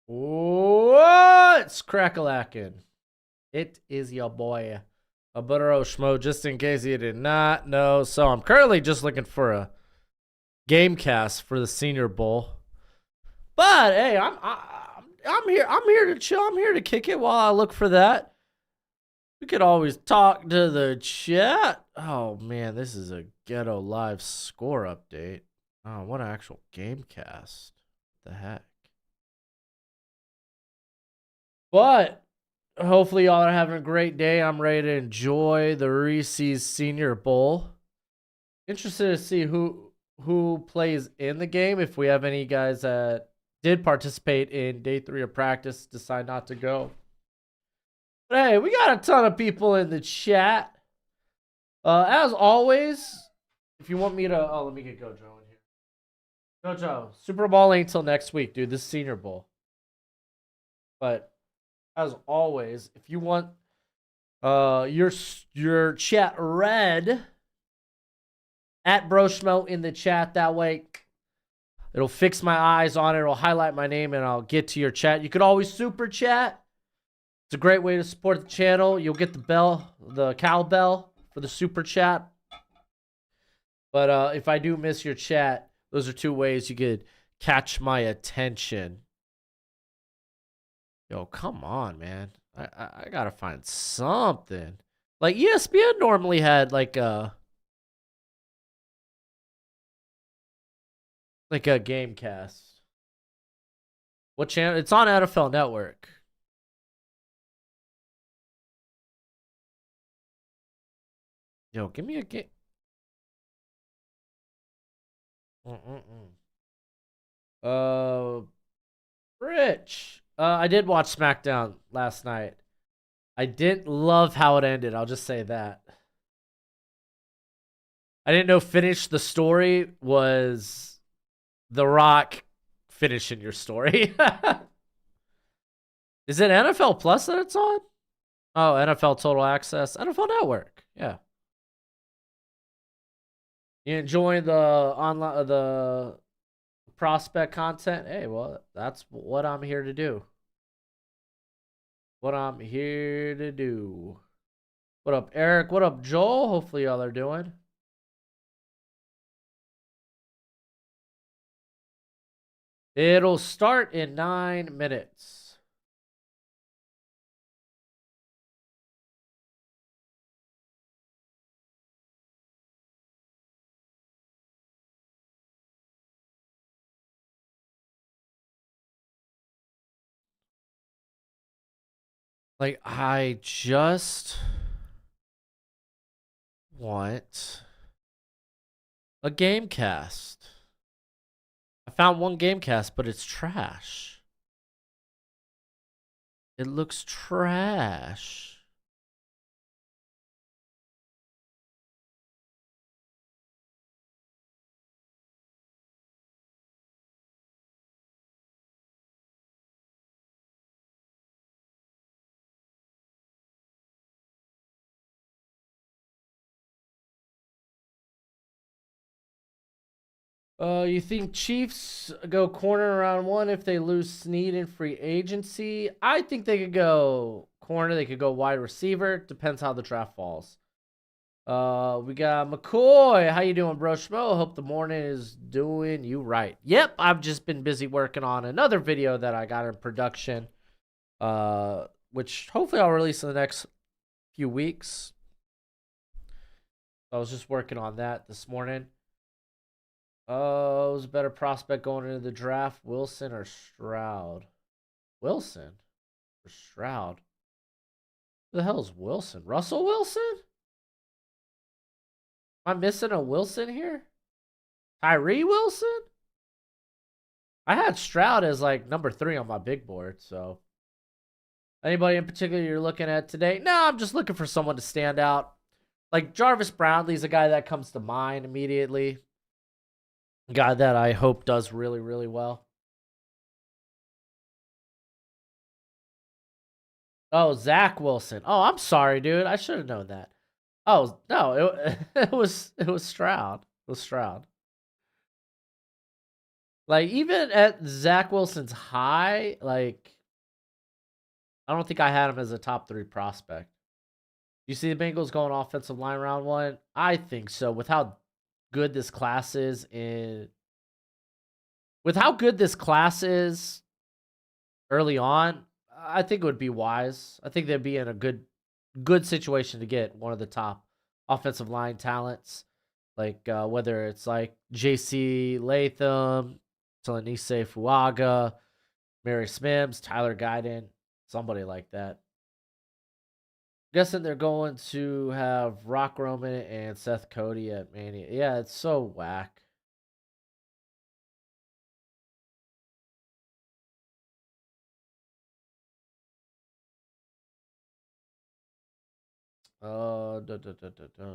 What's crack-a-lackin'? It is your boy, a Broshmo, just in case you did not know. So I'm currently just looking for a game cast for the Senior Bowl. But hey, I'm here. I'm here to chill. I'm here to kick it while I look for that. We could always talk to the chat. Oh man, this is a ghetto live score update. Oh, what an actual game cast. What the heck? But hopefully y'all are having a great day. I'm ready to enjoy the Reese's Senior Bowl. Interested to see who plays in the game. If we have any guys that did participate in day 3 of practice, decide not to go. But hey, we got a ton of people in the chat. As always, if you want me to, let me get Gojo in here. Gojo, Super Bowl ain't till next week, dude. This is Senior Bowl. But as always, if you want your chat read at Broshmo in the chat, that way it'll fix my eyes on it, it'll highlight my name, and I'll get to your chat. You could always super chat. It's a great way to support the channel. You'll get the bell, the cowbell for the super chat. But if I do miss your chat, those are 2 ways you could catch my attention. Yo, come on, man. I gotta find something. Like, ESPN normally had like a game cast. What channel? It's on NFL Network. Yo, give me a game. Rich. I did watch SmackDown last night. I didn't love how it ended. I'll just say that. I didn't know finish the story was The Rock finishing your story. Is it NFL Plus that it's on? Oh, NFL Total Access. NFL Network. Yeah. You enjoying the online the prospect content? Hey, well, that's what I'm here to do. What I'm here to do. What up, Eric? What up, Joel? Hopefully y'all are doing. It'll start in 9 minutes. Like, I just want a game cast. I found one game cast, but it's trash. It looks trash. You think Chiefs go corner round 1 if they lose Snead in free agency? I think they could go corner. They could go wide receiver. Depends how the draft falls. We got McCoy. How you doing, bro? Schmo. Hope the morning is doing you right. Yep, I've just been busy working on another video that I got in production. Which hopefully I'll release in the next few weeks. I was just working on that this morning. Oh, who's a better prospect going into the draft, Wilson or Stroud? Wilson or Stroud? Who the hell is Wilson? Russell Wilson? Am I missing a Wilson here? Tyree Wilson? I had Stroud as like number 3 on my big board, so. Anybody in particular you're looking at today? No, I'm just looking for someone to stand out. Like Jarvis Brownlee's a guy that comes to mind immediately. A guy that I hope does really, really well. Oh, Zach Wilson. Oh, I'm sorry, dude. I should have known that. Oh, no, it was Stroud. It was Stroud. Like even at Zach Wilson's high, like I don't think I had him as a top 3 prospect. You see the Bengals going offensive line round 1? I think so. Good this class is in with how good this class is early on, I think it would be wise. I think they'd be in a good situation to get one of the top offensive line talents, like whether it's like J.C. Latham, Talanise Fuaga, Mary Smims, Tyler Guyton, somebody like that. Guessing they're going to have Rock Roman and Seth Cody at Mania. Yeah, it's so whack. Da, da, da, da, da.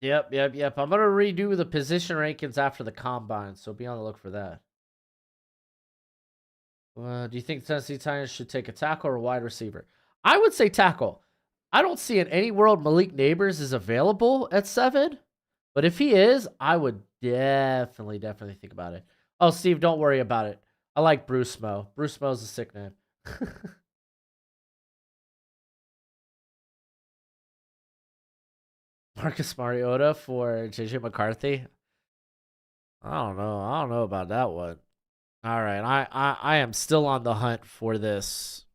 Yep. I'm gonna redo the position rankings after the combine, so be on the look for that. Do you think Tennessee Titans should take a tackle or a wide receiver? I would say tackle. I don't see in any world Malik Neighbors is available at 7, but if he is, I would definitely think about it. Oh, Steve, don't worry about it. I like Broshmo. Broshmo's a sick name. Marcus Mariota for JJ McCarthy. I don't know about that one. All right, I am still on the hunt for this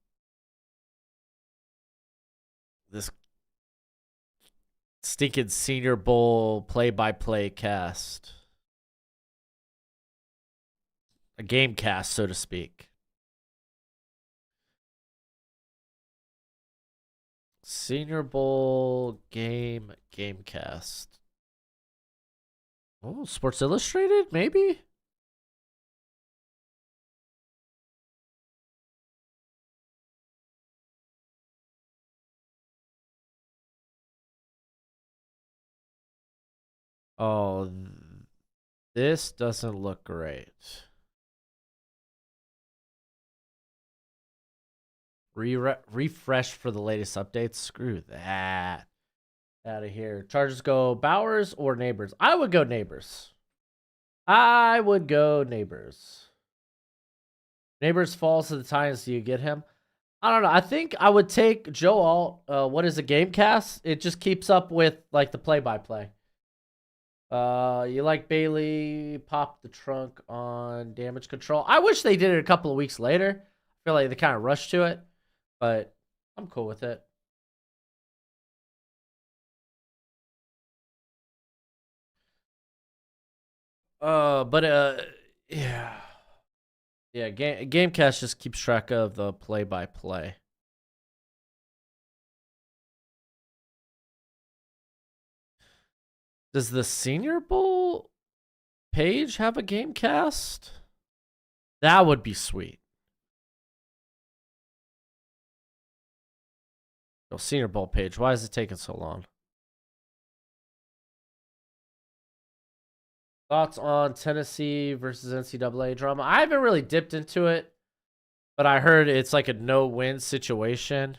stinking Senior Bowl play-by-play cast, a game cast, so to speak. Senior Bowl game cast. Oh, Sports Illustrated, maybe. Oh, this doesn't look great. Refresh for the latest updates. Screw that. Out of here. Chargers go Bowers or Neighbors. I would go Neighbors. Neighbors falls to the Titans. Do you get him? I don't know. I think I would take Joe Alt. What is a game cast? It just keeps up with like the play-by-play. You like Bailey? Pop the trunk on damage control. I wish they did it a couple of weeks later. I feel like they kind of rushed to it, but I'm cool with it. But yeah, yeah. Gamecast just keeps track of the play-by-play. Does the Senior Bowl page have a game cast? That would be sweet. Oh, Senior Bowl page. Why is it taking so long? Thoughts on Tennessee versus NCAA drama? I haven't really dipped into it, but I heard it's like a no-win situation.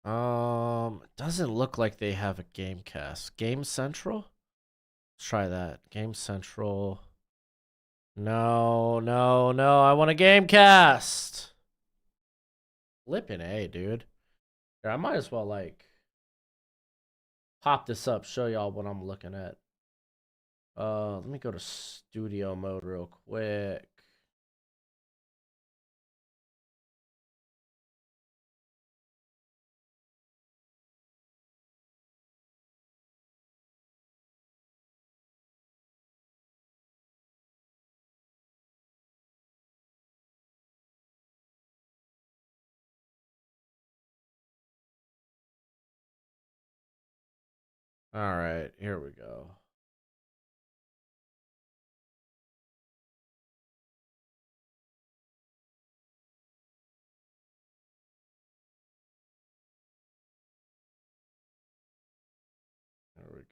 It doesn't look like they have a game cast. Game Central? Let's try that. Game Central. No. I want a game cast. Flippin' A, dude. Here, I might as well like pop this up, show y'all what I'm looking at. Let me go to studio mode real quick. All right, here we go.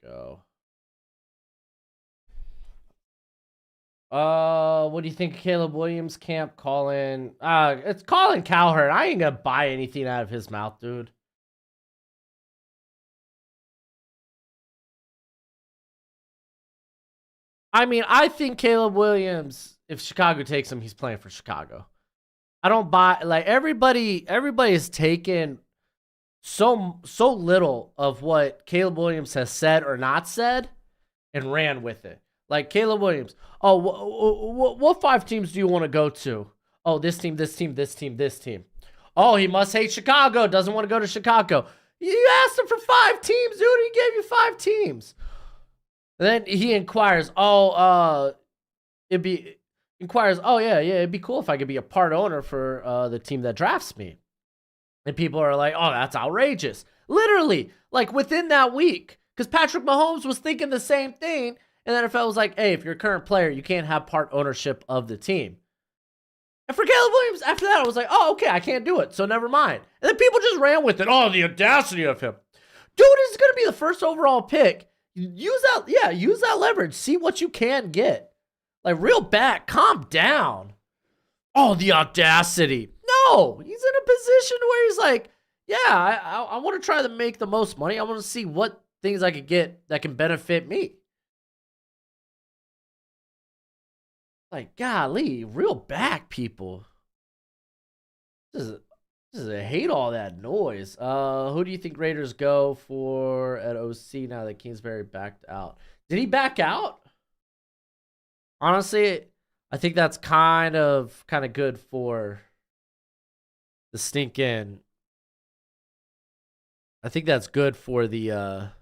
go. What do you think of Caleb Williams camp? Colin, it's Colin Cowherd. I ain't gonna buy anything out of his mouth, dude. I mean, I think Caleb Williams, if Chicago takes him, he's playing for Chicago. I don't buy, like, everybody is taken so little of what Caleb Williams has said or not said and ran with it. Like Caleb Williams, oh, what 5 teams do you want to go to? Oh, this team, this team, this team, this team. Oh, he must hate Chicago. Doesn't want to go to Chicago. You asked him for 5 teams, dude. He gave you 5 teams. And then he inquires, oh, yeah, it'd be cool if I could be a part owner for the team that drafts me. And people are like, oh, that's outrageous. Literally, like within that week. Because Patrick Mahomes was thinking the same thing. And then NFL was like, hey, if you're a current player, you can't have part ownership of the team. And for Caleb Williams, after that, I was like, oh, okay, I can't do it. So never mind. And then people just ran with it. Oh, the audacity of him. Dude, this is going to be the first overall pick. Use that leverage. See what you can get. Like, real bad. Calm down. Oh, the audacity. No, he's in a position where he's like, yeah, I want to try to make the most money. I want to see what things I could get that can benefit me. Like, golly, real back, people. I hate all that noise. Who do you think Raiders go for at OC now that Kingsbury backed out? Did he back out? Honestly, I think that's kind of good for the stinking. I think that's good for the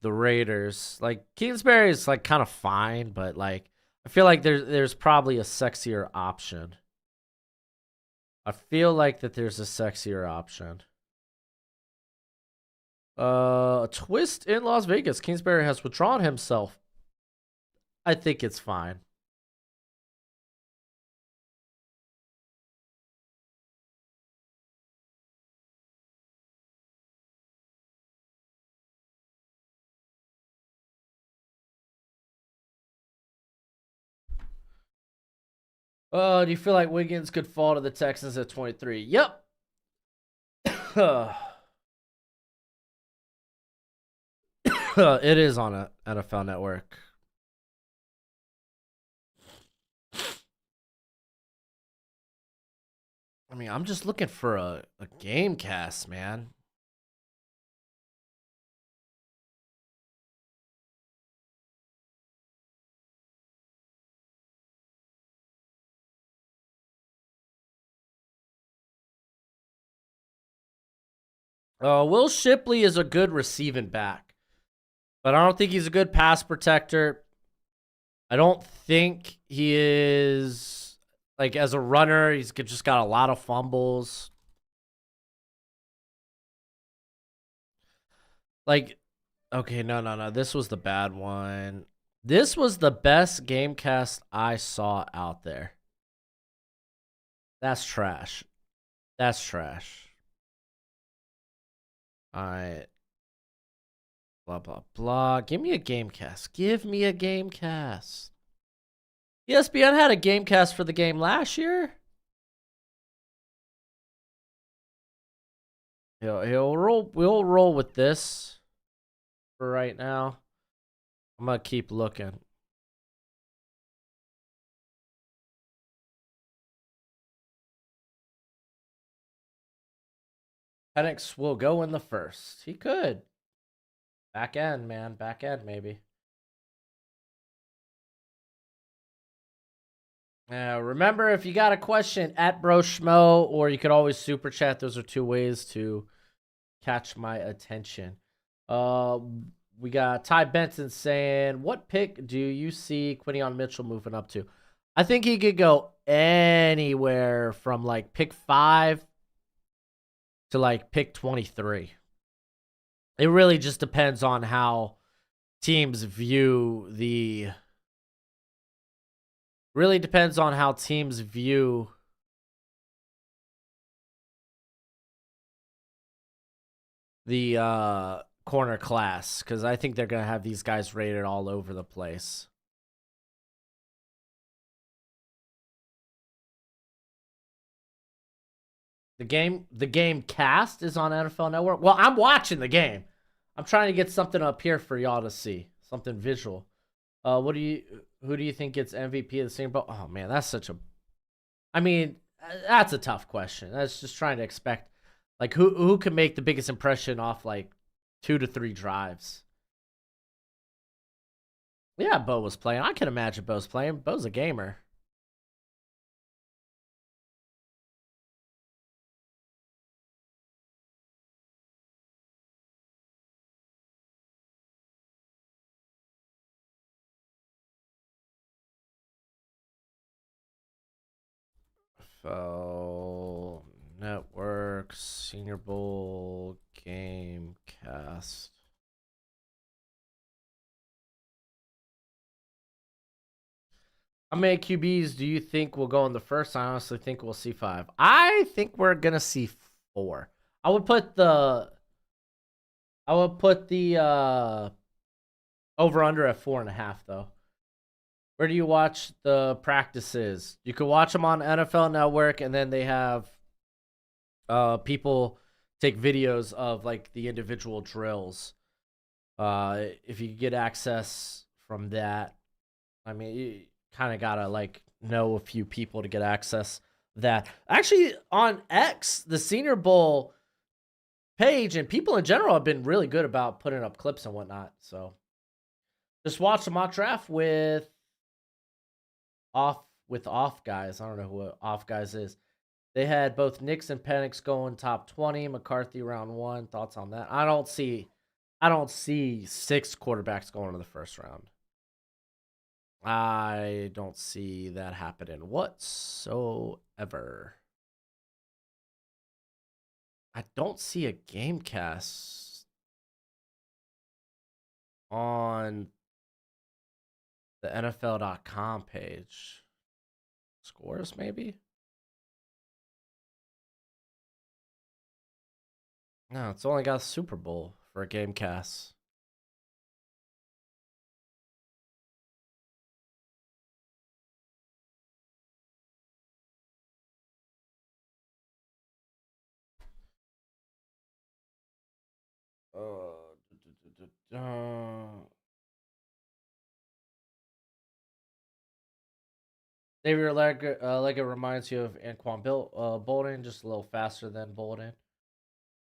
Raiders. Like Kingsbury is like kind of fine, but like I feel like there's probably a sexier option. I feel like that there's a sexier option. A twist in Las Vegas. Kingsbury has withdrawn himself. I think it's fine. Do you feel like Wiggins could fall to the Texans at 23? Yep. It is on a NFL Network. I mean, I'm just looking for a game cast, man. Will Shipley is a good receiving back, but I don't think he's a good pass protector. I don't think he is, like, as a runner, he's just got a lot of fumbles. Like, okay, no. This was the bad one. This was the best game cast I saw out there. That's trash. That's trash. All right. Blah, blah, blah. Give me a game cast. Give me a game cast. ESPN had a game cast for the game last year. We'll roll with this for right now. I'm going to keep looking. Penix will go in the first. He could. Back end, man. Back end, maybe. Remember, if you got a question, at Broshmo, or you could always super chat. Those are 2 ways to catch my attention. We got Ty Benson saying, what pick do you see Quinnion Mitchell moving up to? I think he could go anywhere from like pick 5 to like pick 23. It really just depends on how teams view the. Really depends on how teams view the corner class because I think they're gonna have these guys rated all over the place. The game cast is on NFL Network. Well, I'm watching the game. I'm trying to get something up here for y'all to see, something visual. Who do you think gets MVP of the Senior Bowl? Oh man, that's such a. I mean, that's a tough question. That's just trying to expect, like who can make the biggest impression off like 2 to 3 drives. Yeah, Bo was playing. I can imagine Bo's playing. Bo's a gamer. NFL Network Senior Bowl game cast. How many QBs do you think will go in the first? I honestly think we'll see 5. I think we're gonna see 4. I would put the over under at 4.5 though. Where do you watch the practices? You can watch them on NFL Network, and then they have people take videos of like the individual drills. If you get access from that, I mean, you kind of gotta like know a few people to get access. That actually on X, the Senior Bowl page and people in general have been really good about putting up clips and whatnot. So just watch the mock draft off guys. I don't know who off guys is. They had both Nix and Penix going top 20, McCarthy round 1. Thoughts on that? I don't see 6 quarterbacks going to the first round. I don't see that happening whatsoever. I don't see a game cast on the NFL.com page. Scores, maybe? No, it's only got Super Bowl for a game cast. Xavier Leggett reminds you of Anquan Bolden, just a little faster than Bolden.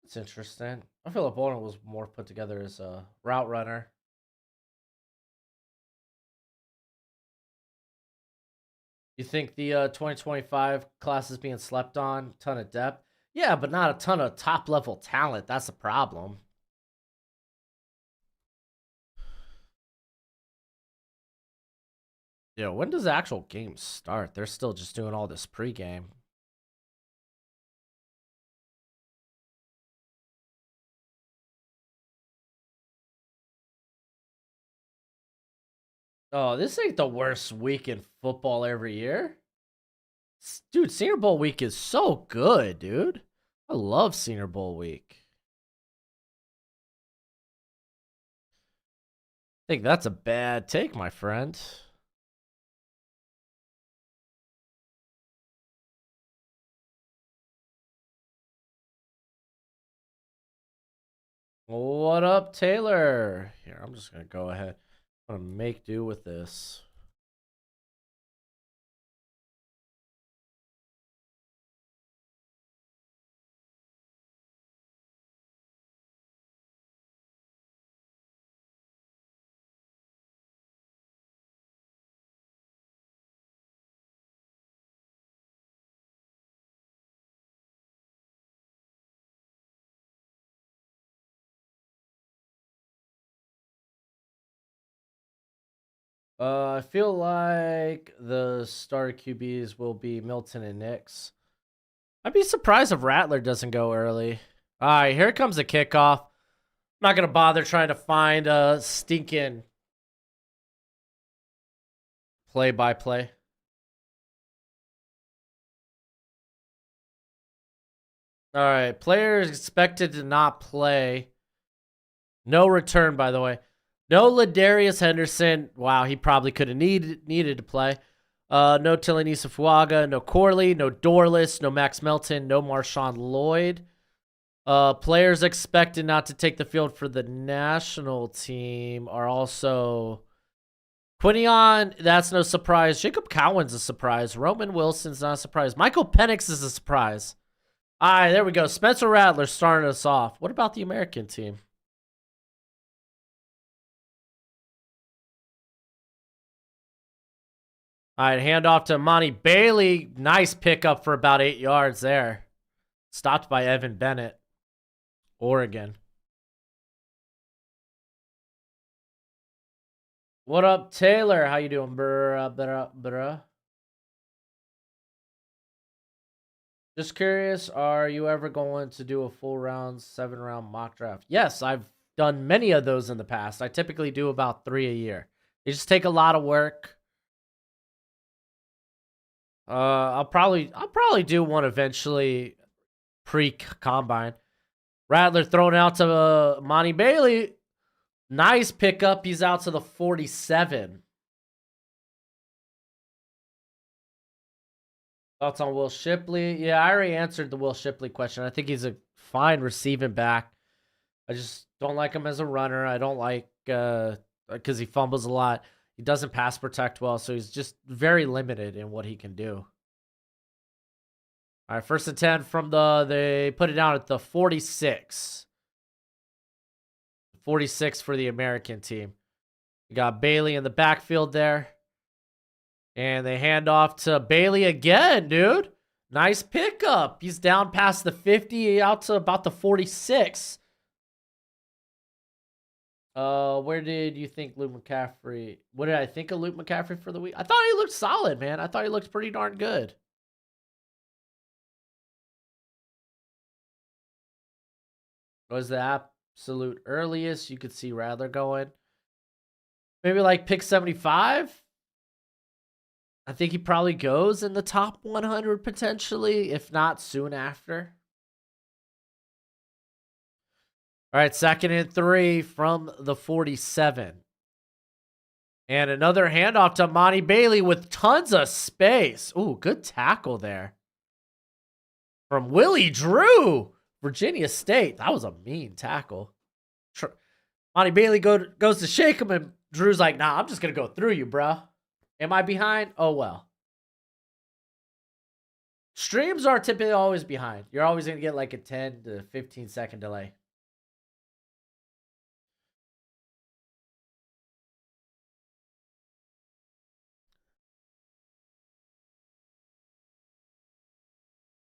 It's interesting. I feel like Bolden was more put together as a route runner. You think the 2025 class is being slept on? Ton of depth. Yeah, but not a ton of top level talent. That's a problem. Yeah, when does the actual game start? They're still just doing all this pregame. Oh, this ain't the worst week in football every year. Dude, Senior Bowl week is so good, dude. I love Senior Bowl week. I think that's a bad take, my friend. What up, Taylor? Here, I'm just going to go ahead. I'm going to make do with this. I feel like the starter QBs will be Milton and Nix. I'd be surprised if Rattler doesn't go early. All right, here comes the kickoff. I'm not going to bother trying to find a stinking play-by-play. All right, players expected to not play No return, by the way. No Ladarius Henderson. Wow, he probably could have needed to play. No Tilanisa Fuaga, no Corley, no Dorless, no Max Melton, no Marshawn Lloyd. Players expected not to take the field for the national team are also Quinion, that's no surprise. Jacob Cowan's a surprise. Roman Wilson's not a surprise. Michael Penix is a surprise. All right, there we go. Spencer Rattler starting us off. What about the American team? All right, hand off to Monty Bailey. Nice pickup for about 8 yards there. Stopped by Evan Bennett, Oregon. What up, Taylor? How you doing, bruh? Just curious, are you ever going to do a full round, 7-round mock draft? Yes, I've done many of those in the past. I typically do about 3 a year. They just take a lot of work. I'll probably do one eventually pre-combine. Rattler thrown out to Monty Bailey. Nice pickup. He's out to the 47. Thoughts on Will Shipley? Yeah, I already answered the Will Shipley question. I think he's a fine receiving back. I just don't like him as a runner. I don't like because he fumbles a lot. He doesn't pass protect well, so he's just very limited in what he can do. All right, 1st and 10 from they put it down at the 46. 46 for the American team. You got Bailey in the backfield there. And they hand off to Bailey again, dude. Nice pickup. He's down past the 50, out to about the 46. Where did you think Luke McCaffrey? What did I think of Luke McCaffrey for the week? I thought he looked solid, man. I thought he looked pretty darn good. Was the absolute earliest you could see Rattler going? Maybe like pick 75? I think he probably goes in the top 100 potentially, if not soon after. All right, 2nd and 3 from the 47. And another handoff to Monty Bailey with tons of space. Ooh, good tackle there. From Willie Drew, Virginia State. That was a mean tackle. Monty Bailey goes to shake him, and Drew's like, nah, I'm just going to go through you, bro. Am I behind? Oh, well. Streams are typically always behind. You're always going to get like a 10 to 15 second delay.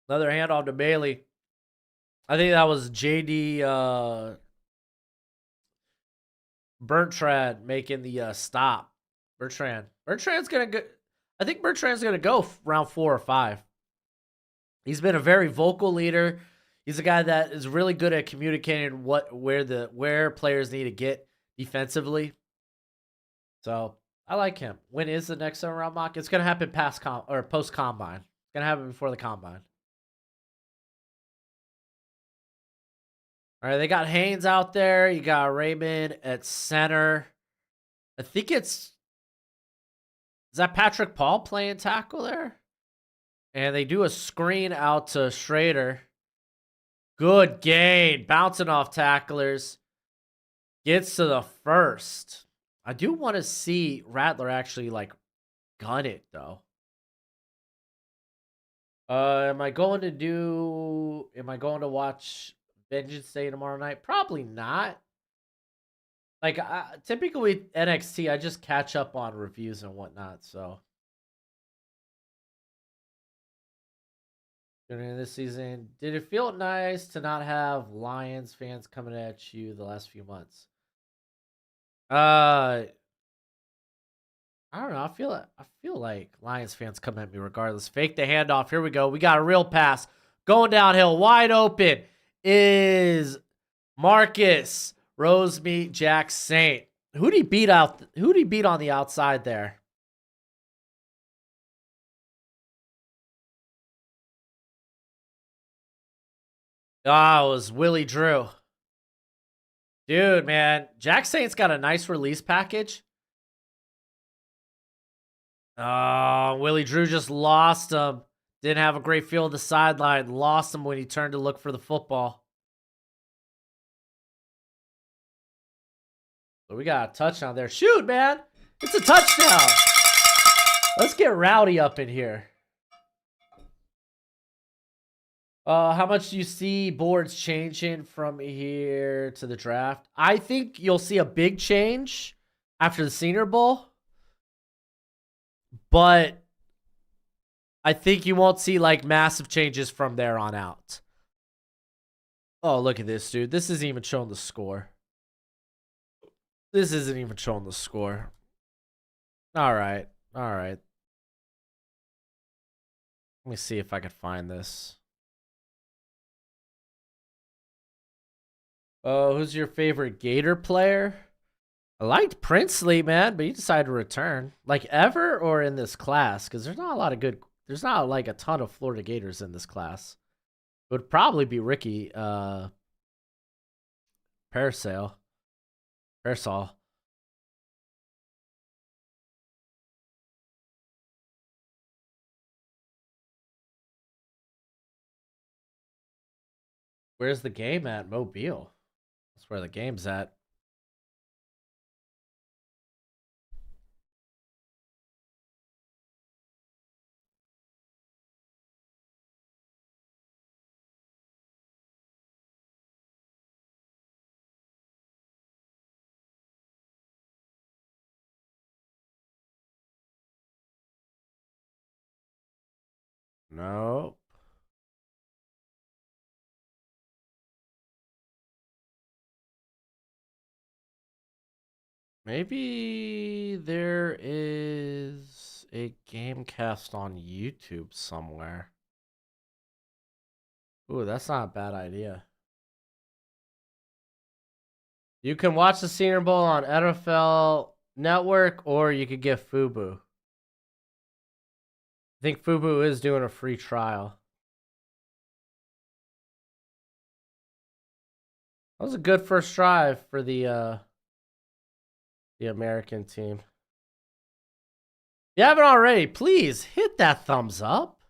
Another handoff to Bailey. I think that was JD Bertrand making the stop. Bertrand's going to go. I think Bertrand's going to go round 4 or 5. He's been a very vocal leader. He's a guy that is really good at communicating where players need to get defensively. So I like him. When is the next 7-round mock? It's gonna happen post combine. It's gonna happen before the combine. All right, they got Haynes out there. You got Raymond at center. I think is that Patrick Paul playing tackle there? And they do a screen out to Schrader. Good gain. Bouncing off tacklers. Gets to the 1st. I do want to see Rattler actually like gun it though. Am I going to watch Vengeance Day tomorrow night? Probably not. Like typically NXT, I just catch up on reviews and whatnot. So during this season, did it feel nice to not have Lions fans coming at you the last few months? I don't know. I feel like Lions fans come at me regardless. Fake the handoff. Here we go. We got a real pass going downhill, wide open. Is Marcus Rosemeat Jack Saint? Who'd he beat out? Who'd he beat on the outside there? Ah, it was Willie Drew. Dude, man, Jack Saint's got a nice release package. Oh, Willie Drew just lost him. Didn't have a great feel of the sideline. Lost him when he turned to look for the football. But we got a touchdown there. Shoot, man. It's a touchdown. Let's get rowdy up in here. How much do you see boards changing from here to the draft? I think you'll see a big change after the Senior Bowl. But I think you won't see like massive changes from there on out. Oh, look at this, dude. This isn't even showing the score. This isn't even showing the score. All right. All right. Let me see if I can find this. Oh, who's your favorite Gator player? I liked Princely, man, but he decided to return. Like ever or in this class? Because there's not a lot of good. There's not like a ton of Florida Gators in this class. It would probably be Ricky Parasol. Where's the game at? Mobile. That's where the game's at. No. Maybe there is a game cast on YouTube somewhere. Ooh, that's not a bad idea. You can watch the Senior Bowl on NFL Network, or you could get Fubu. I think Fubu is doing a free trial. That was a good first drive for the American team. If you haven't already, please hit that thumbs up.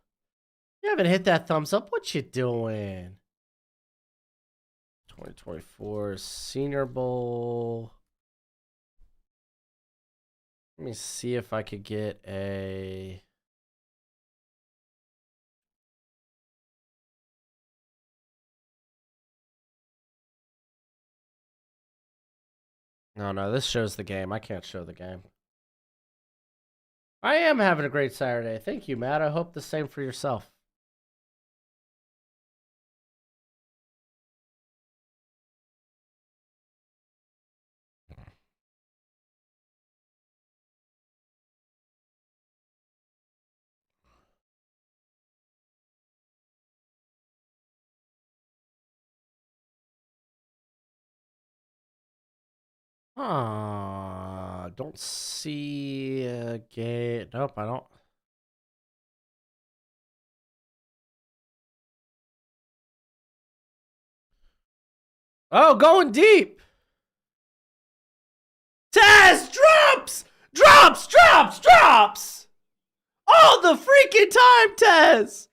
If you haven't hit that thumbs up, what you doing? 2024 Senior Bowl. Let me see if I could get a... No, this shows the game. I can't show the game. I am having a great Saturday. Thank you, Matt. I hope the same for yourself. Don't see a game. Nope, I don't. Oh, going deep. Taz drops! Drops! All the freaking time, Taz!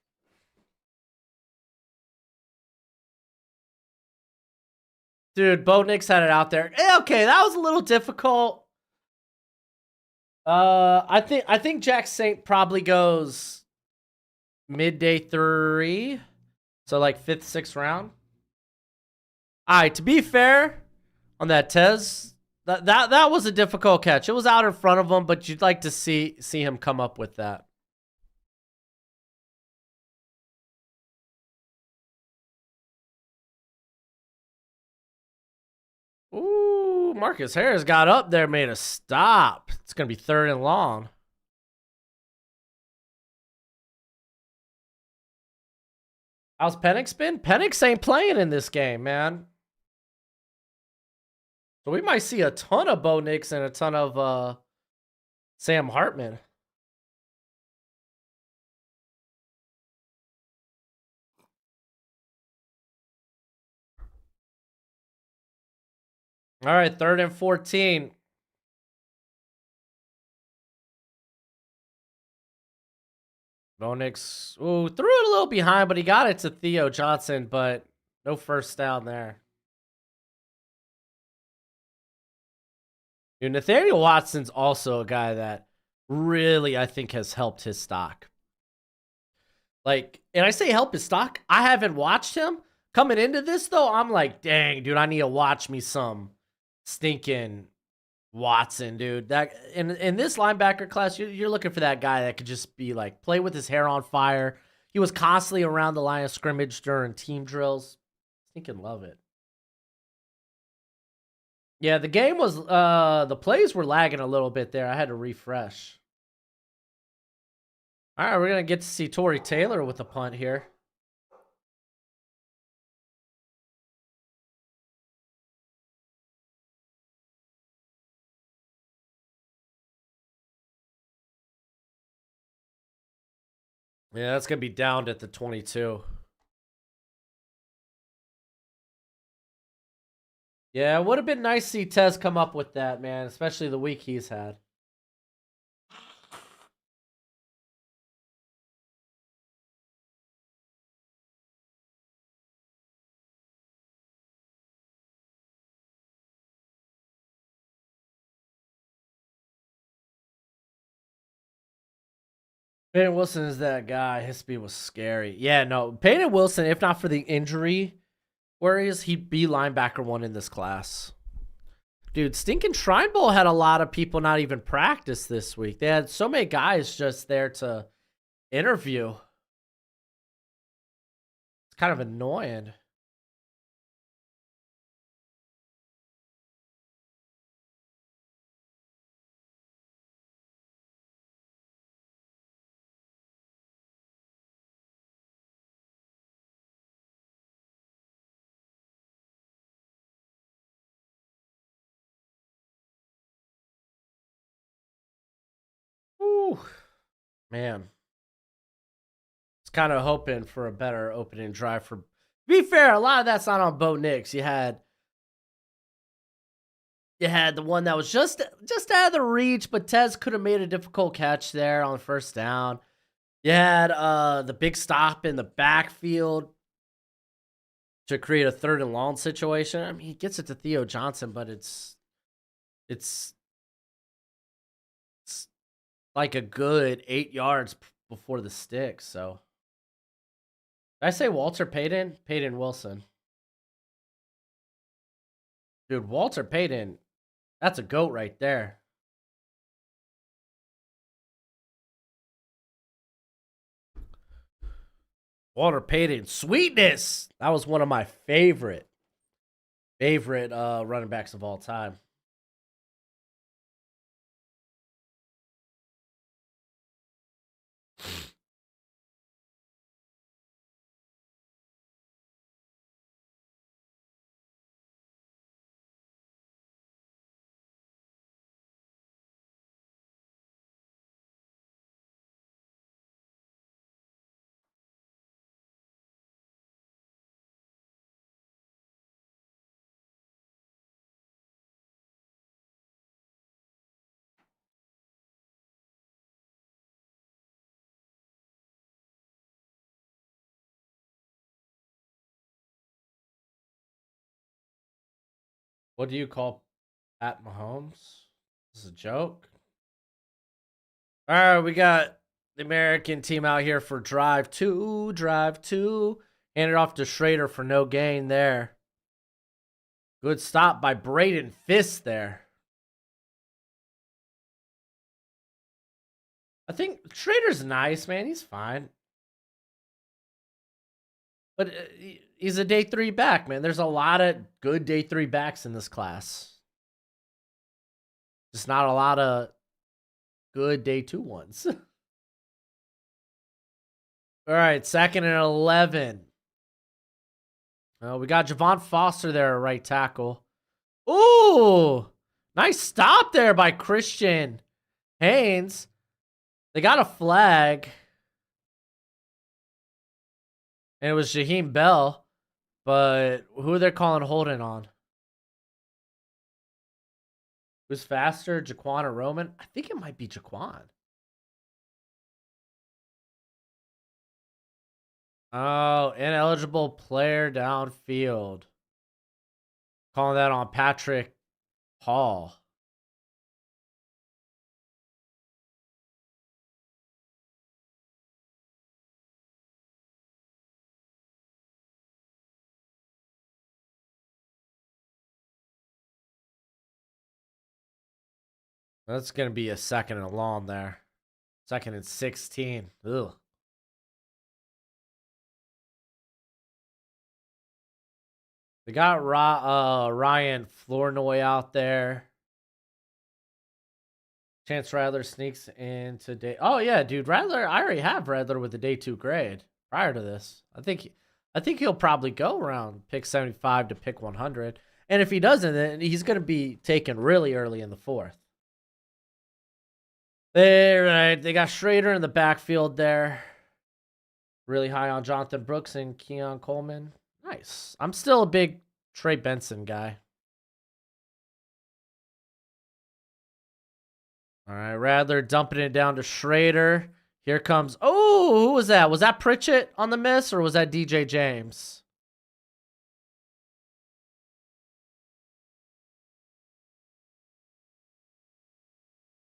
Dude, Bo Nix had it out there. Okay, that was a little difficult. I think Jack Saint probably goes midday 3. So like 5th, 6th round. Alright, to be fair on that Tez, that was a difficult catch. It was out in front of him, but you'd like to see him come up with that. Ooh, Marcus Harris got up there, made a stop. It's gonna be 3rd and long. How's Penix been? Penix ain't playing in this game, man. So we might see a ton of Bo Nix and a ton of Sam Hartman. All right, 3rd and 14. Bonix, ooh, threw it a little behind, but he got it to Theo Johnson, but no first down there. Dude, Nathaniel Watson's also a guy that really, I think, has helped his stock. Like, and I say help his stock. I haven't watched him. Coming into this, though, I'm like, dang, dude, I need to watch me some stinking Watson, dude. That in this linebacker class, you're looking for that guy that could just be like, play with his hair on fire. He was constantly around the line of scrimmage during team drills. Stinking love it. Yeah, the game was, the plays were lagging a little bit there. I had to refresh. All right, we're going to get to see Tory Taylor with the punt here. Yeah, that's going to be downed at the 22. Yeah, it would have been nice to see Tez come up with that, man, especially the week he's had. Peyton Wilson is that guy. His speed was scary. Yeah, no, Peyton Wilson, if not for the injury worries, he'd be linebacker 1 in this class. Dude, Stinking Shrine Bowl had a lot of people not even practice this week. They had so many guys just there to interview. It's kind of annoying. Ooh, man. It's kind of hoping for a better opening drive for. To be fair, a lot of that's not on Bo Nix. You had the one that was just out of the reach, but Tez could have made a difficult catch there on first down. You had the big stop in the backfield to create a 3rd and long situation. I mean, he gets it to Theo Johnson, but it's like a good 8 yards before the stick. So, did I say Walter Payton? Peyton Wilson. Dude, Walter Payton, that's a GOAT right there. Walter Payton, sweetness. That was one of my favorite running backs of all time. What do you call Pat Mahomes? This is a joke. All right, we got the American team out here for drive two. Hand it off to Schrader for no gain there. Good stop by Braden Fisk there. I think Schrader's nice, man. He's fine. But he's a day 3 back, man. There's a lot of good day 3 backs in this class. Just not a lot of good day 2 ones. All right, 2nd and 11. We got Javon Foster there, right tackle. Ooh, nice stop there by Christian Haynes. They got a flag. And it was Jaheim, Bell. But who are they calling holding on? Who's faster, Jaquan or Roman? I think it might be Jaquan. Oh, ineligible player downfield. Calling that on Patrick Hall. That's going to be a second and long there. Second and 16. Ugh. They got Ryan Flournoy out there. Chance Rattler sneaks into day. Oh yeah, dude, Rattler. I already have Rattler with the day 2 grade prior to this. I think he'll probably go around pick 75 to pick 100. And if he doesn't, then he's going to be taken really early in the 4th. They got Schrader in the backfield there. Really high on Jonathan Brooks and Keon Coleman. Nice. I'm still a big Trey Benson guy. All right, Rattler dumping it down to Schrader. Here comes. Oh, who was that? Was that Pritchett on the miss or was that DJ James?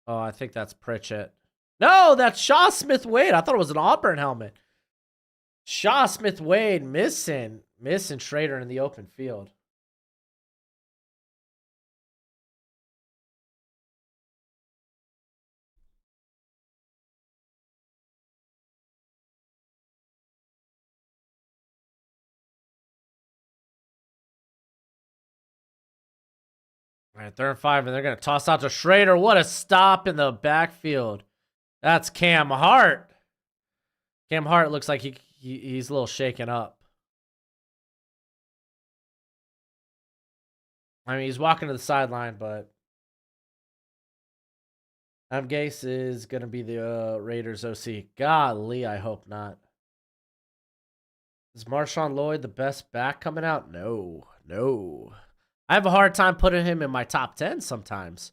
Oh, I think that's Pritchett. No, that's Shaw Smith Wade. I thought it was an Auburn helmet. Shaw Smith Wade missing Schrader in the open field. All right, 3rd and 5, and they're going to toss out to Schrader. What a stop in the backfield. That's Cam Hart. Cam Hart looks like he's a little shaken up. I mean, he's walking to the sideline, but Gase is going to be the Raiders OC. Golly, I hope not. Is Marshawn Lloyd the best back coming out? No. I have a hard time putting him in my top 10 sometimes.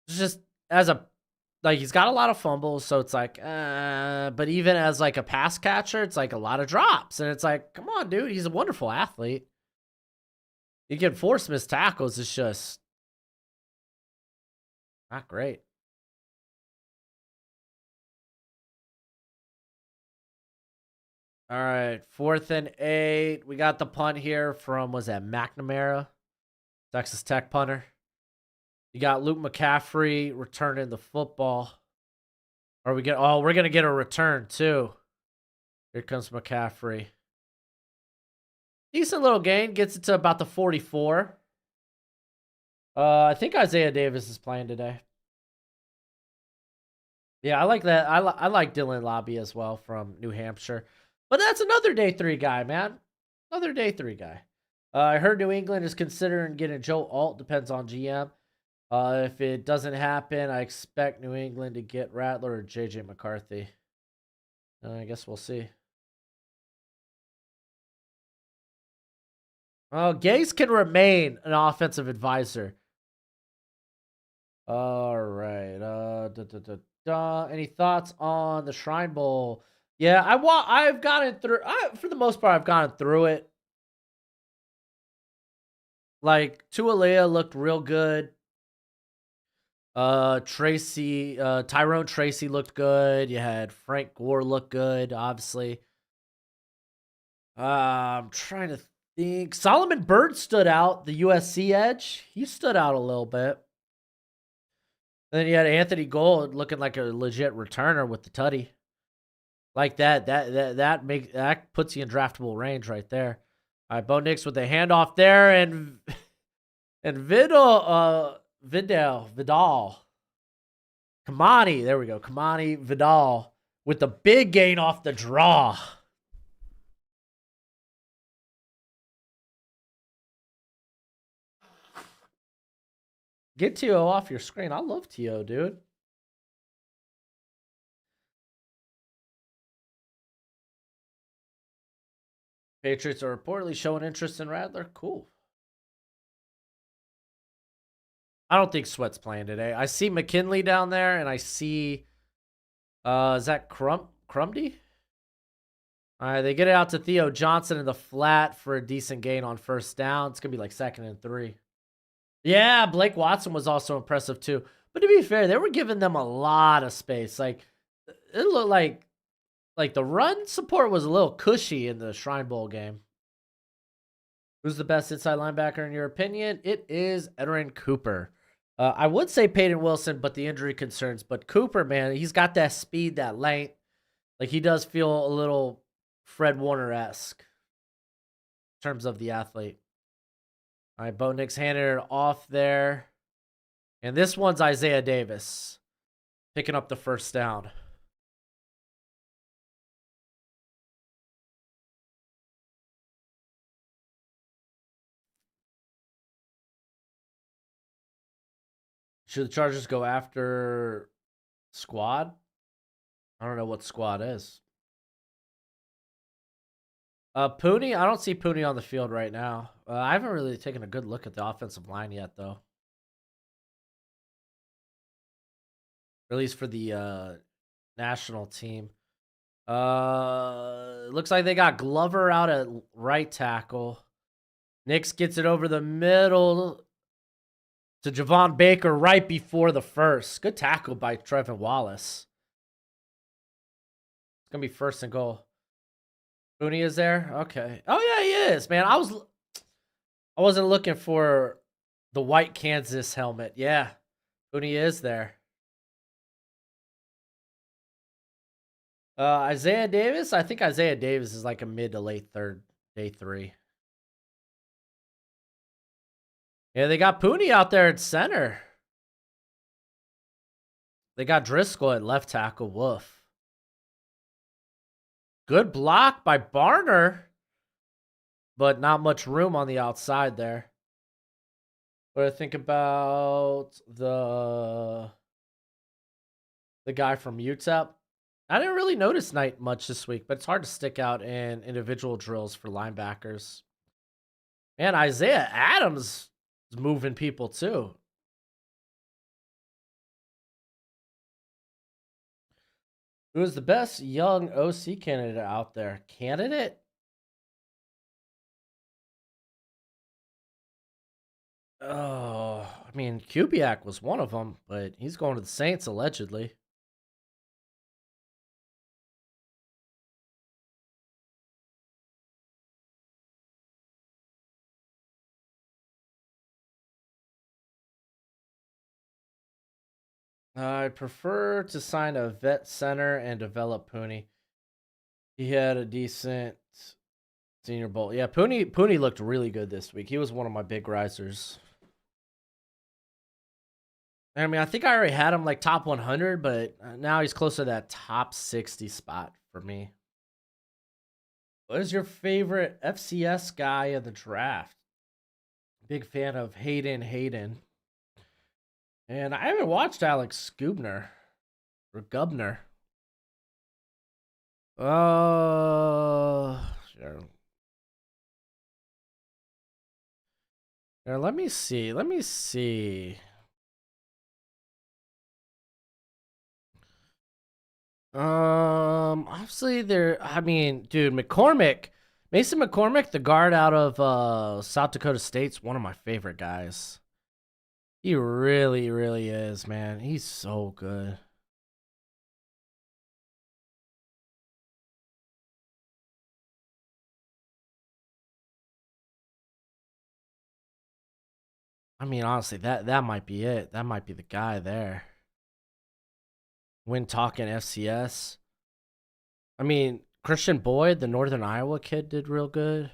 It's just he's got a lot of fumbles, so it's like, but even as like a pass catcher, it's like a lot of drops. And it's like, come on, dude, he's a wonderful athlete. You can force missed tackles, it's just not great. All right, 4th and 8. We got the punt here from, was that McNamara? Texas Tech punter. You got Luke McCaffrey returning the football. We're going to get a return too. Here comes McCaffrey. Decent little gain. Gets it to about the 44. I think Isaiah Davis is playing today. Yeah, I like that. I like Dylan Lobby as well from New Hampshire. But that's another day 3 guy, man. Another day 3 guy. I heard New England is considering getting Joe Alt. Depends on GM. If it doesn't happen, I expect New England to get Rattler or JJ McCarthy. I guess we'll see. Gase can remain an offensive advisor. All right. Any thoughts on the Shrine Bowl? Yeah, I've gotten through. For the most part, I've gotten through it. Like Tualea looked real good. Tyrone Tracy looked good. You had Frank Gore look good, obviously. I'm trying to think. Solomon Byrd stood out, the USC edge. He stood out a little bit. And then you had Anthony Gold looking like a legit returner with the tutty. Like that puts you in draftable range right there. All right, Bo Nix with the handoff there, and Vidal. Kamani, there we go. Kamani Vidal with the big gain off the draw. Get T.O. off your screen. I love T.O., dude. Patriots are reportedly showing interest in Rattler. Cool. I don't think Sweat's playing today. I see McKinley down there, and I see is that Crumdy? All right, they get it out to Theo Johnson in the flat for a decent gain on first down. It's gonna be like 2nd and 3. Yeah, Blake Watson was also impressive too. But to be fair, they were giving them a lot of space. Like it looked like the run support was a little cushy in the Shrine Bowl game. Who's the best inside linebacker in your opinion? It is Edwin Cooper. I would say Peyton Wilson, but the injury concerns. But Cooper, man, he's got that speed, that length. Like he does feel a little Fred Warner-esque in terms of the athlete. All right, Bo Nix handed it off there. And this one's Isaiah Davis picking up the first down. Should the Chargers go after squad? I don't know what squad is. Pooney, I don't see Pooney on the field right now. I haven't really taken a good look at the offensive line yet, though. Or at least for the national team. Looks like they got Glover out at right tackle. Nix gets it over the middle to Javon Baker right before the first. Good tackle by Trevin Wallace. It's gonna be 1st and goal. Pooney is there? Okay. Oh yeah, he is, man. I wasn't looking for the white Kansas helmet. Yeah. Pooney is there. Isaiah Davis? I think Isaiah Davis is like a mid to late third, day 3. Yeah, they got Pooney out there at center. They got Driscoll at left tackle. Woof. Good block by Barner, but not much room on the outside there. What do I think about the guy from UTEP? I didn't really notice Knight much this week, but it's hard to stick out in individual drills for linebackers. And Isaiah Adams is moving people too. Who is the best young OC candidate out there? Candidate? Oh, I mean, Kubiak was one of them, but he's going to the Saints allegedly. I'd prefer to sign a vet center and develop Pooney. He had a decent Senior Bowl. Yeah, Pooney looked really good this week. He was one of my big risers. I mean, I think I already had him like top 100, but now he's close to that top 60 spot for me. What is your favorite FCS guy in the draft? Big fan of Hayden. And I haven't watched Alex Gubner or Gubner. Sure. Here, let me see. Obviously I mean, dude, Mason McCormick, the guard out of South Dakota State's one of my favorite guys. He really, really is, man. He's so good. I mean, honestly, that might be it. That might be the guy there. When talking FCS. I mean, Christian Boyd, the Northern Iowa kid, did real good.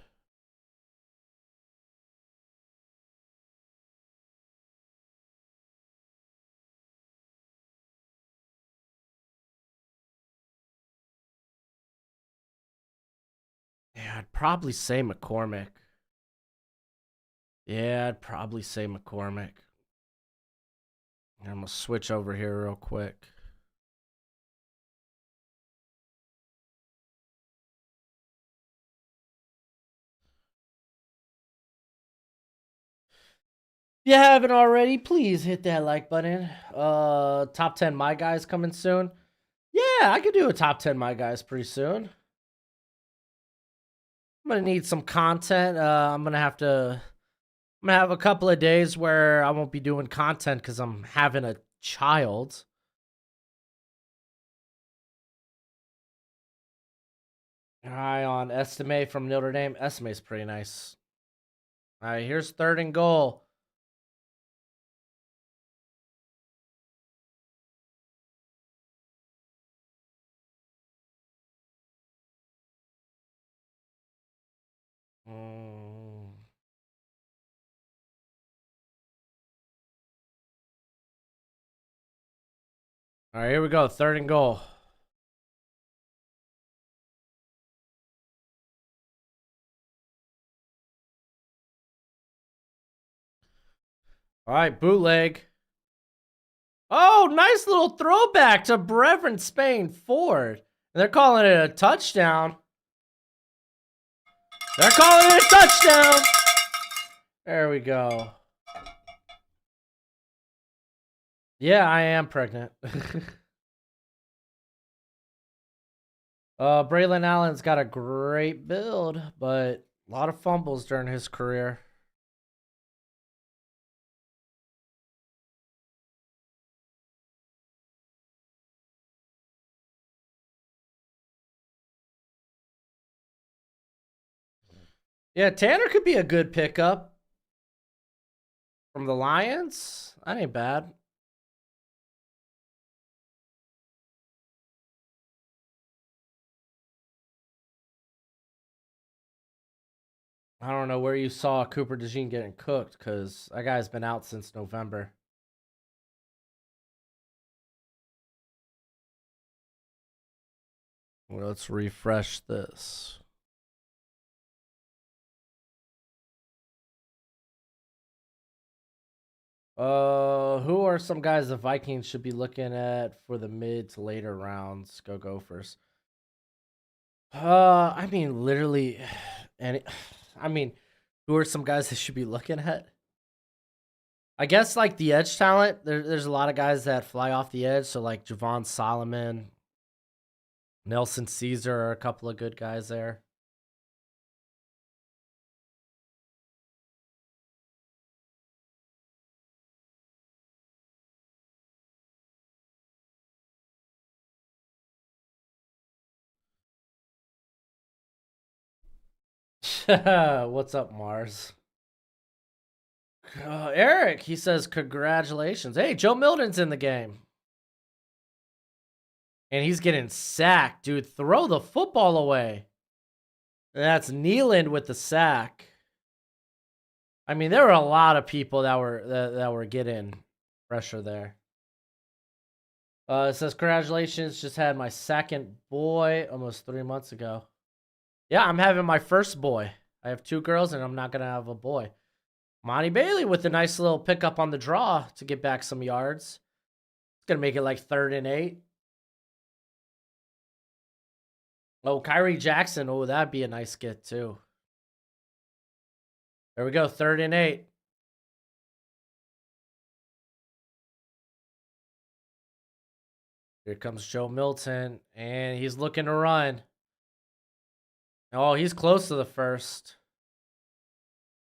Yeah, I'd probably say McCormick. Yeah, I'd probably say McCormick. I'm gonna switch over here real quick. If you haven't already, please hit that like button. Top 10 My Guys coming soon. Yeah, I could do a top 10 My Guys pretty soon. I'm gonna need some content. I'm gonna have a couple of days where I won't be doing content because I'm having a child. Eye on Estimate from Notre Dame. Estimate's pretty nice. All right, here's 3rd and goal. All right, here we go. 3rd and goal. All right, bootleg. Oh, nice little throwback to Brevin Spain Ford. And they're calling it a touchdown. They're calling it a touchdown. There we go. Yeah, I am pregnant. Braylon Allen's got a great build, but a lot of fumbles during his career. Yeah, Tanner could be a good pickup from the Lions. That ain't bad. I don't know where you saw Cooper DeJean getting cooked because that guy's been out since November. Well, let's refresh this. Who are some guys the Vikings should be looking at for the mid to later rounds? Go Gophers. I mean, literally, and I mean, who are some guys that should be looking at? I guess like the edge talent. There's a lot of guys that fly off the edge. So like Javon Solomon, Nelson Caesar are a couple of good guys there. What's up, Mars? Eric, he says, congratulations. Hey, Joe Milton's in the game. And he's getting sacked, dude. Throw the football away. And that's Nealand with the sack. I mean, there were a lot of people that were getting pressure there. It says, congratulations, just had my second boy almost 3 months ago. Yeah, I'm having my first boy. I have 2 girls, and I'm not going to have a boy. Monty Bailey with a nice little pickup on the draw to get back some yards. It's going to make it like 3rd and 8. Oh, Kyrie Jackson. Oh, that'd be a nice get, too. There we go, 3rd and 8. Here comes Joe Milton, and he's looking to run. Oh, he's close to the first.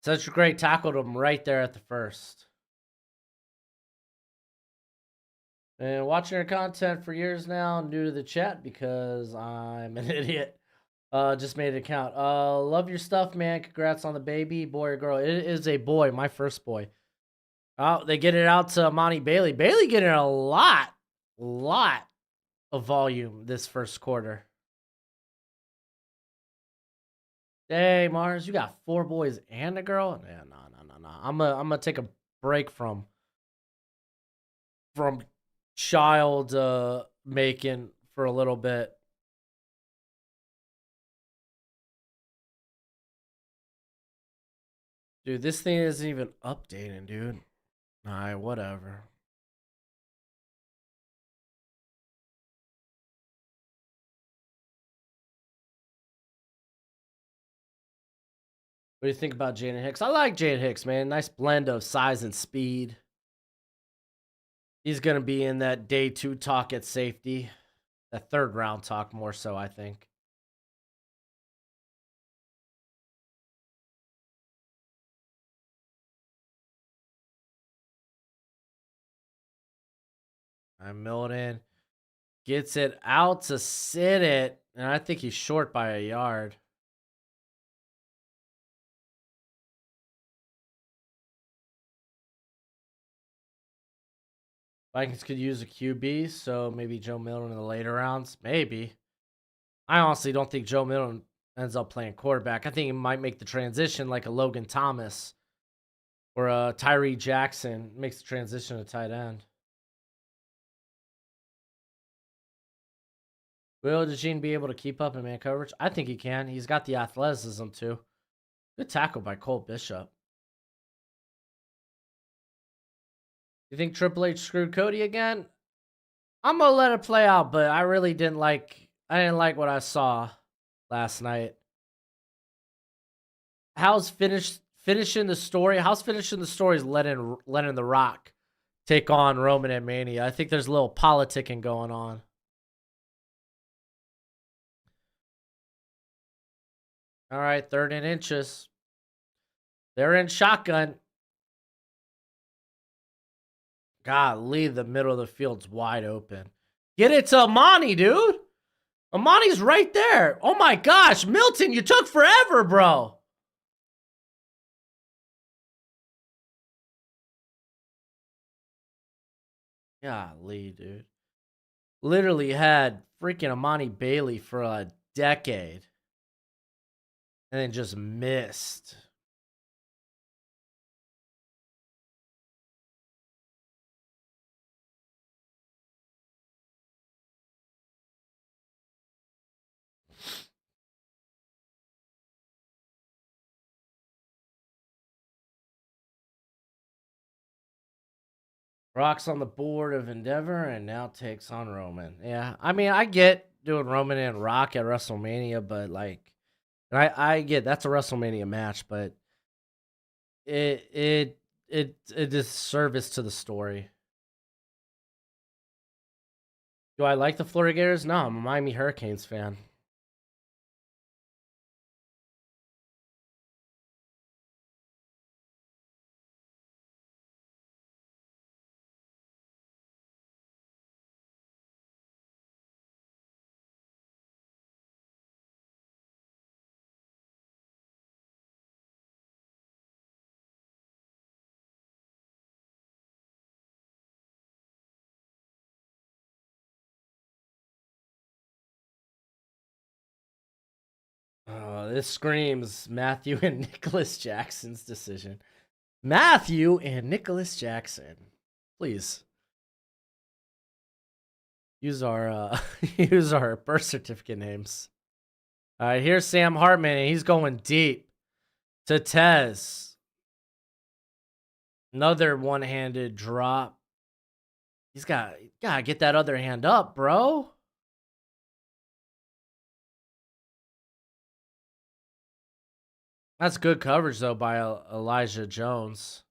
Such a great tackle to him right there at the first. And watching your content for years now, new to the chat because I'm an idiot. Just made an account. Love your stuff, man. Congrats on the baby, boy or girl. It is a boy, my first boy. Oh, they get it out to Monty Bailey. Bailey getting a lot of volume this first quarter. Hey, Mars, you got 4 boys and a girl? Yeah, no. I'm gonna take a break from child making for a little bit. Dude, this thing isn't even updating, dude. Alright, whatever. What do you think about Jaden Hicks? I like Jaden Hicks, man. Nice blend of size and speed. He's going to be in that day 2 talk at safety. That 3rd round talk more so, I think. Milton gets it out to sit it, and I think he's short by a yard. Vikings could use a QB, so maybe Joe Milton in the later rounds. Maybe. I honestly don't think Joe Milton ends up playing quarterback. I think he might make the transition like a Logan Thomas or a Tyree Jackson. Makes the transition to tight end. Will DeJean be able to keep up in man coverage? I think he can. He's got the athleticism too. Good tackle by Cole Bishop. You think Triple H screwed Cody again? I'm gonna let it play out, but I really didn't like. I didn't like what I saw last night. How's finishing the story? How's finishing the story is letting The Rock take on Roman and Mania. I think there's a little politicking going on. All right, 3rd and inches. They're in shotgun. Golly, the middle of the field's wide open. Get it to Amani, dude. Amani's right there. Oh my gosh, Milton, you took forever, bro. Golly, dude. Literally had freaking Amani Bailey for a decade. And then just missed. Rock's on the board of Endeavor and now takes on Roman. Yeah, I mean, I get doing Roman and Rock at WrestleMania, but like, I get that's a WrestleMania match, but it is service to the story. Do I like the Florida Gators? No, I'm a Miami Hurricanes fan. This screams Matthew and Nicholas Jackson's decision. Matthew and Nicholas Jackson. Please use our use our birth certificate names. All right, here's Sam Hartman, and he's going deep to Tez. Another one-handed drop. He's gotta get that other hand up, bro. That's good coverage though by Elijah Jones.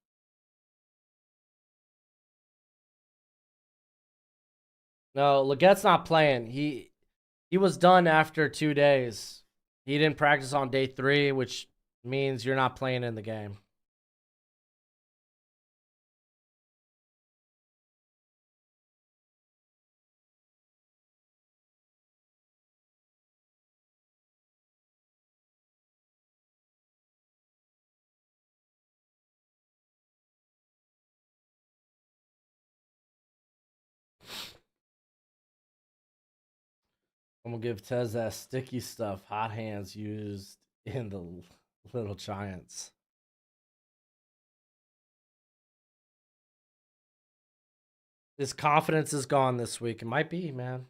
No, Legette's not playing. He was done after 2 days. He didn't practice on day 3, which means you're not playing in the game. I'm gonna give Tez that sticky stuff. Hot hands used in the Little Giants. His confidence is gone this week. It might be, man.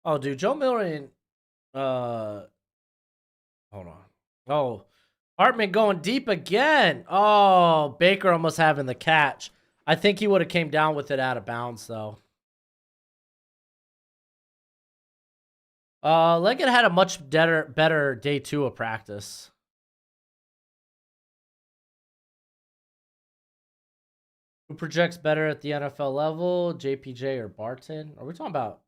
Oh, dude, Joe Miller. Hold on. Oh, Hartman going deep again. Oh, Baker almost having the catch. I think he would have came down with it out of bounds though. Leggett had a much better day 2 of practice. Who projects better at the NFL level, JPJ or Barton? Are we talking about?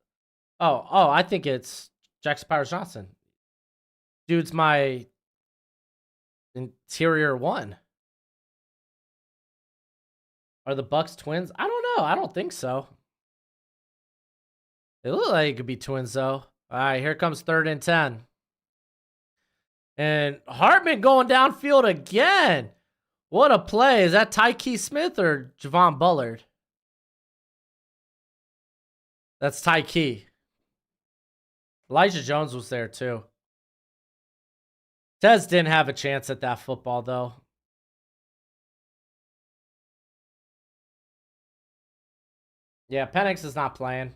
Oh, I think it's Jackson Powers Johnson. Dude's my interior one. Are the Bucks twins? I don't know. I don't think so. They look like it could be twins though. All right, here comes 3rd and 10. And Hartman going downfield again. What a play. Is that Tyke Smith or Javon Bullard? That's Tyke. Elijah Jones was there too. Tez didn't have a chance at that football though. Yeah, Penix is not playing.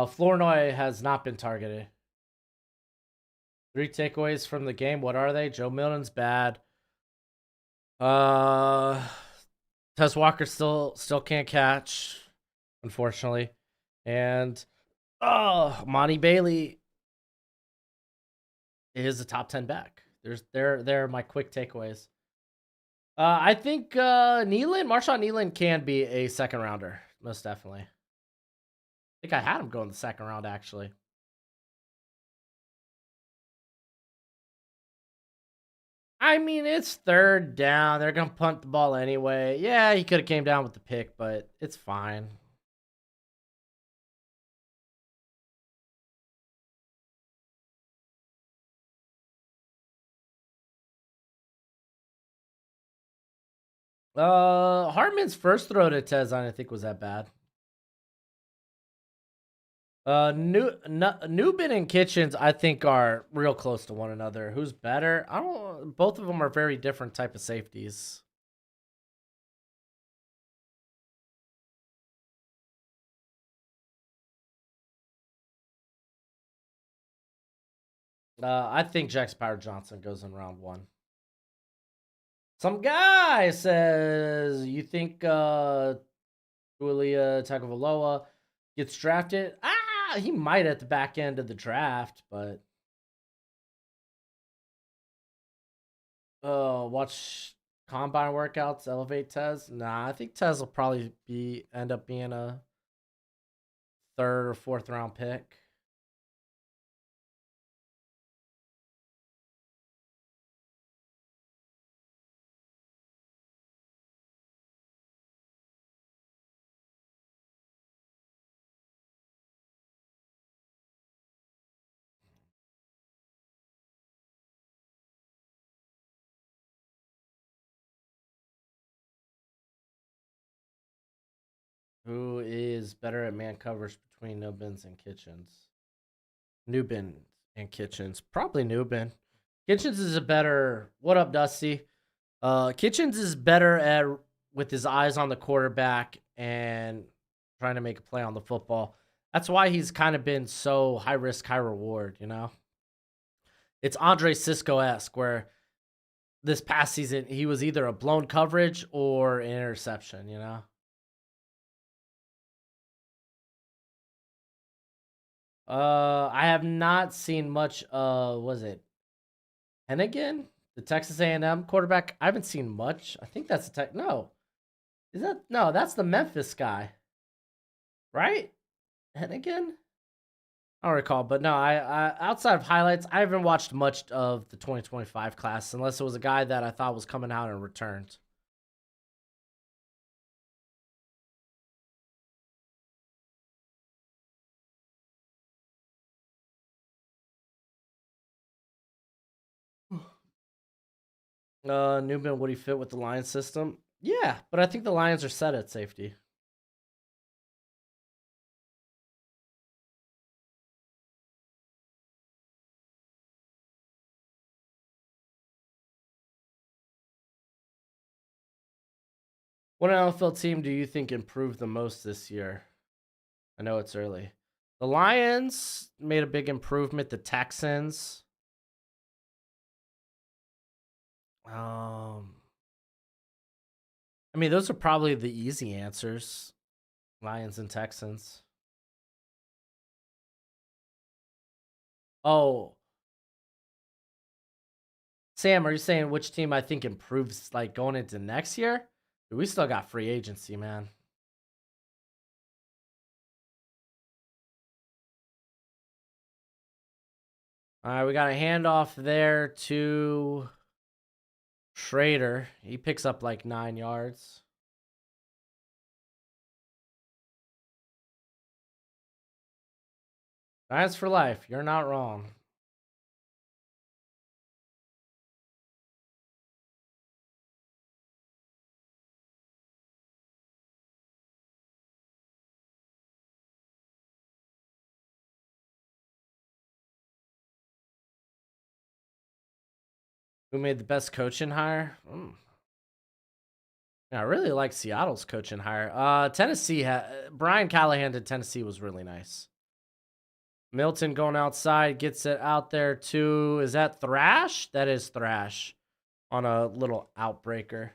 Flournoy has not been targeted. 3 takeaways from the game. What are they? Joe Milton's bad. Tez Walker still can't catch, unfortunately. And Monty Bailey is a top 10 back. They're my quick takeaways. I think Marshawn Nealon can be a second rounder, most definitely. I think I had him go in the second round actually. I mean, it's 3rd down. They're gonna punt the ball anyway. Yeah, he could have came down with the pick, but it's fine. Hartman's first throw to Tezon, I think, was that bad. Newbin and Kitchens, I think, are real close to one another. Who's better? I don't. Both of them are very different type of safeties. I think Jax Power Johnson goes in round 1. Some guy says, you think Julia Tagovailoa gets drafted? He might at the back end of the draft, but watch combine workouts elevate Tez. Nah, I think Tez will probably end up being a 3rd or 4th round pick. Who is better at man coverage between Nubins and Kitchens? Nubin and Kitchens. Probably Nubin. Kitchens is a better. What up, Dusty? Kitchens is better at with his eyes on the quarterback and trying to make a play on the football. That's why he's kind of been so high risk, high reward, you know? It's Andre Cisco-esque where this past season he was either a blown coverage or an interception, you know? I have not seen much was it Hennigan? The Texas A&M quarterback? I haven't seen much. I think that's no. Is that no, that's the Memphis guy. Right? Hennigan? I don't recall, but no, I outside of highlights, I haven't watched much of the 2025 class unless it was a guy that I thought was coming out and returned. Newman, would he fit with the Lions system? Yeah, but I think the Lions are set at safety. What NFL team do you think improved the most this year? I know it's early. The Lions made a big improvement. The Texans. I mean, those are probably the easy answers. Lions and Texans. Oh, Sam, are you saying which team I think improves like going into next year? We still got free agency, man. All right, we got a handoff there to Schrader. He picks up like 9 yards. Giants for life. You're not wrong. Who made the best coaching hire? Yeah, I really like Seattle's coaching hire. Tennessee, Brian Callahan to Tennessee was really nice. Milton going outside, gets it out there to, is that Thrash? That is Thrash on a little outbreaker.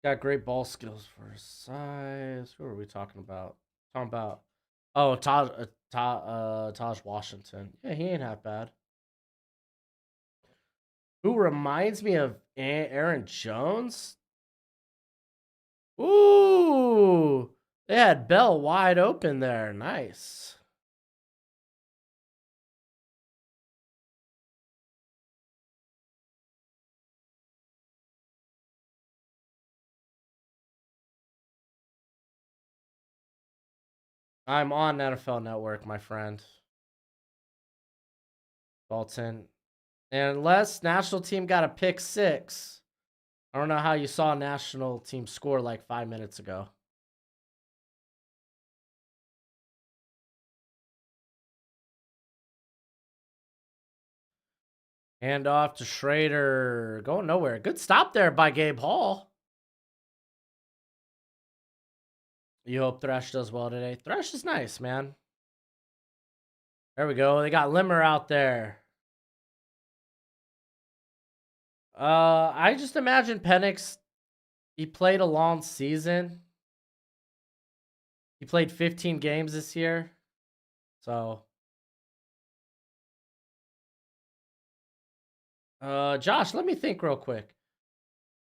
Got great ball skills for his size. Who are we talking about? Talking about, oh, Taj Washington. Yeah, he ain't half bad. Who reminds me of Aaron Jones? Ooh, they had Bell wide open there. Nice. I'm on NFL Network, my friend. Dalton. And unless national team got a pick six, I don't know how you saw national team score like 5 minutes ago. Hand off to Schrader. Going nowhere. Good stop there by Gabe Hall. You hope Thresh does well today. Thresh is nice, man. There we go. They got Limmer out there. I just imagine Penix, he played a long season. He played 15 games this year. So Josh, let me think real quick.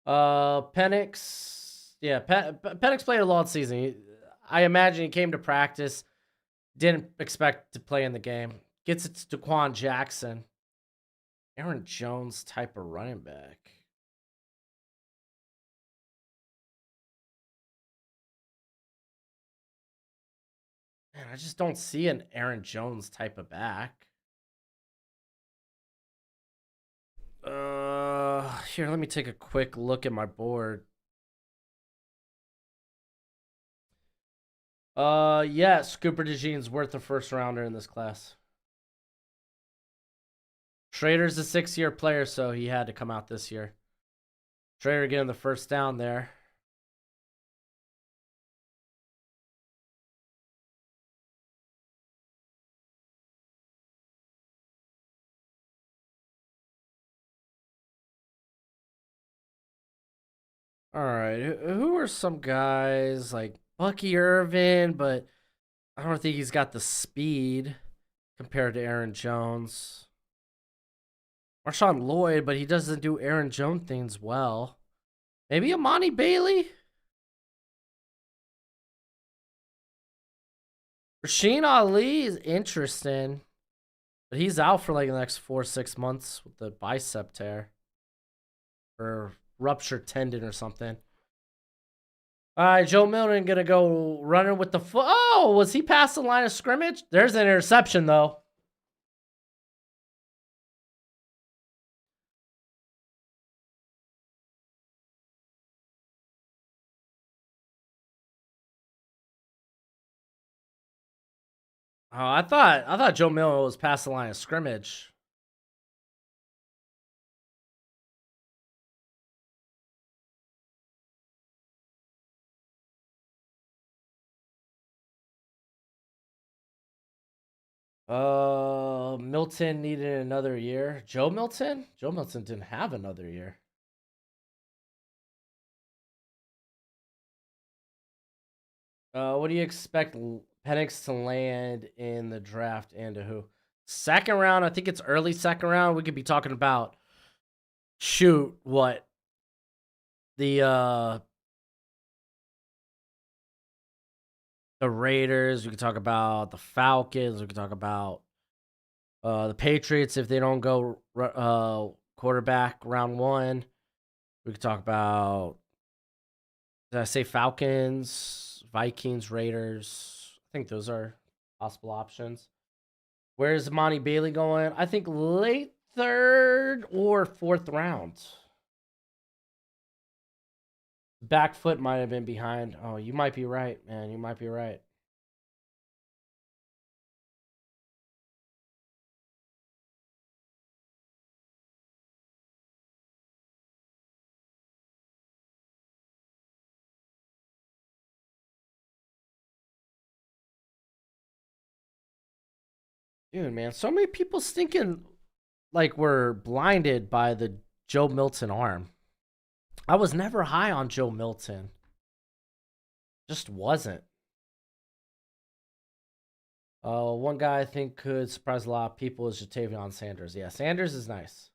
Penix, yeah, Penix played a long season. I imagine he came to practice, didn't expect to play in the game. Gets it to Daquan Jackson. Aaron Jones type of running back. Man, I just don't see an Aaron Jones type of back. Here, let me take a quick look at my board. Yes, Cooper DeJean's worth a first rounder in this class. Schrader's a 6-year player, so he had to come out this year. Schrader getting the first down there. All right, who are some guys like Bucky Irvin, but I don't think he's got the speed compared to Aaron Jones. Marshawn Lloyd, but he doesn't do Aaron Jones things well. Maybe Amani Bailey? Rasheen Ali is interesting, but he's out for like the next 4-6 months with the bicep tear or ruptured tendon or something. All right, Joe Milton gonna go running with the foot. Oh, was he past the line of scrimmage? There's an interception though. Oh, I thought Joe Miller was past the line of scrimmage. Milton needed another year. Joe Milton? Joe Milton didn't have another year. What do you expect Penix to land in the draft and to who? Second round, I think it's early second round. We could be talking about shoot what the the Raiders. We could talk about the Falcons. We could talk about the Patriots if they don't go quarterback round one. We could talk about, did I say Falcons, Vikings, Raiders? I think those are possible options. Where's Monty Bailey going? I think late third or fourth round. Back foot might have been behind. Oh, you might be right, man. You might be right. Dude, man, so many people thinking like we're blinded by the Joe Milton arm. I was never high on Joe Milton. Just wasn't. One guy I think could surprise a lot of people is Jatavion Sanders. Yeah, Sanders is nice.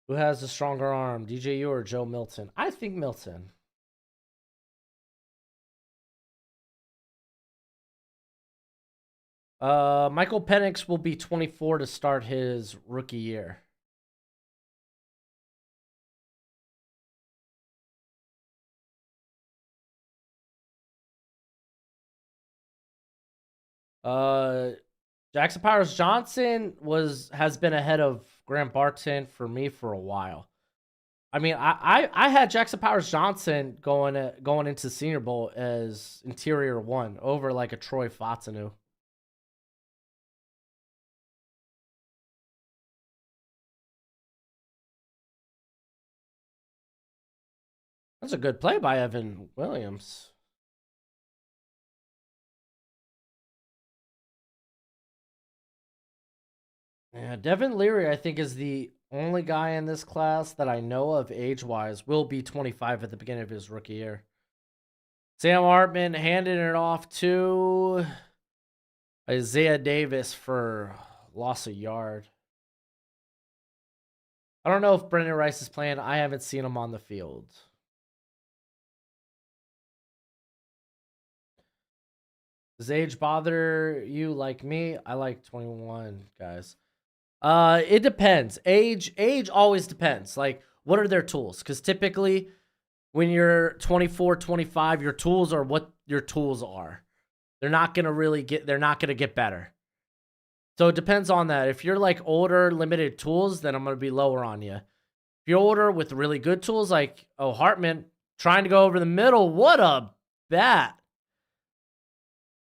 Who has the stronger arm, DJU or Joe Milton? I think Milton. Michael Penix will be 24 to start his rookie year. Uh, Jackson Powers Johnson has been ahead of Graham Barton for me for a while. I mean, I had Jackson Powers Johnson going into Senior Bowl as interior one over like a Troy Fautanu. That's a good play by Evan Williams. Yeah, Devin Leary, I think, is the only guy in this class that I know of age wise will be 25 at the beginning of his rookie year. Sam Hartman handing it off to Isaiah Davis for loss of yard. I don't know if Brendan Rice is playing. I haven't seen him on the field. Does age bother you like me? I like 21, guys. It depends. Age always depends. Like, what are their tools? Because typically, when you're 24, 25, your tools are what your tools are. They're not gonna get better. So it depends on that. If you're like older, limited tools, then I'm gonna be lower on you. If you're older with really good tools, like Hartman trying to go over the middle, what a bat.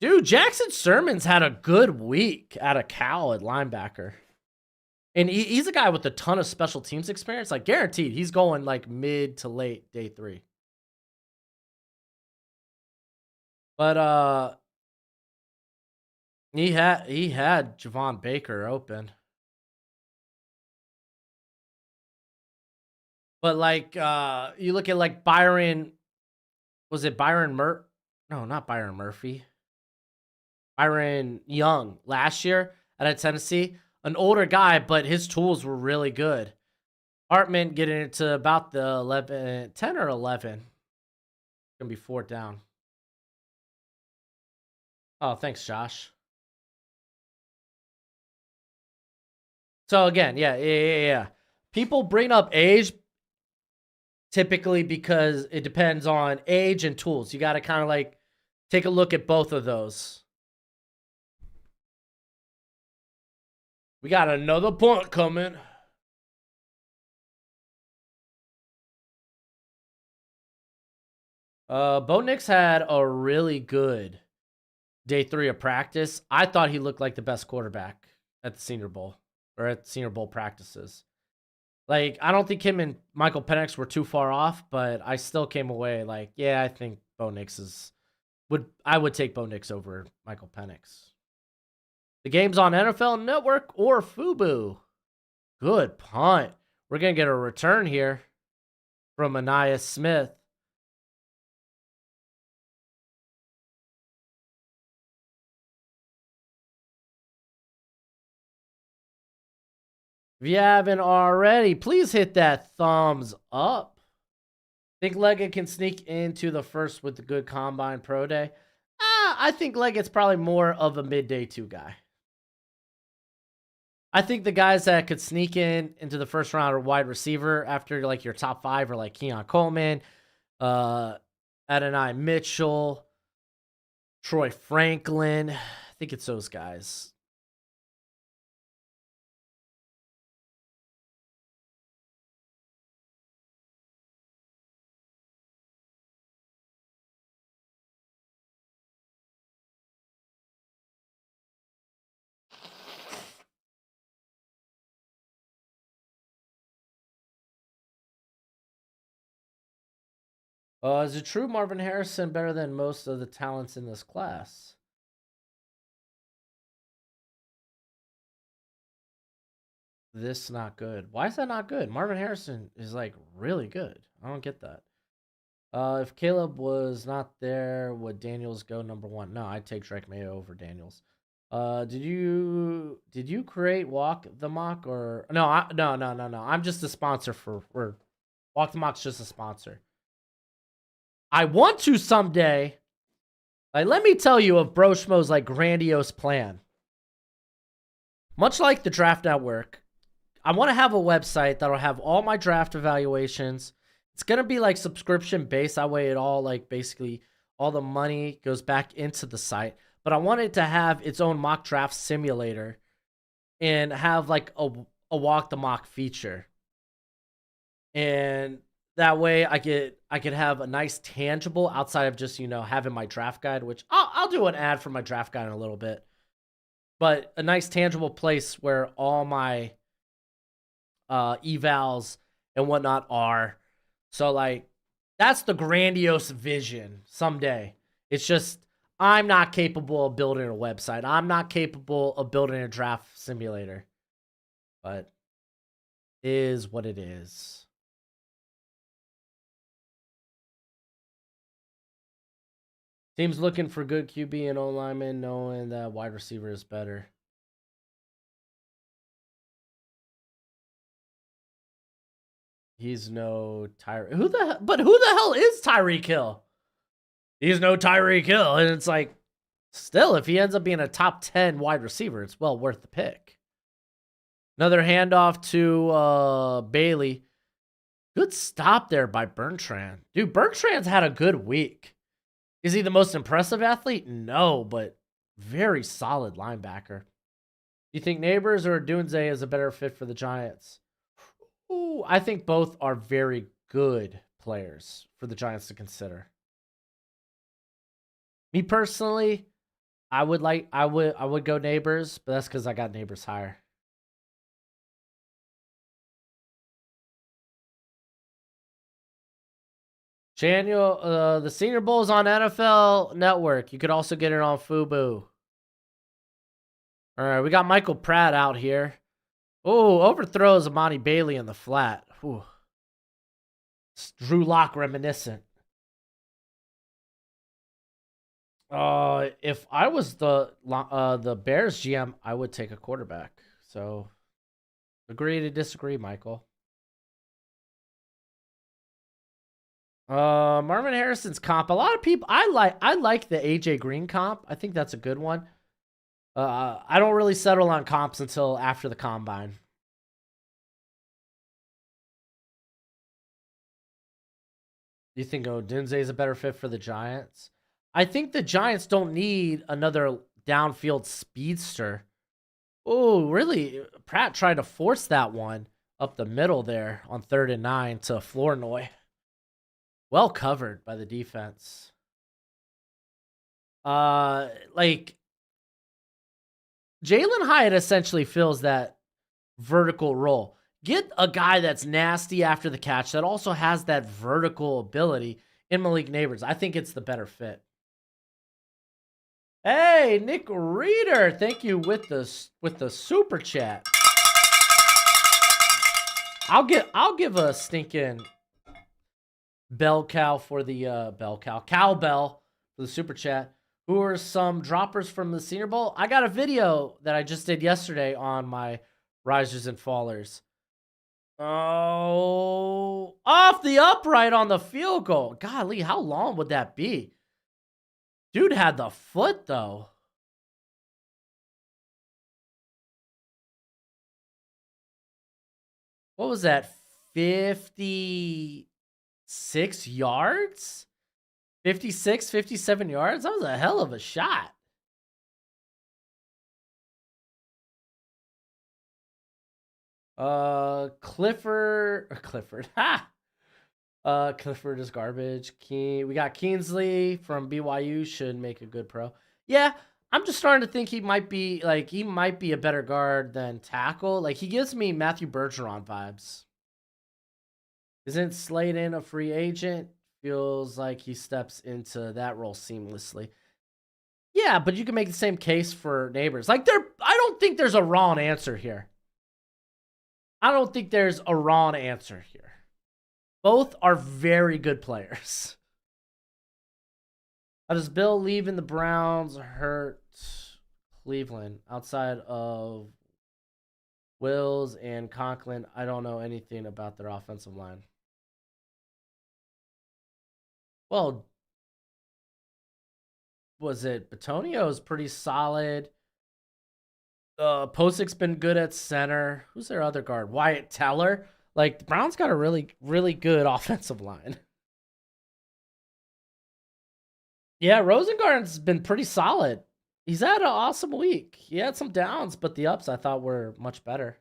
Dude, Jackson Sermon's had a good week at a Cal at linebacker. And he's a guy with a ton of special teams experience. Like, guaranteed, he's going like mid to late day 3. But he had Javon Baker open. But like you look at like Byron, was it Byron No, not Byron Murphy. Byron Young last year at Tennessee, an older guy, but his tools were really good. Hartman getting into about the 11, 10 or 11. Gonna be 4th down. Oh, thanks, Josh. So again, yeah. People bring up age typically because it depends on age and tools. You got to kind of like take a look at both of those. We got another punt coming. Bo Nix had a really good day 3 of practice. I thought he looked like the best quarterback at the Senior Bowl or at Senior Bowl practices. Like, I don't think him and Michael Penix were too far off, but I still came away like, yeah, I think Bo Nix I would take Bo Nix over Michael Penix. The game's on NFL Network or Fubo. Good punt. We're going to get a return here from Anais Smith. If you haven't already, please hit that thumbs up. Think Leggett can sneak into the first with the good combine pro day? I think Leggett's probably more of a midday 2 guy. I think the guys that could sneak into the first round are wide receiver after like your top 5 are like Keon Coleman, Adonai Mitchell, Troy Franklin. I think it's those guys. Is it true Marvin Harrison better than most of the talents in this class? This not good. Why is that not good? Marvin Harrison is like really good. I don't get that. If Caleb was not there, would Daniels go number 1? No, I'd take Drake Mayo over Daniels. Did you create Walk the Mock or no? No. I'm just a sponsor for Walk the Mock's just a sponsor. I want to someday. Like, let me tell you of Broshmo's like grandiose plan. Much like the Draft Network, I want to have a website that'll have all my draft evaluations. It's gonna be like subscription based. That way, it all like basically all the money goes back into the site. But I want it to have its own mock draft simulator and have like a walk the mock feature. And that way I could have a nice tangible outside of just, having my draft guide, which I'll do an ad for my draft guide in a little bit. But a nice tangible place where all my evals and whatnot are. So like that's the grandiose vision someday. It's just I'm not capable of building a website. I'm not capable of building a draft simulator. But it is what it is. Team's looking for good QB and O lineman, knowing that wide receiver is better. He's no Tyreek. Who the hell is Tyreek Hill? He's no Tyreek Hill, and it's like, still, if he ends up being a top 10 wide receiver, it's well worth the pick. Another handoff to Bailey. Good stop there by Bertrand. Dude, Bertrand's had a good week. Is he the most impressive athlete? No, but very solid linebacker. Do you think Neighbors or Dunze is a better fit for the Giants? Ooh, I think both are very good players for the Giants to consider. Me personally, I would go Neighbors, but that's because I got Neighbors higher. Daniel, the Senior Bowl is on NFL Network. You could also get it on Fubo. All right, we got Michael Pratt out here. Oh, overthrows Amani Bailey in the flat. Ooh. Drew Lock reminiscent. If I was the Bears GM, I would take a quarterback. So, agree to disagree, Michael. Marvin Harrison's comp. A lot of people I like the AJ Green comp. I think that's a good one. I don't really settle on comps until after the combine. Do you think Odunze is a better fit for the Giants? I think the Giants don't need another downfield speedster. Oh, really? Pratt tried to force that one up the middle there on 3rd and 9 to Flournoy. Well covered by the defense. Like Jalen Hyatt essentially fills that vertical role. Get a guy that's nasty after the catch that also has that vertical ability in Malik Neighbors. I think it's the better fit. Hey, Nick Reeder, thank you with the super chat. I'll give a stinking bell cow for the cowbell for the super chat. Who are some droppers from the Senior Bowl? I got a video that I just did yesterday on my risers and fallers. Oh, off the upright on the field goal. Golly, how long would that be? Dude had the foot though. What was that? 56 yards? 56, 57 yards? That was a hell of a shot. Clifford. Ha! Clifford is garbage. We got Keensley from BYU, should make a good pro. Yeah, I'm just starting to think he might be a better guard than tackle. Like he gives me Matthew Bergeron vibes. Isn't Slayton a free agent? Feels like he steps into that role seamlessly. Yeah, but you can make the same case for Neighbors. I don't think there's a wrong answer here. Both are very good players. How does Bill leaving the Browns hurt Cleveland outside of Wills and Conklin? I don't know anything about their offensive line. Well, was it Batonio's pretty solid? Postic's been good at center. Who's their other guard? Wyatt Teller. Like the Browns got a really, really good offensive line. Yeah, Rosengarten's been pretty solid. He's had an awesome week. He had some downs, but the ups I thought were much better.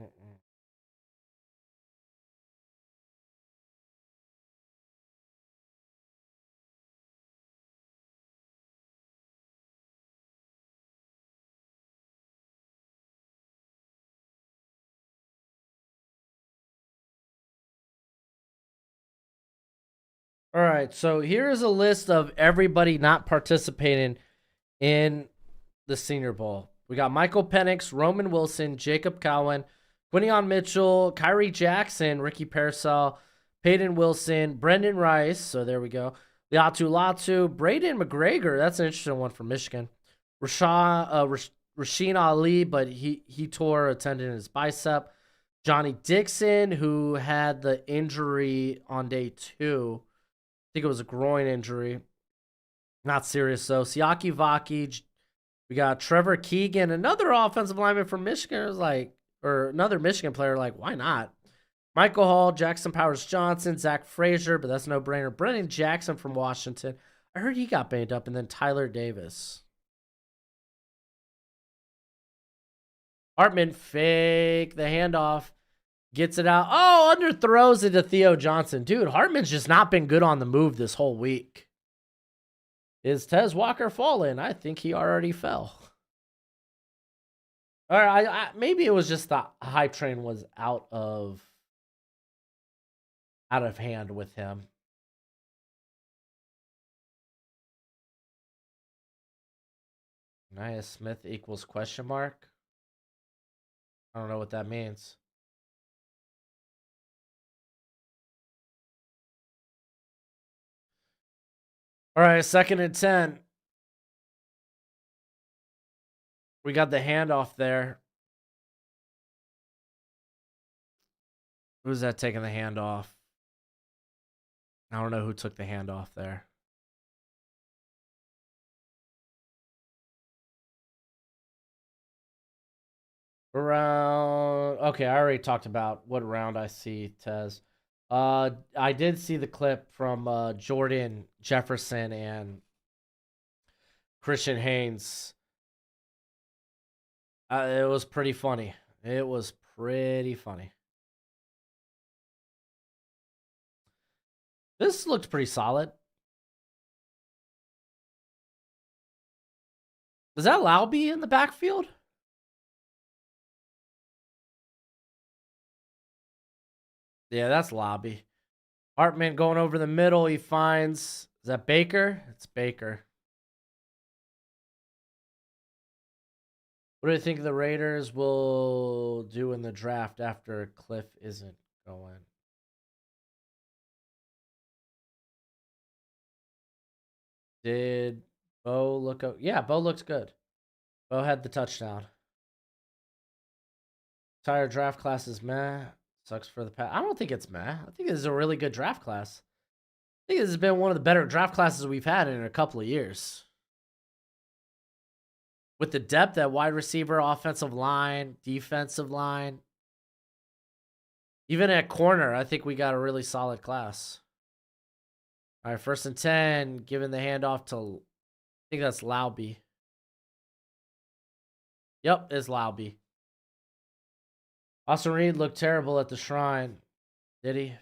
Mm-mm. All right, so here is a list of everybody not participating in the Senior Bowl. We got Michael Penix, Roman Wilson, Jacob Cowan, Quinion Mitchell, Kyrie Jackson, Ricky Pearsall, Peyton Wilson, Brendan Rice. So there we go. Liatu Latu, Braden McGregor. That's an interesting one from Michigan. Rasheen Ali, but he tore a tendon in his bicep. Johnny Dixon, who had the injury on day 2. I think it was a groin injury. Not serious though. Siaki Vaki. We got Trevor Keegan, another offensive lineman from Michigan. Or another Michigan player. Like, why not? Michael Hall, Jackson Powers Johnson, Zach Frazier, but that's no brainer. Brennan Jackson from Washington. I heard he got banged up, and then Tyler Davis. Hartman fake the handoff. Gets it out. Oh, underthrows it to Theo Johnson. Dude, Hartman's just not been good on the move this whole week. Is Tez Walker falling? I think he already fell. All right, maybe it was just the hype train was out of hand with him. Nia Smith equals question mark. I don't know what that means. All right, 2nd and 10. We got the handoff there. Who's that taking the handoff? I don't know who took the handoff there. Round. Okay, I already talked about what round I see Tez. I did see the clip from Jordan Jefferson and Christian Haynes. It was pretty funny. It was pretty funny. This looked pretty solid. Is that Lauby in the backfield? Yeah, that's Lobby. Hartman going over the middle. He finds, is that Baker? It's Baker. What do you think the Raiders will do in the draft after Cliff isn't going? Did Bo look up? Yeah, Bo looks good. Bo had the touchdown. Entire draft class is meh. Sucks for the past. I don't think it's meh. I think this is a really good draft class. I think this has been one of the better draft classes we've had in a couple of years. With the depth at wide receiver, offensive line, defensive line, even at corner, I think we got a really solid class. All right, 1st and 10, giving the handoff to, I think that's Lauby. Yep, it's Lauby. Austin Reed looked terrible at the Shrine. Did he?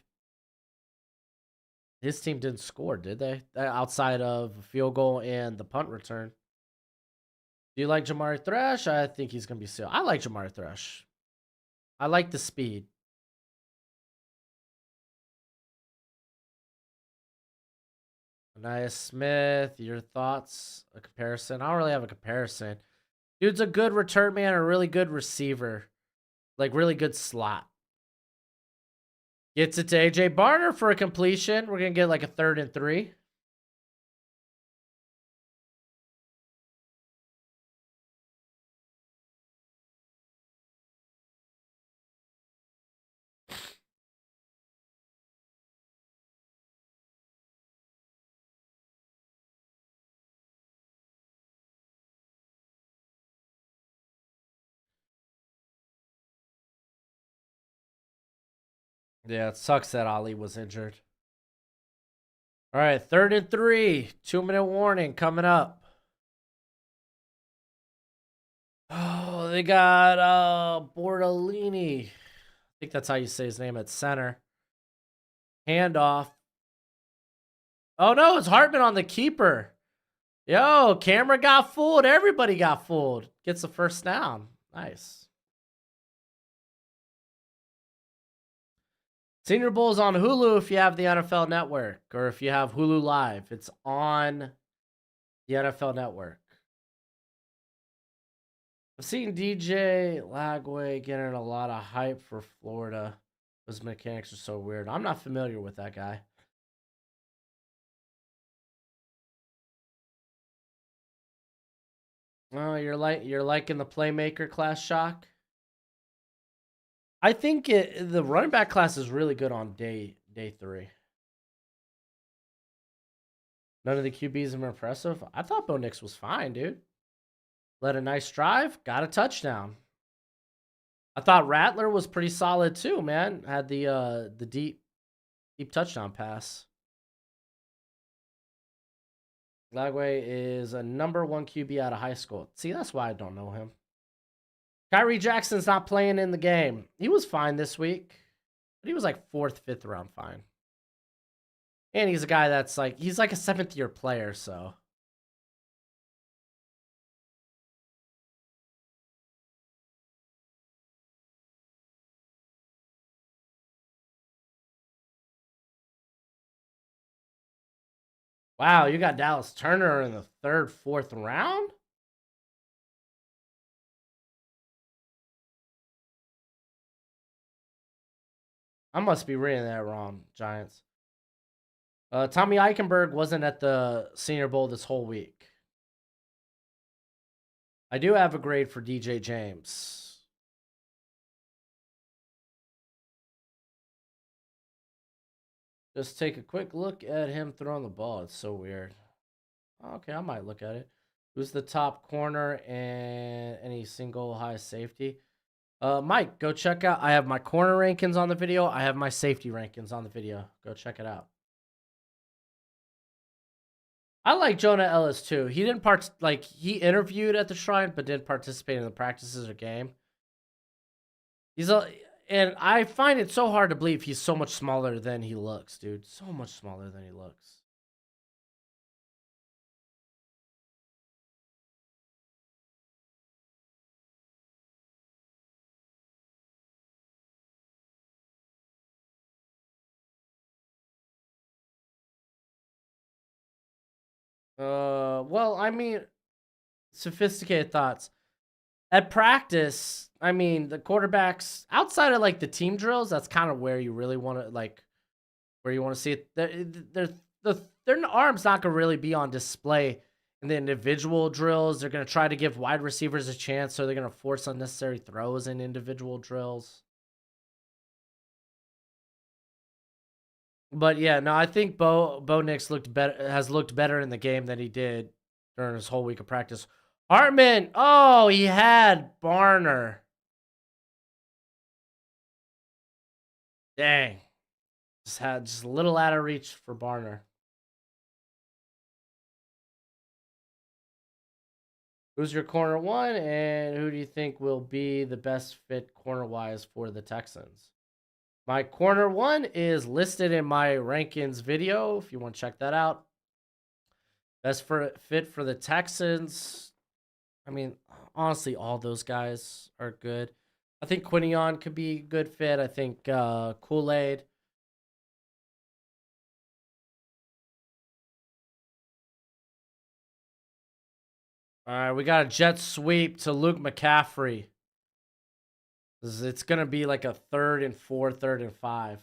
His team didn't score, did they? Outside of a field goal and the punt return. Do you like Jamari Thresh? I think he's going to be still. I like Jamari Thresh. I like the speed. Anaya Smith, your thoughts? A comparison? I don't really have a comparison. Dude's a good return man, a really good receiver. Like, really good slot. Gets it to AJ Barner for a completion. We're going to get like a 3rd and 3. Yeah, it sucks that Ali was injured. All right, 3rd and 3. 2-minute warning coming up. Oh, they got Bordolini. I think that's how you say his name at center. Handoff. Oh no, it's Hartman on the keeper. Yo, camera got fooled. Everybody got fooled. Gets the 1st down. Nice. Senior Bowl's on Hulu if you have the NFL Network, or if you have Hulu Live. It's on the NFL Network. I've seen DJ Lagway getting a lot of hype for Florida. His mechanics are so weird. I'm not familiar with that guy. Oh, you're liking the playmaker class, Shock? I think the running back class is really good on day 3. None of the QBs are impressive. I thought Bo Nix was fine, dude. Led a nice drive, got a touchdown. I thought Rattler was pretty solid too, man. Had the deep touchdown pass. Lagway is a number 1 QB out of high school. See, that's why I don't know him. Kyrie Jackson's not playing in the game. He was fine this week, but he was like 4th, 5th round fine. And he's a guy that's like, he's like a 7th year player, so. Wow, you got Dallas Turner in the 3rd, 4th round? I must be reading that wrong, Giants. Tommy Eichenberg wasn't at the Senior Bowl this whole week. I do have a grade for DJ James. Just take a quick look at him throwing the ball. It's so weird. Okay, I might look at it. Who's the top corner and any single high safety? Mike, go check out. I have my corner rankings on the video. I have my safety rankings on the video. Go check it out. I like Jonah Ellis too. He didn't he interviewed at the Shrine, but didn't participate in the practices or game. And I find it so hard to believe he's so much smaller than he looks, dude. So much smaller than he looks. Well, I mean, sophisticated thoughts. At practice, I mean, the quarterbacks outside of like the team drills, that's kind of where you really want to where you want to see it. Their arms not gonna really be on display in the individual drills. They're gonna try to give wide receivers a chance, so they're gonna force unnecessary throws in individual drills. But yeah, no, I think Bo Nix has looked better in the game than he did during his whole week of practice. Hartman, oh, he had Barner. Dang. Just a little out of reach for Barner. Who's your corner one, and who do you think will be the best fit corner-wise for the Texans? My corner one is listed in my rankings video, if you want to check that out. Best fit for the Texans. I mean, honestly, all those guys are good. I think Quinion could be a good fit. I think Kool-Aid. All right, we got a jet sweep to Luke McCaffrey. It's going to be like a 3rd and 4, 3rd and 5.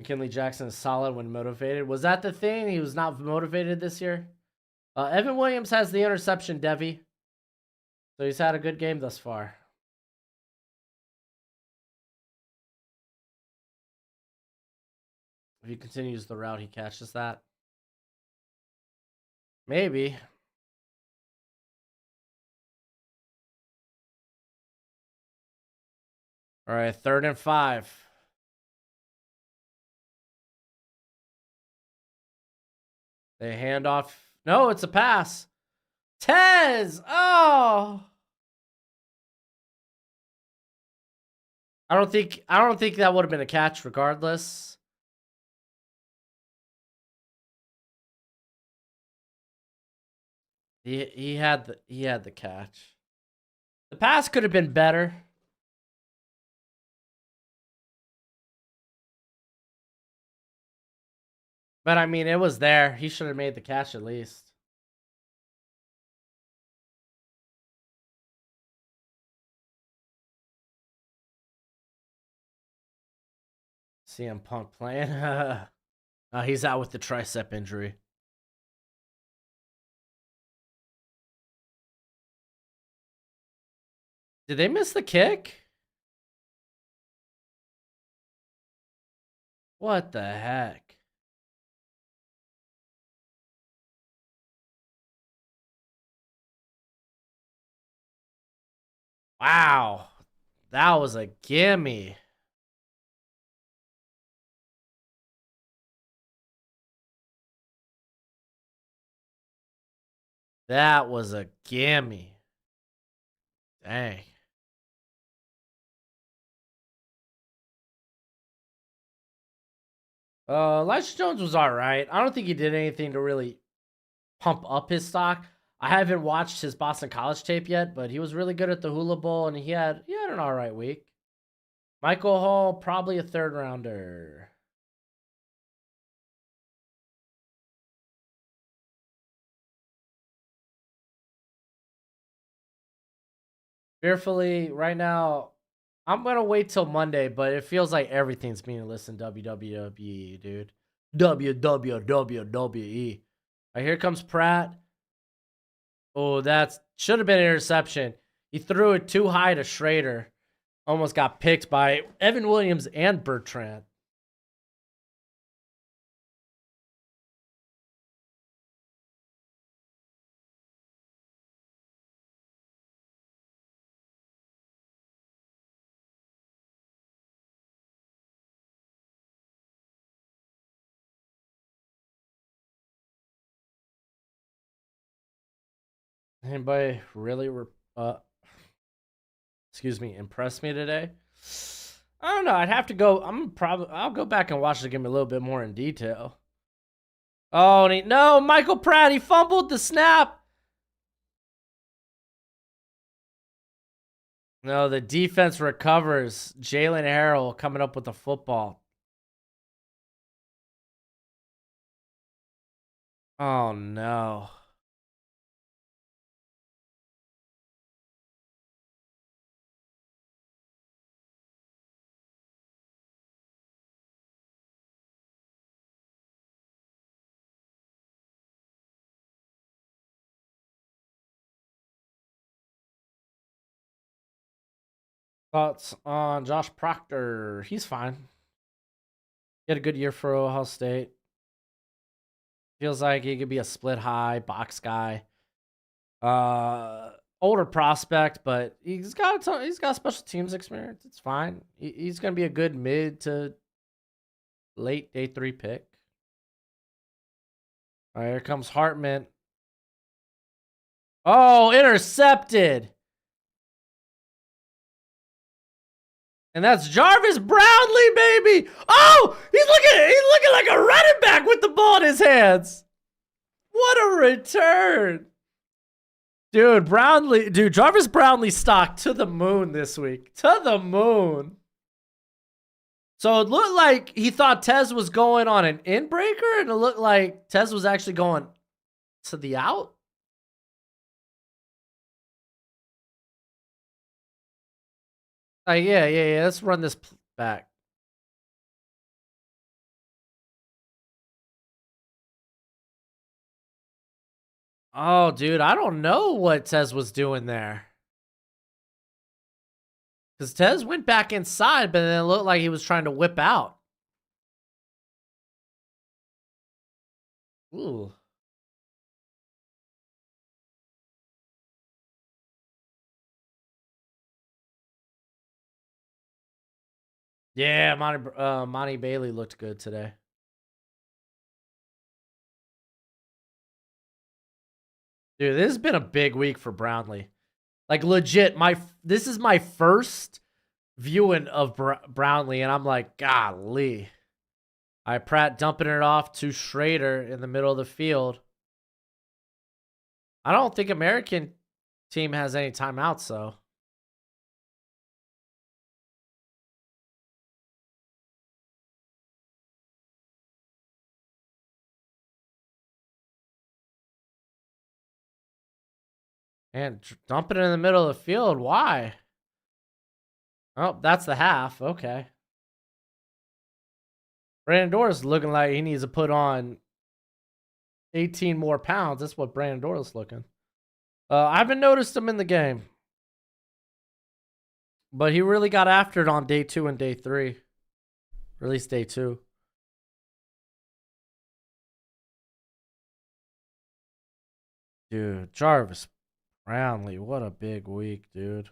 McKinley Jackson is solid when motivated. Was that the thing? He was not motivated this year? Evan Williams has the interception, Devi. So he's had a good game thus far. If he continues the route, he catches that. Maybe. All right, 3rd and 5. They hand off. No, it's a pass. Tez! Oh! I don't think that would have been a catch regardless. He had the catch. The pass could have been better. But I mean, it was there. He should have made the catch at least. CM Punk playing. He's out with the tricep injury. Did they miss the kick? What the heck? Wow. That was a gimme. That was a gimme. Dang. Elijah Jones was all right. I don't think he did anything to really pump up his stock. I haven't watched his Boston College tape yet, but he was really good at the Hula Bowl, and he had an all right week. Michael Hall, probably a 3rd rounder. Fearfully, right now, I'm gonna wait till Monday, but it feels like everything's meaningless in WWE, dude. WWE. All right, here comes Pratt. Oh, that should have been an interception. He threw it too high to Schrader. Almost got picked by Evan Williams and Bertrand. Anybody really excuse me, impressed me today? I don't know. I'd have to go. I'll go back and watch the game a little bit more in detail. Oh, no, Michael Pratt, he fumbled the snap. No, the defense recovers. Jalen Harrell coming up with the football. Oh, no. Thoughts on Josh Proctor? He's fine. He had a good year for Ohio State. Feels like he could be a split high box guy. Older prospect, but he's got special teams experience. It's fine. He's gonna be a good mid to late day 3 pick. All right, here comes Hartman. Oh, intercepted. And that's Jarvis Brownlee, baby. Oh, he's looking like a running back with the ball in his hands. What a return. Dude, Jarvis Brownlee stock to the moon this week. To the moon. So it looked like he thought Tez was going on an in breaker, and it looked like Tez was actually going to the out. Yeah. Let's run this back. Oh, dude, I don't know what Tez was doing there. Because Tez went back inside, but then it looked like he was trying to whip out. Ooh. Yeah, Monty Bailey looked good today. Dude, this has been a big week for Brownlee. Like legit, this is my first viewing of Brownlee, and I'm like, golly. All right, Pratt dumping it off to Schrader in the middle of the field. I don't think American team has any timeouts, though. And dumping it in the middle of the field. Why? Oh, that's the half. Okay. Brandon Doris looking like he needs to put on 18 more pounds. That's what Brandon Doris looking. I haven't noticed him in the game. But he really got after it on day 2 and day 3. Or at least day 2. Dude, Jarvis Brownlee, what a big week, dude.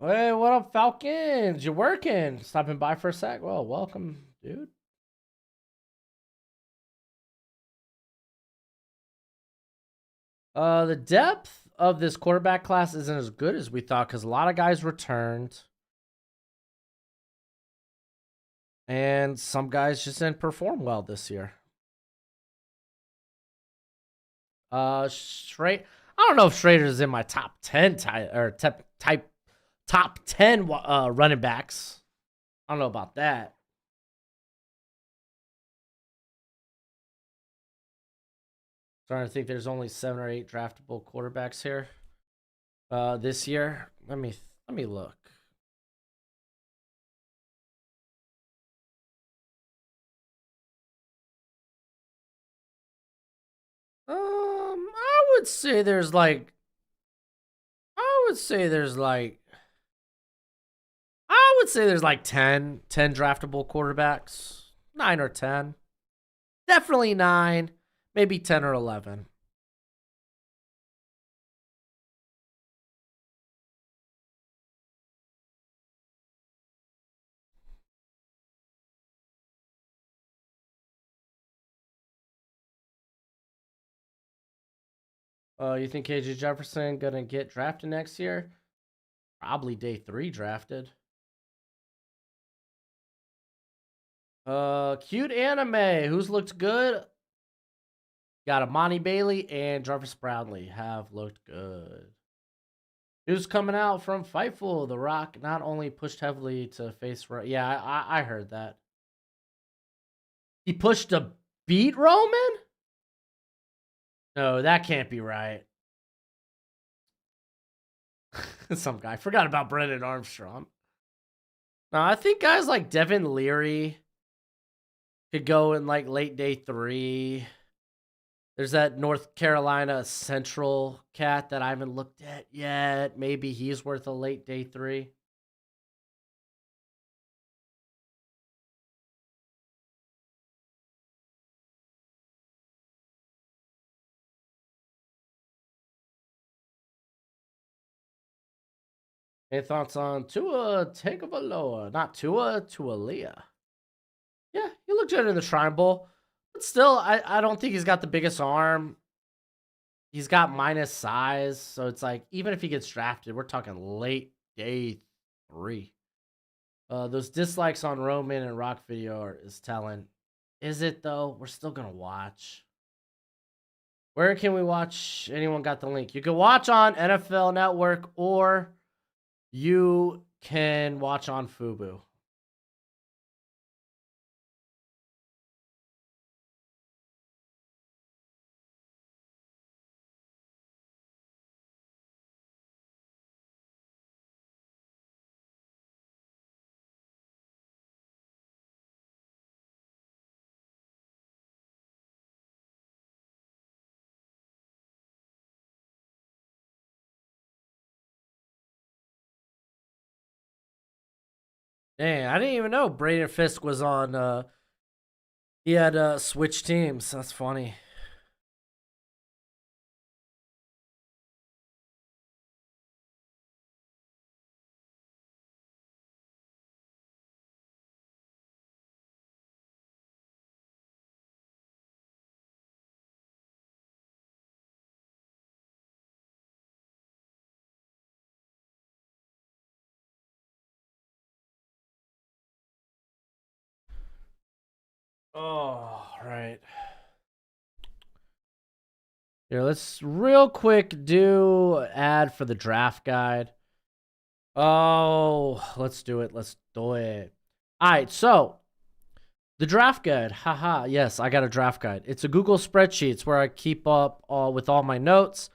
Hey, what up, Falcons? You working? Stopping by for a sec? Well, welcome, dude. The depth of this quarterback class isn't as good as we thought because a lot of guys returned. And some guys just didn't perform well this year. Schrader. I don't know if Schrader's in my top 10 top 10 running backs. I don't know about that. Starting to think there's only 7 or 8 draftable quarterbacks here. This year. Let me look. I would say there's like, I would say there's like, I would say there's like 10 draftable quarterbacks, 9 or 10. Definitely 9, maybe 10 or 11. You think KJ Jefferson gonna get drafted next year? Probably day 3 drafted. Cute anime. Who's looked good? Got Amani Bailey and Jarvis Brownlee have looked good. News coming out from Fightful. The Rock not only pushed heavily to face. Yeah, I heard that. He pushed to beat Roman? No, that can't be right. Some guy. Forgot about Brendan Armstrong. No, I think guys like Devin Leary could go in like late day 3. There's that North Carolina Central cat that I haven't looked at yet. Maybe he's worth a late day 3. Any thoughts on Tua Tagovailoa? Not Tua, Tualia. Yeah, he looked good in the Shrine Bowl. But still, I don't think he's got the biggest arm. He's got minus size. So it's like, even if he gets drafted, we're talking late day 3. Those dislikes on Roman and Rock video is telling. Is it though? We're still gonna watch. Where can we watch? Anyone got the link? You can watch on NFL Network or you can watch on Fubu. Dang, I didn't even know Braden Fisk was on. He had switched teams. That's funny. Oh, right. Here, let's real quick do ad for the draft guide. Oh, let's do it. Let's do it. All right, so the draft guide. Haha, yes, I got a draft guide. It's a Google spreadsheet. It's where I keep up with all my notes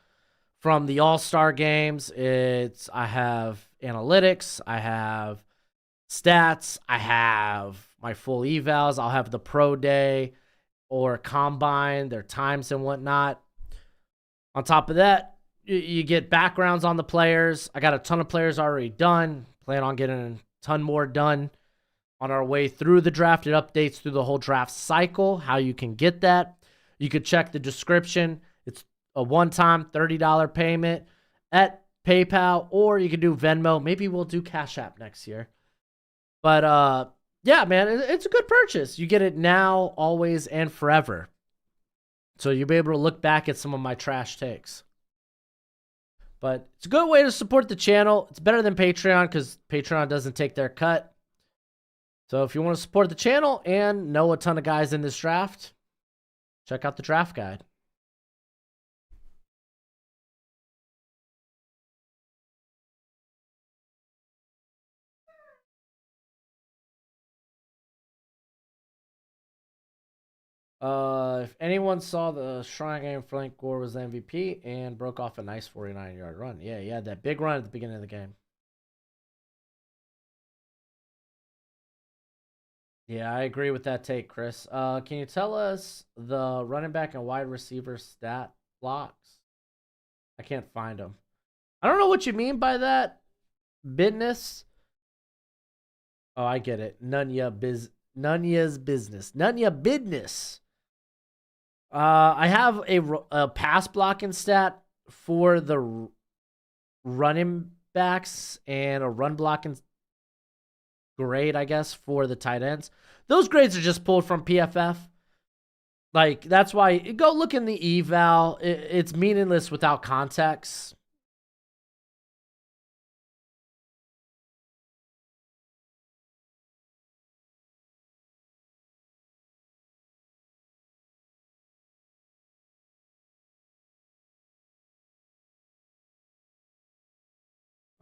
from the All-Star games. I have analytics, I have stats, I have my full evals, I'll have the pro day or combine, their times and whatnot. On top of that, you get backgrounds on the players. I got a ton of players already done. Plan on getting a ton more done on our way through the draft. It updates through the whole draft cycle, how you can get that. You could check the description. It's a one-time $30 payment at PayPal, or you can do Venmo. Maybe we'll do Cash App next year. But yeah, man, it's a good purchase. You get it now, always, and forever. So you'll be able to look back at some of my trash takes. But it's a good way to support the channel. It's better than Patreon because Patreon doesn't take their cut. So if you want to support the channel and know a ton of guys in this draft, check out the draft guide. If anyone saw the Shrine game, Frank Gore was the MVP and broke off a nice 49-yard run. Yeah, he had that big run at the beginning of the game. Yeah, I agree with that take, Chris. Can you tell us the running back and wide receiver stat blocks? I can't find them. I don't know what you mean by that. Business. Oh, I get it. None ya's business. None ya business. I have a pass blocking stat for the running backs and a run blocking grade, I guess, for the tight ends. Those grades are just pulled from PFF. Like, that's why go look in the eval. It's meaningless without context.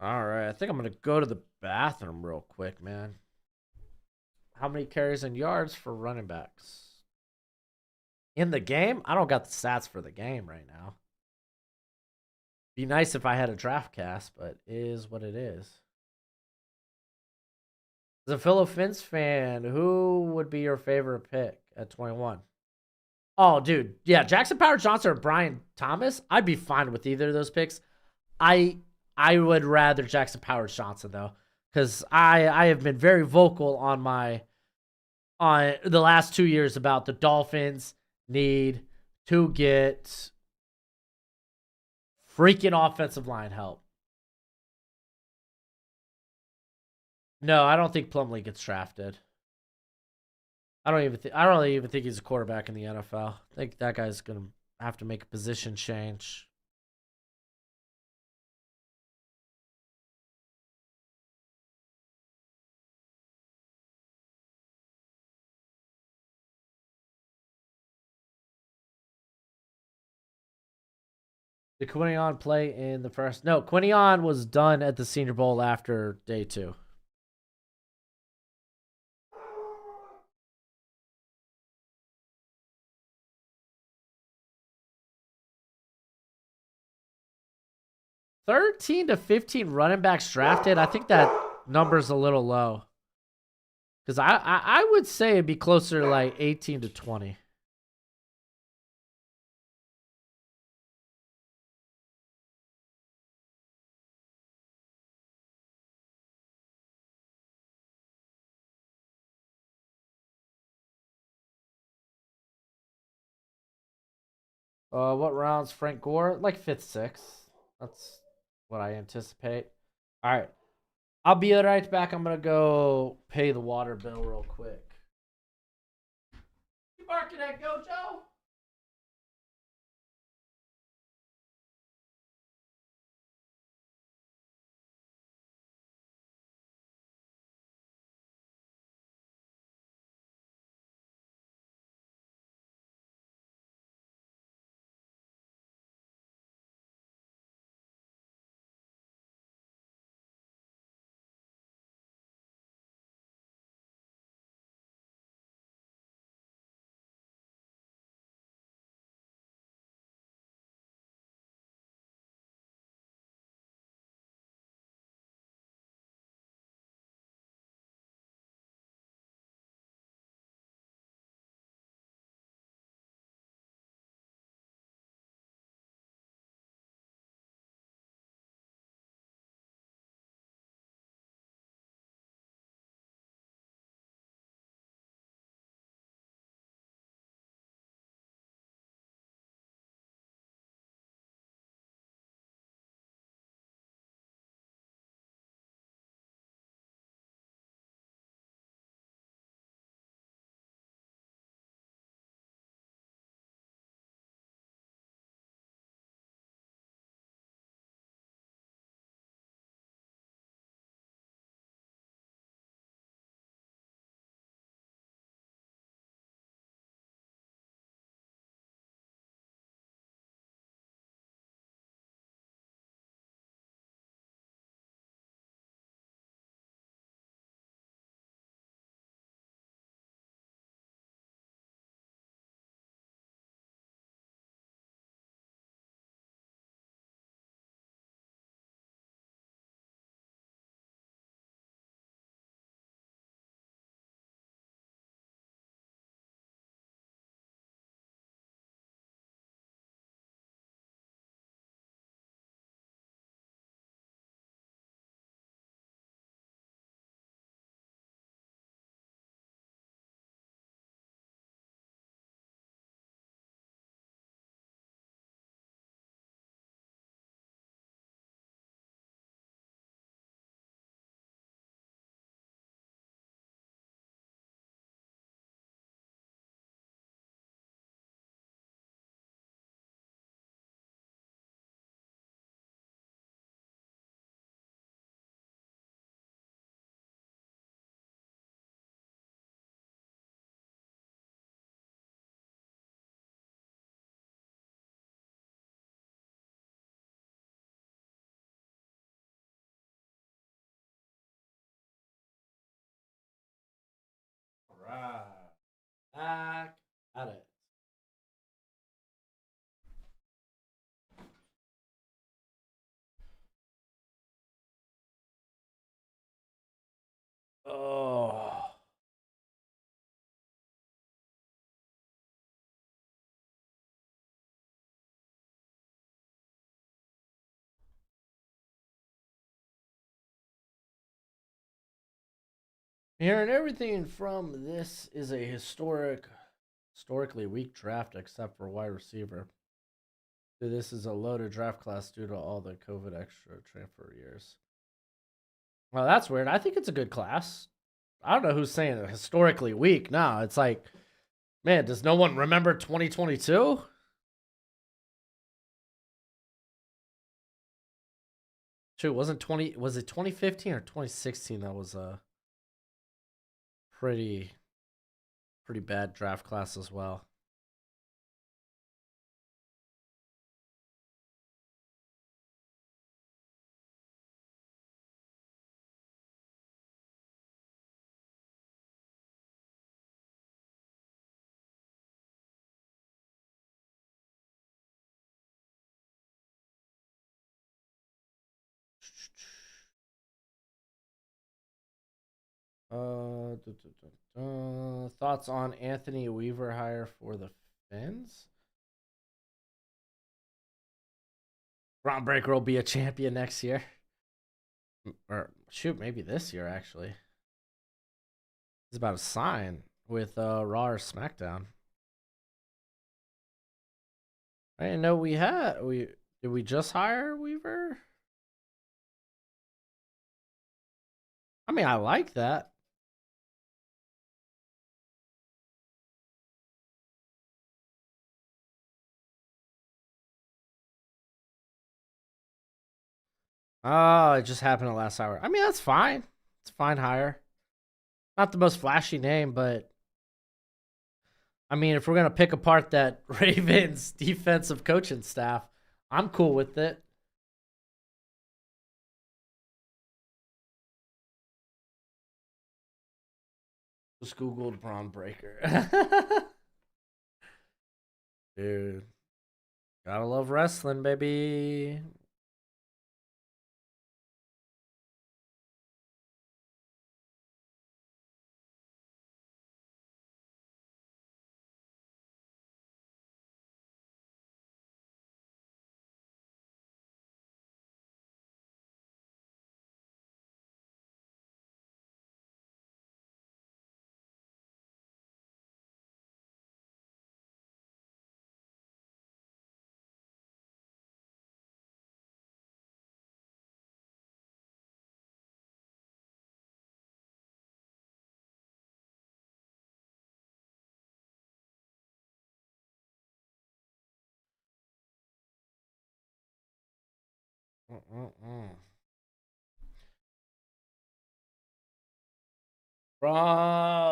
All right, I think I'm gonna go to the bathroom real quick, man. How many carries and yards for running backs in the game? I don't got the stats for the game right now. Be nice if I had a draft cast, but it is what it is. As a Philip Finns fan, who would be your favorite pick at 21? Oh, dude. Yeah, Jackson Powers Johnson or Brian Thomas. I'd be fine with either of those picks. I I would rather Jackson Powers Johnson though, because I have been very vocal on the last 2 years about the Dolphins need to get freaking offensive line help. No, I don't think Plumlee gets drafted. I don't even think he's a quarterback in the NFL. I think that guy's gonna have to make a position change. Did Quinion play in the first? No, Quinion was done at the Senior Bowl after day 2. 13 to 15 running backs drafted. I think that number's a little low. Because I would say it'd be closer to like 18 to 20. What rounds Frank Gore? Like fifth, sixth. That's what I anticipate. All right. I'll be right back. I'm going to go pay the water bill real quick. You barking at Gojo? Back at it. Oh. Hearing everything from this is a historically weak draft except for wide receiver. This is a loaded draft class due to all the COVID extra transfer years. Well, that's weird. I think it's a good class. I don't know who's saying historically weak. No, it's like, man, does no one remember 2022? Shoot, was it 2015 or 2016 that was a pretty bad draft class as well. Thoughts on Anthony Weaver hire for the Fins? Ron Breaker will be a champion next year. Or shoot, maybe this year actually. He's about to sign with Raw or SmackDown. I didn't know did we just hire Weaver? I mean, I like that. Oh, it just happened the last hour. I mean, that's fine. It's a fine hire. Not the most flashy name, but I mean, if we're gonna pick apart that Ravens defensive coaching staff, I'm cool with it. Just Googled Braun Breaker. Dude. Gotta love wrestling, baby.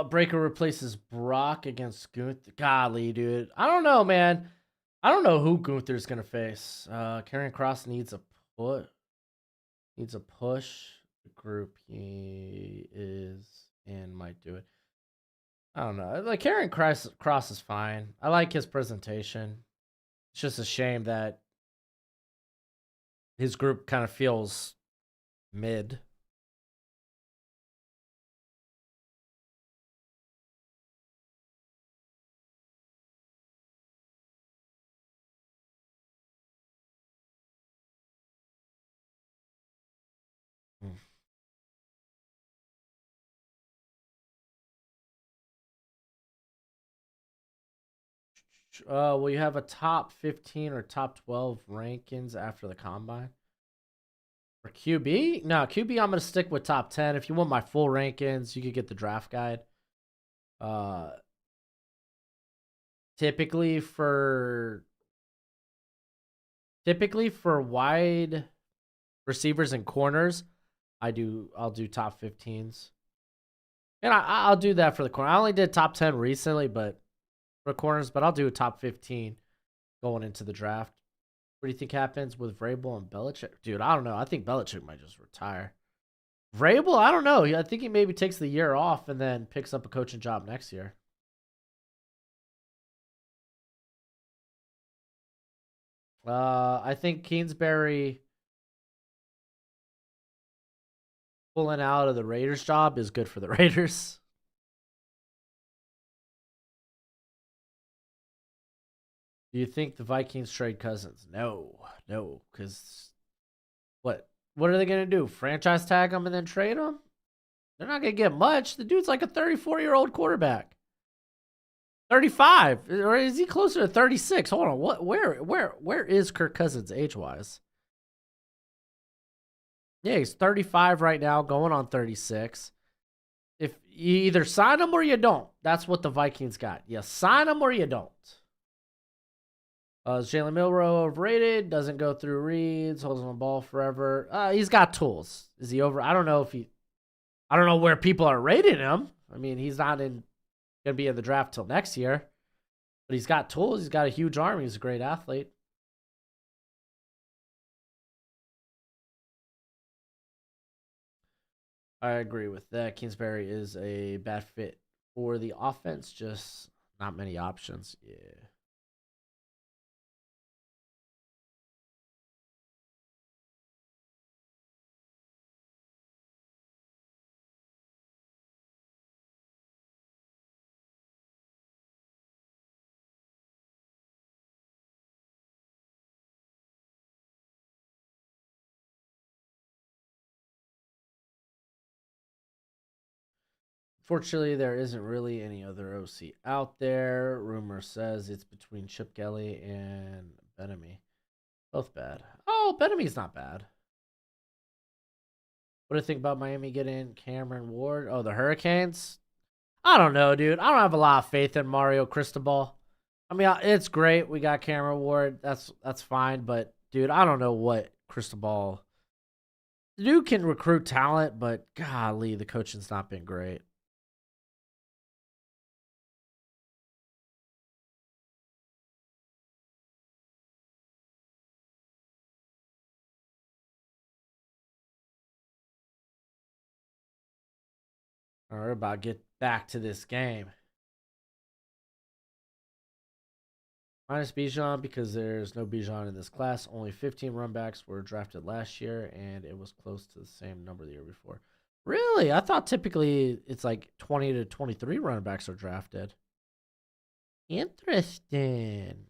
Breaker replaces Brock against Gunther. Golly, dude. I don't know, man. I don't know who Gunther's gonna face. Karrion Kross needs a push. The group he is in might do it. I don't know. Like Kross is fine. I like his presentation. It's just a shame that his group kind of feels mid. Will you have a top 15 or top 12 rankings after the combine? For QB? No, QB, I'm going to stick with top 10. If you want my full rankings, you could get the draft guide. Uh, typically for wide receivers and corners, I'll do top 15s. And I'll do that for the corner. I only did top 10 recently, but for corners, but I'll do a top 15 going into the draft. What do you think happens with Vrabel and Belichick? Dude, I don't know. I think Belichick might just retire. Vrabel, I don't know. I think he maybe takes the year off and then picks up a coaching job next year. I think Kingsbury pulling out of the Raiders job is good for the Raiders. Do you think the Vikings trade Cousins? No, because what? What are they gonna do? Franchise tag him and then trade him? They're not gonna get much. The dude's like a 34-year-old quarterback. 35, or is he closer to 36? Hold on, what? Where is Kirk Cousins age wise? Yeah, he's 35 right now, going on 36. If you either sign him or you don't, that's what the Vikings got. You sign him or you don't. Is Jalen Milroe overrated? Doesn't go through reads, holds on the ball forever. He's got tools. Is he over? I don't know if he. I don't know where people are rating him. I mean, he's not gonna be in the draft till next year, but he's got tools. He's got a huge arm. He's a great athlete. I agree with that. Kingsbury is a bad fit for the offense. Just not many options. Yeah. Fortunately, there isn't really any other OC out there. Rumor says it's between Chip Kelly and Benemy. Both bad. Oh, Benemy's not bad. What do you think about Miami getting Cameron Ward? Oh, the Hurricanes? I don't know, dude. I don't have a lot of faith in Mario Cristobal. I mean, it's great. We got Cameron Ward. That's fine. But, dude, I don't know what Cristobal. The dude can recruit talent, but golly, the coaching's not been great. All right, we're about to get back to this game. Minus Bijan because there's no Bijan in this class. Only 15 runbacks were drafted last year, and it was close to the same number the year before. Really? I thought typically it's like 20 to 23 running backs are drafted. Interesting.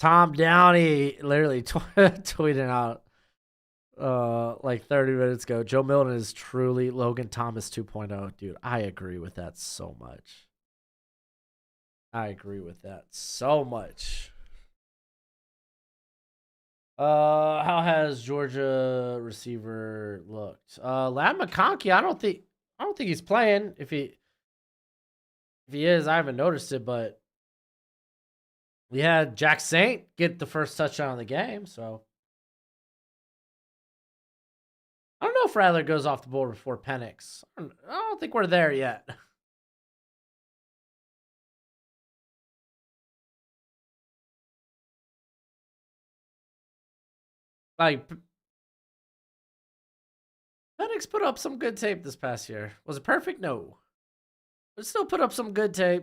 Tom Downey literally tweeting out like 30 minutes ago. Joe Milton is truly Logan Thomas 2.0. Dude, I agree with that so much. I agree with that so much. How has Georgia receiver looked? Lad McConkey, I don't think he's playing. If he is, I haven't noticed it, but we had Jack Saint get the first touchdown of the game, so I don't know if Rattler goes off the board before Penix. I don't think we're there yet. Like Penix put up some good tape this past year. Was it perfect? No, but still put up some good tape.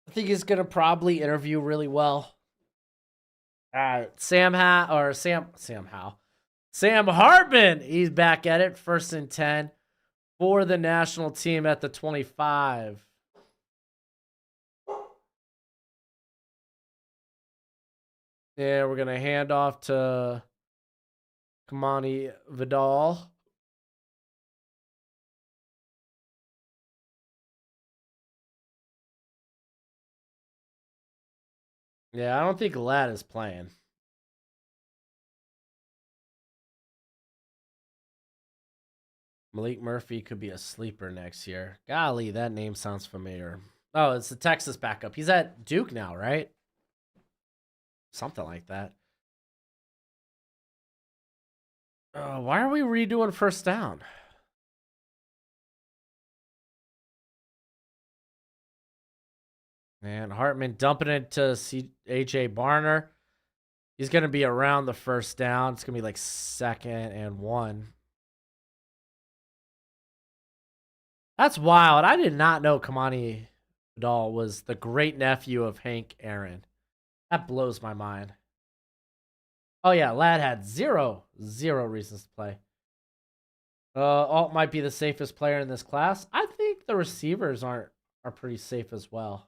I think he's gonna probably interview really well. Sam Howe. Sam Hartman. He's back at it. 1st and 10 for the national team at the 25. Yeah, we're gonna hand off to Kamani Vidal. Yeah, I don't think Ladd is playing. Malik Murphy could be a sleeper next year. Golly, that name sounds familiar. Oh, it's the Texas backup. He's at Duke now, right? Something like that. Why are we redoing 1st down? And Hartman dumping it to AJ Barner. He's going to be around the first down. It's going to be like 2nd and 1. That's wild. I did not know Kamani Vidal was the great nephew of Hank Aaron. That blows my mind. Oh yeah, Lad had zero reasons to play. Alt might be the safest player in this class. I think the receivers are pretty safe as well.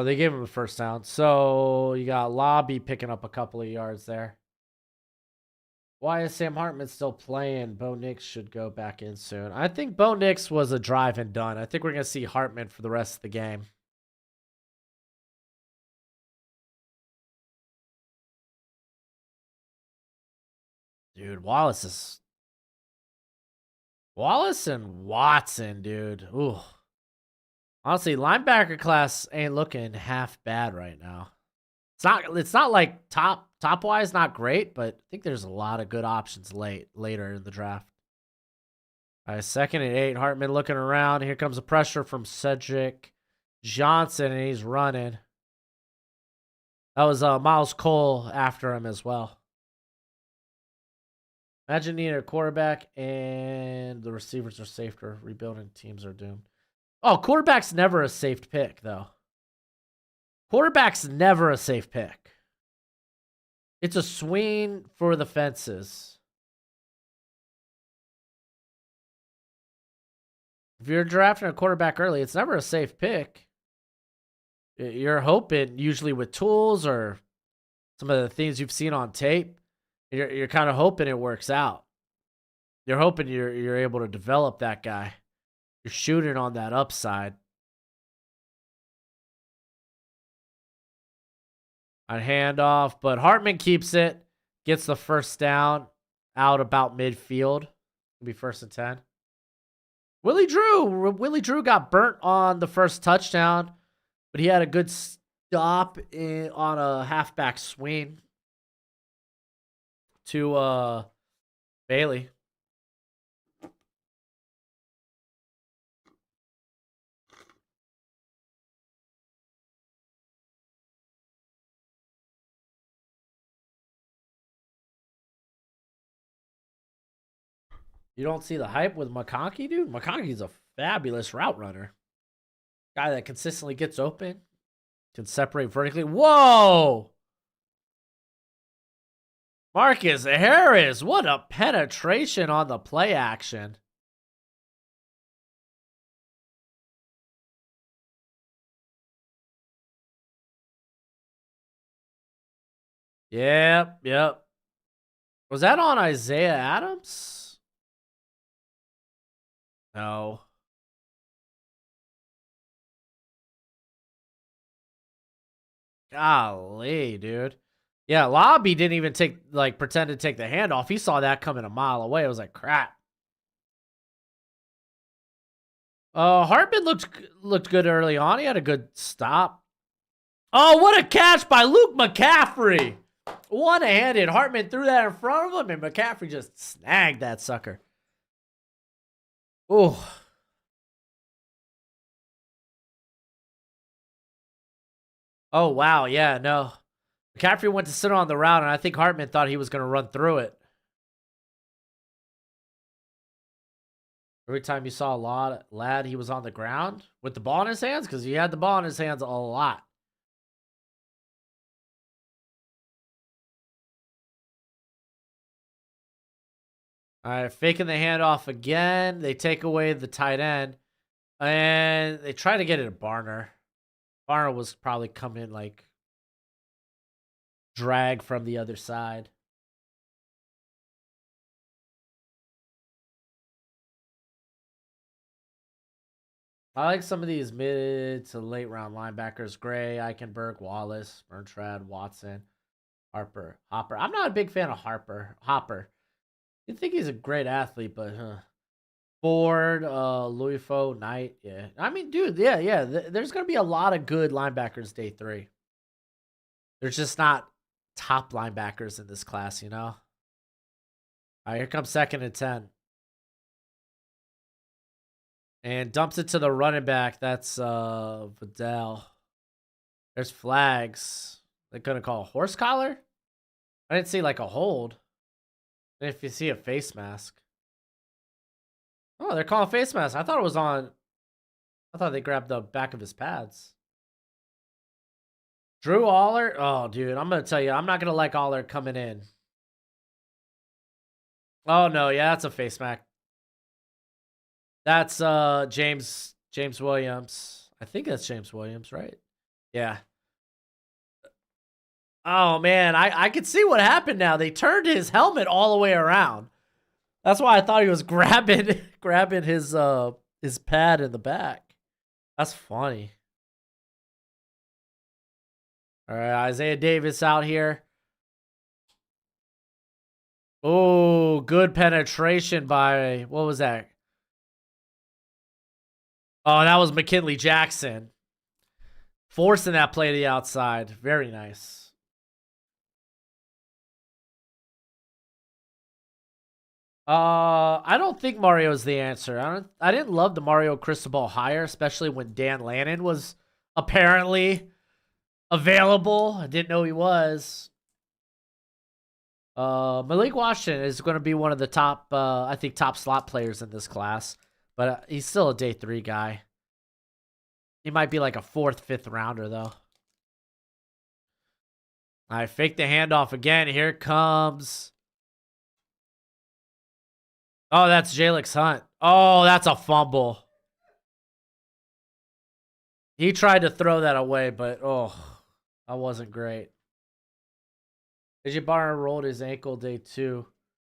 They gave him a first down. So you got Lobby picking up a couple of yards there. Why is Sam Hartman still playing? Bo Nix should go back in soon. I think Bo Nix was a drive and done. I think we're going to see Hartman for the rest of the game. Dude, Wallace and Watson, dude. Ooh. Honestly, linebacker class ain't looking half bad right now. It's not like top wise not great, but I think there's a lot of good options later in the draft. All right, 2nd and 8. Hartman looking around. Here comes the pressure from Cedric Johnson, and he's running. That was Miles Cole after him as well. Imagine needing a quarterback and the receivers are safer. Rebuilding teams are doomed. Oh, quarterback's never a safe pick, though. Quarterback's never a safe pick. It's a swing for the fences. If you're drafting a quarterback early, it's never a safe pick. You're hoping, usually with tools or some of the things you've seen on tape, you're kind of hoping it works out. You're hoping you're able to develop that guy. You're shooting on that upside. A handoff, but Hartman keeps it, gets the first down out about midfield. It'll be 1st and 10. Willie Drew got burnt on the first touchdown, but he had a good stop on a halfback swing to Bailey. You don't see the hype with McConkey, dude? McConkey's a fabulous route runner. Guy that consistently gets open, can separate vertically. Whoa! Marcus Harris, what a penetration on the play action. Yep. Was that on Isaiah Adams? No. Golly, dude. Yeah, Lobby didn't even pretend to take the handoff. He saw that coming a mile away. It was like, crap. Hartman looked good early on. He had a good stop. Oh, what a catch by Luke McCaffrey. One-handed. Hartman threw that in front of him, and McCaffrey just snagged that sucker. Ooh. Oh, wow. Yeah, no. McCaffrey went to sit on the route, and I think Hartman thought he was going to run through it. Every time you saw Lad, he was on the ground with the ball in his hands, because he had the ball in his hands a lot. All right, faking the handoff again. They take away the tight end, and they try to get it to Barner. Barner was probably coming like drag from the other side. I like some of these mid to late round linebackers: Gray, Eichenberg, Wallace, Bertrand, Watson, Hopper. I'm not a big fan of Hopper. You think he's a great athlete, but Ford, Louis Faux, Knight, yeah. I mean, dude, yeah. There's gonna be a lot of good linebackers day 3. There's just not top linebackers in this class, you know? All right, here comes 2nd and 10. And dumps it to the running back. That's Vidal. There's flags. They couldn't call a horse collar? I didn't see like a hold. And if you see a face mask. Oh, they're calling face mask. I thought it was on. I thought they grabbed the back of his pads. Drew Aller. Oh, dude, I'm going to tell you, I'm not going to like Aller coming in. Oh, no. Yeah, that's a face mask. That's James Williams. I think that's James Williams, right? Yeah. Oh man, I could see what happened now. They turned his helmet all the way around. That's why I thought he was grabbing his pad in the back. That's funny. All right, Isaiah Davis out here. Oh, good penetration by, what was that? Oh, that was McKinley Jackson. Forcing that play to the outside. Very nice. I don't think Mario's the answer. I didn't love the Mario Cristobal hire, especially when Dan Lannon was apparently available. I didn't know he was. Malik Washington is going to be one of the top, I think, top slot players in this class. But he's still a day 3 guy. He might be like a 4th, 5th rounder, though. I fake the handoff again. Here it comes. Oh, that's Jalix Hunt. Oh, that's a fumble. He tried to throw that away, but oh, that wasn't great. AJ Barner rolled his ankle day 2,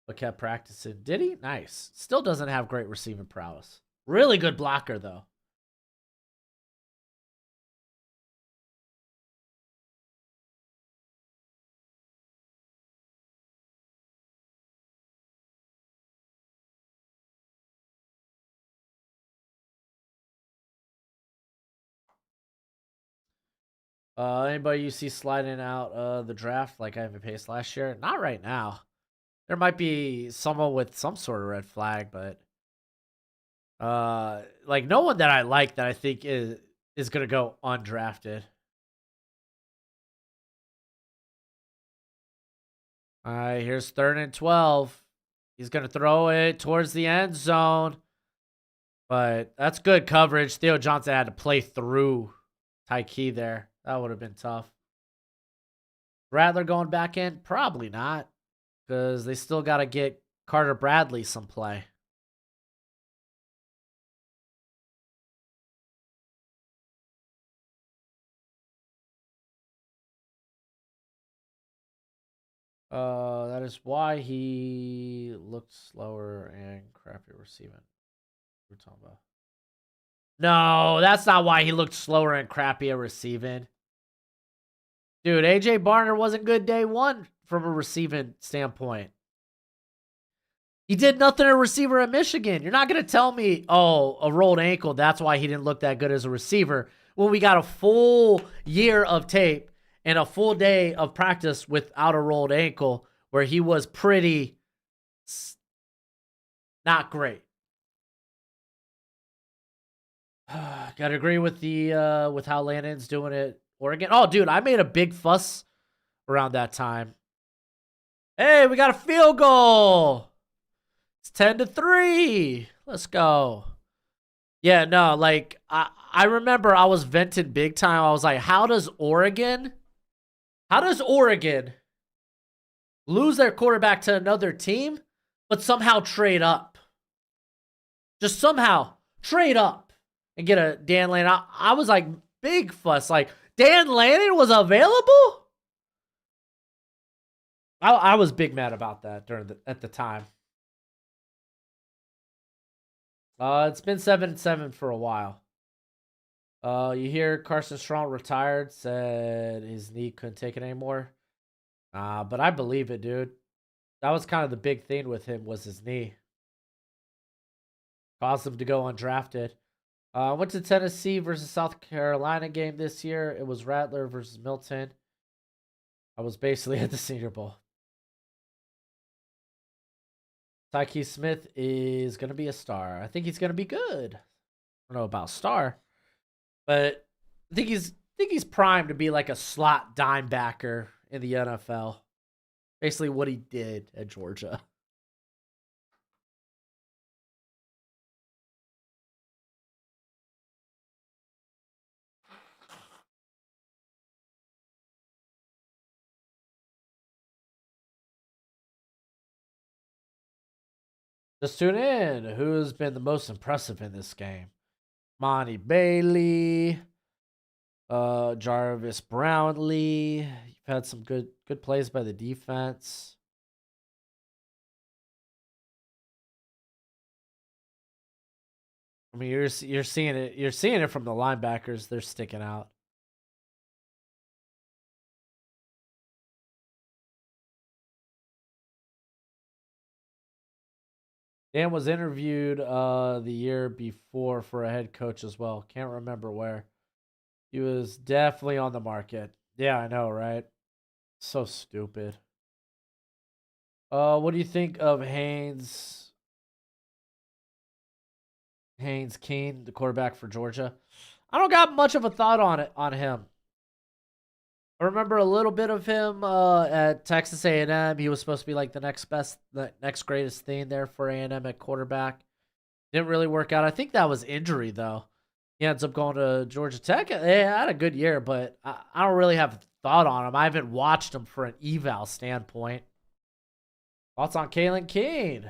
but kept practicing. Did he? Nice. Still doesn't have great receiving prowess. Really good blocker, though. Anybody you see sliding out the draft like Ivan Pace last year? Not right now. There might be someone with some sort of red flag, but like no one that I like that I think is gonna go undrafted. All right, here's 3rd and 12. He's gonna throw it towards the end zone, but that's good coverage. Theo Johnson had to play through Tyke there. That would have been tough. Rattler going back in? Probably not, because they still got to get Carter Bradley some play. That is why he looked slower and crappy receiving. We're talking about. No, that's not why he looked slower and crappy at receiving. Dude, AJ Barner wasn't good day 1 from a receiving standpoint. He did nothing at receiver at Michigan. You're not going to tell me, oh, a rolled ankle, that's why he didn't look that good as a receiver, when we got a full year of tape and a full day of practice without a rolled ankle where he was pretty not great. Gotta agree with the with how Lannon's doing it. Oregon. Oh, dude, I made a big fuss around that time. Hey, we got a field goal. It's 10-3. Let's go. Yeah, no, like I remember I was venting big time. I was like, how does Oregon lose their quarterback to another team, but somehow trade up? Just somehow trade up and get a Dan Lannon. I was like, big fuss. Like, Dan Lannon was available? I was big mad about that at the time. It's been 7-7 for a while. You hear Carson Strong retired, said his knee couldn't take it anymore. But I believe it, dude. That was kind of the big thing with him, was his knee. Caused him to go undrafted. Went to Tennessee versus South Carolina game this year. It was Rattler versus Milton. I was basically at the Senior Bowl. Tyke Smith is going to be a star. I think he's going to be good. I don't know about star, but I think he's primed to be like a slot dime backer in the NFL. Basically what he did at Georgia. Just tune in. Who's been the most impressive in this game? Monty Bailey, Jarvis Brownlee. You've had some good plays by the defense. I mean, you're seeing it. You're seeing it from the linebackers. They're sticking out. Dan was interviewed the year before for a head coach as well. Can't remember where. He was definitely on the market. Yeah, I know, right? So stupid. What do you think of Haynes King, the quarterback for Georgia? I don't got much of a thought on him. I remember a little bit of him at Texas A&M. He was supposed to be like the next greatest thing there for A&M at quarterback. Didn't really work out. I think that was injury though. He ends up going to Georgia Tech. They had a good year, but I don't really have thought on him. I haven't watched him for an eval standpoint. Thoughts on Kalen King?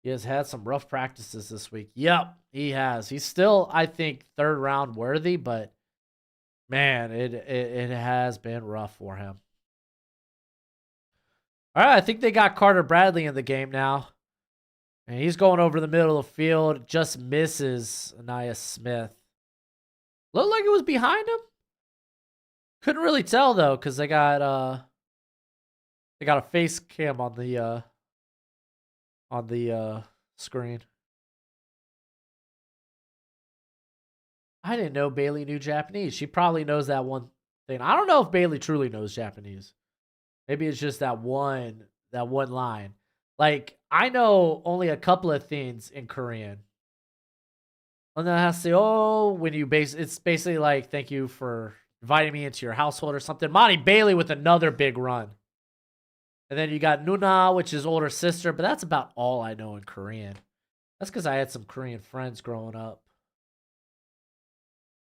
He has had some rough practices this week. Yep, he has. He's still, I think, third round worthy, but man, it has been rough for him. All right, I think they got Carter Bradley in the game now. And he's going over the middle of the field, just misses Anaya Smith. Looked like it was behind him. Couldn't really tell though, because they got a face cam on the screen. I didn't know Bailey knew Japanese. She probably knows that one thing. I don't know if Bailey truly knows Japanese. Maybe it's just that one line. Like, I know only a couple of things in Korean. Annyeonghaseyo, when you it's basically like, thank you for inviting me into your household or something. Monty Bailey with another big run. And then you got Nuna, which is older sister, but that's about all I know in Korean. That's because I had some Korean friends growing up.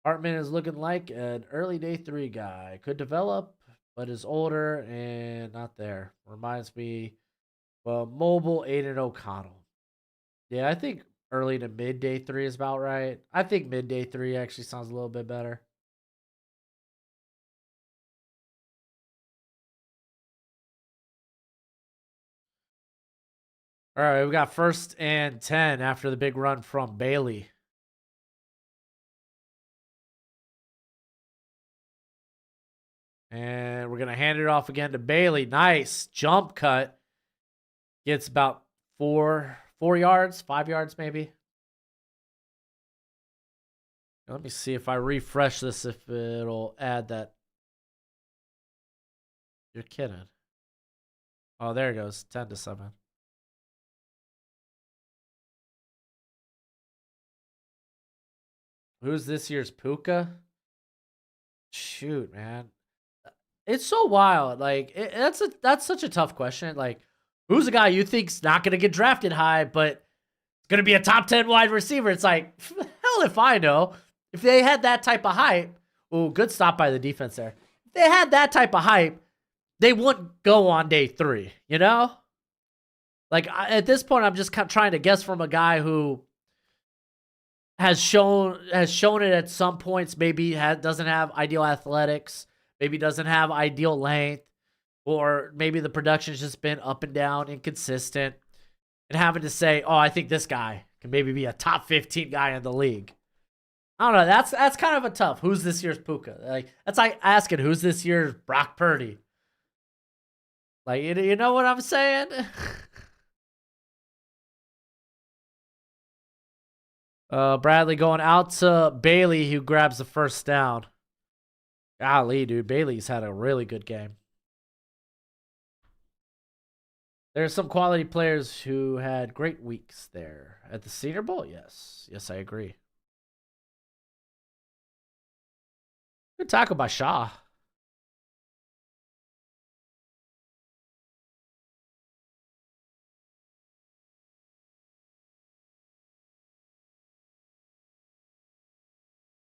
Hartman is looking like an early day 3 guy. Could develop, but is older and not there. Reminds me of mobile Aiden O'Connell. Yeah, I think early to mid day 3 is about right. I think mid day 3 actually sounds a little bit better. All right, we got 1st and 10 after the big run from Bailey. And we're going to hand it off again to Bailey. Nice jump cut. Gets about 4 yards, 5 yards maybe. Let me see if I refresh this, if it'll add that. You're kidding. Oh, there it goes. 10-7. Who's this year's Puka? Shoot, man. It's so wild. Like, that's such a tough question. Like, who's a guy you think's not going to get drafted high, but going to be a top 10 wide receiver? It's like, hell if I know. If they had that type of hype, oh, good stop by the defense there. If they had that type of hype, they wouldn't go on day 3, you know? Like, at this point, I'm just trying to guess from a guy who has shown it at some points. Maybe doesn't have ideal athletics, maybe doesn't have ideal length, or maybe the production's just been up and down, inconsistent, and having to say, oh, I think this guy can maybe be a top 15 guy in the league. I don't know. That's kind of a tough. Who's this year's Puka? Like, that's like asking who's this year's Brock Purdy. Like, you know what I'm saying? Bradley going out to Bailey, who grabs the 1st down. Golly, dude, Bailey's had a really good game. There's some quality players who had great weeks there. At the Senior Bowl, yes. Yes, I agree. Good tackle by Shaw.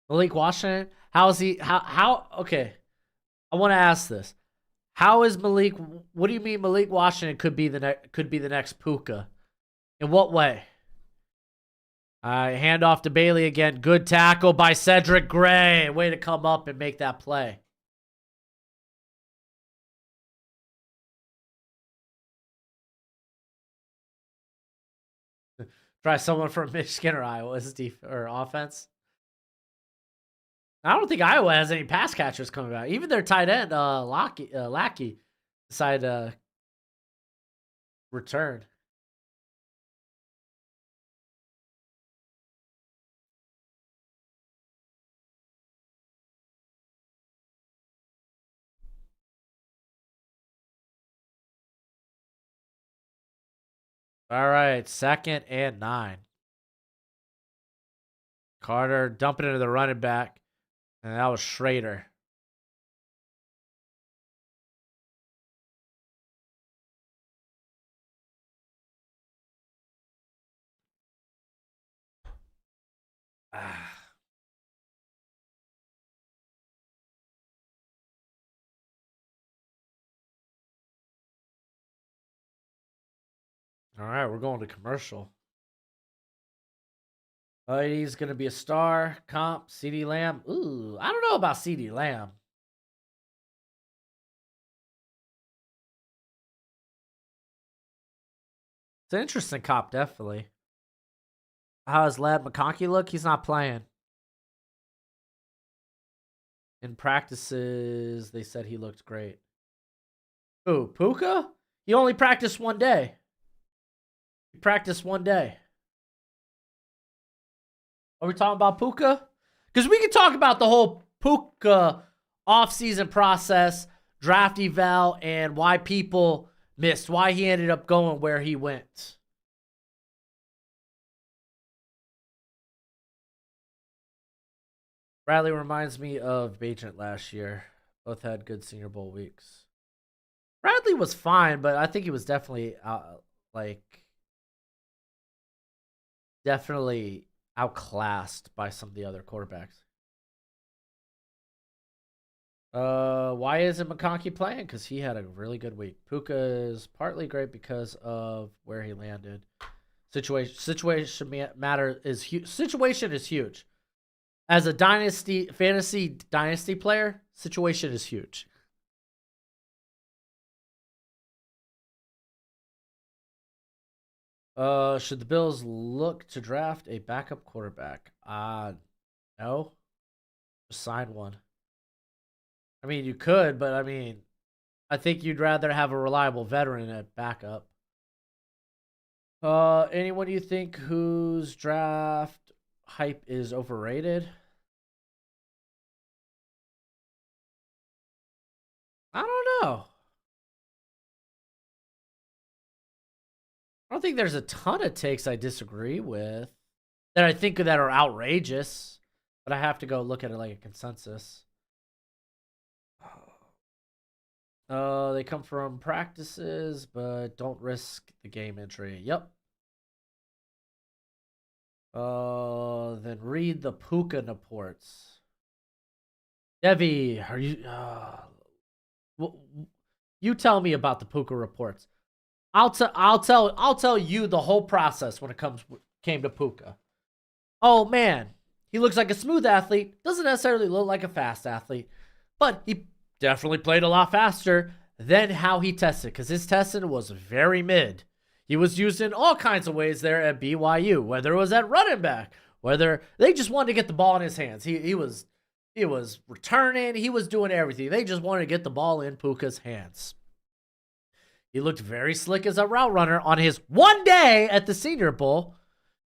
Malik Washington, how is he? How? Okay, I want to ask this. How is Malik? What do you mean Malik Washington could be the next Puka? In what way? Hand off to Bailey again. Good tackle by Cedric Gray. Way to come up and make that play. Try someone from Michigan or Iowa's or offense. I don't think Iowa has any pass catchers coming out. Even their tight end, Lackey, decided to return. All right, 2nd and 9. Carter dumping into the running back, and that was Schrader. All right, we're going to commercial. He's going to be a star. Comp, CD Lamb. Ooh, I don't know about CD Lamb. It's an interesting cop, definitely. How does Lad McConkey look? He's not playing. In practices, they said he looked great. Who, Puka? He only practiced one day. He practiced one day. Are we talking about Puka? Because we can talk about the whole Puka offseason process, draft eval, and why people missed, why he ended up going where he went. Bradley reminds me of Bajent last year. Both had good Senior Bowl weeks. Bradley was fine, but I think he was definitely definitely outclassed by some of the other quarterbacks. Why isn't McConkey playing? Because he had a really good week. Puka is partly great because of where he landed. Situation is huge. As a fantasy dynasty player, situation is huge. Should the Bills look to draft a backup quarterback? No. Just sign one. I mean, you could, but I mean, I think you'd rather have a reliable veteran at backup. Anyone you think whose draft hype is overrated? I don't know. I don't think there's a ton of takes I disagree with that I think that are outrageous, but I have to go look at it like a consensus. They come from practices, but don't risk the game entry. Yep. Then read the Puka reports. Devi, are you? You tell me about the Puka reports. I'll tell you the whole process when it came to Puka. Oh man, he looks like a smooth athlete. Doesn't necessarily look like a fast athlete, but he definitely played a lot faster than how he tested, because his testing was very mid. He was used in all kinds of ways there at BYU, whether it was at running back, whether they just wanted to get the ball in his hands. He was returning, he was doing everything. They just wanted to get the ball in Puka's hands. He looked very slick as a route runner on his one day at the Senior Bowl,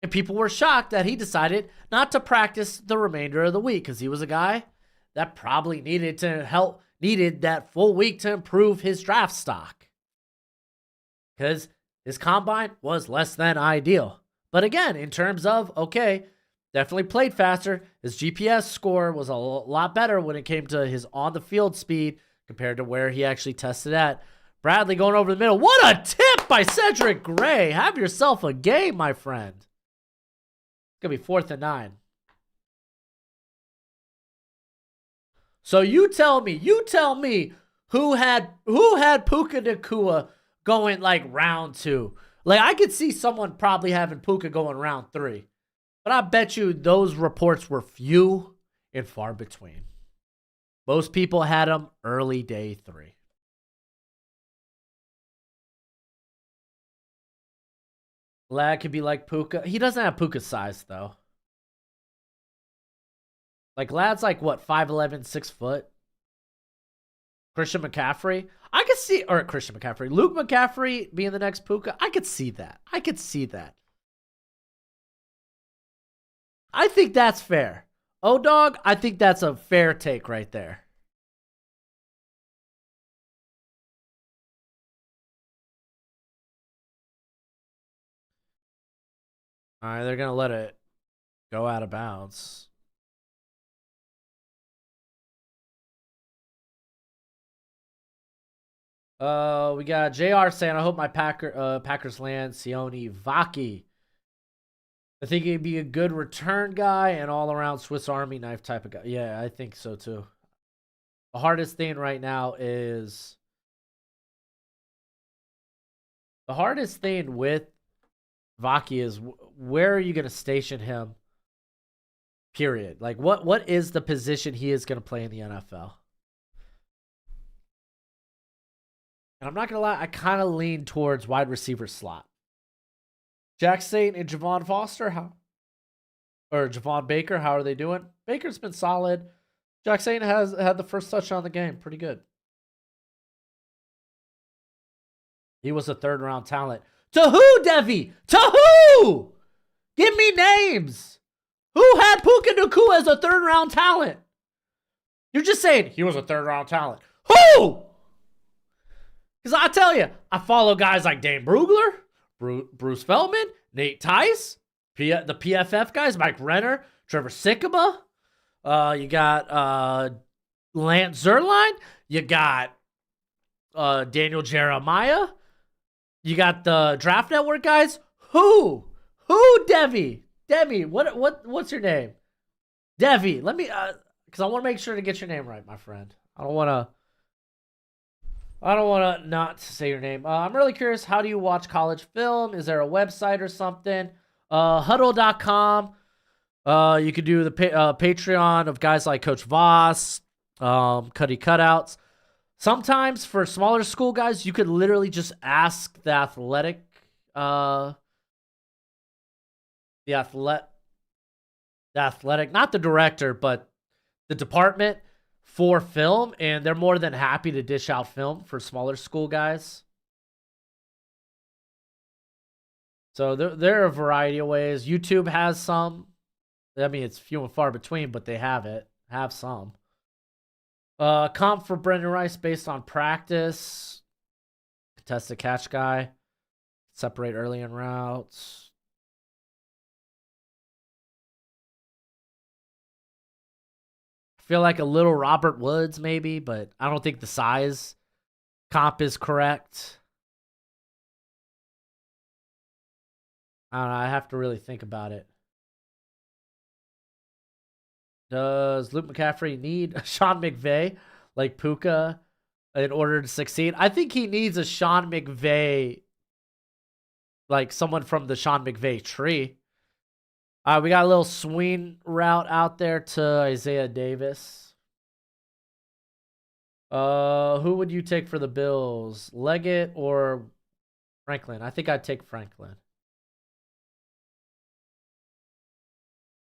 and people were shocked that he decided not to practice the remainder of the week, because he was a guy that probably needed that full week to improve his draft stock. because his combine was less than ideal. But again, in terms of, okay, definitely played faster. His GPS score was a lot better when it came to his on-the-field speed compared to where he actually tested at. Bradley going over the middle. What a tip by Cedric Gray. Have yourself a game, my friend. It's going to be 4th and 9. So you tell me who had Puka Nacua going like round 2. Like I could see someone probably having Puka going round 3. But I bet you those reports were few and far between. Most people had him early day 3. Lad could be like Puka. He doesn't have Puka's size, though. Like, Lad's like, what, 5'11", 6 foot? Christian McCaffrey? I could see, or Christian McCaffrey. Luke McCaffrey being the next Puka? I could see that. I think that's fair. O-Dog, I think that's a fair take right there. All right, they're going to let it go out of bounds. We got JR saying, I hope my Packers land Sione Vaki. I think he'd be a good return guy and all-around Swiss Army knife type of guy. Yeah, I think so too. The hardest thing right now is... The hardest thing with Vaki is where are you going to station him? Period. Like, what is the position he is going to play in the NFL? And I'm not going to lie, I kind of lean towards wide receiver slot. Jack Saint and Javon Foster, or Javon Baker, how are they doing? Baker's been solid. Jack Saint has had the first touchdown of the game. Pretty good. He was a 3rd-round talent. To who, Devi? To who? Give me names. Who had Puka Nacua as a 3rd-round talent? You're just saying he was a 3rd-round talent. Who? Because I tell you, I follow guys like Dane Brugler, Bruce Feldman, Nate Tice, the PFF guys, Mike Renner, Trevor Sikkema. You got Lance Zierlein. You got Daniel Jeremiah. You got the Draft Network guys. Who? Devi? What's your name? Devi. Let me, because I want to make sure to get your name right, my friend. I don't want to not say your name. I'm really curious, how do you watch college film? Is there a website or something? Huddle.com. You could do the Patreon of guys like Coach Voss, Cuddy Cutouts. Sometimes for smaller school guys, you could literally just ask the athletic, not the director, but the department for film, and they're more than happy to dish out film for smaller school guys. So there are a variety of ways. YouTube has some. I mean, it's few and far between, but they have some. Comp for Brendan Rice based on practice. Contested catch guy. Separate early in routes. I feel like a little Robert Woods maybe, but I don't think the size comp is correct. I don't know. I have to really think about it. Does Luke McCaffrey need Sean McVay like Puka in order to succeed? I think he needs a Sean McVay, like someone from the Sean McVay tree. We got a little swing route out there to Isaiah Davis. Who would you take for the Bills? Leggett or Franklin? I think I'd take Franklin.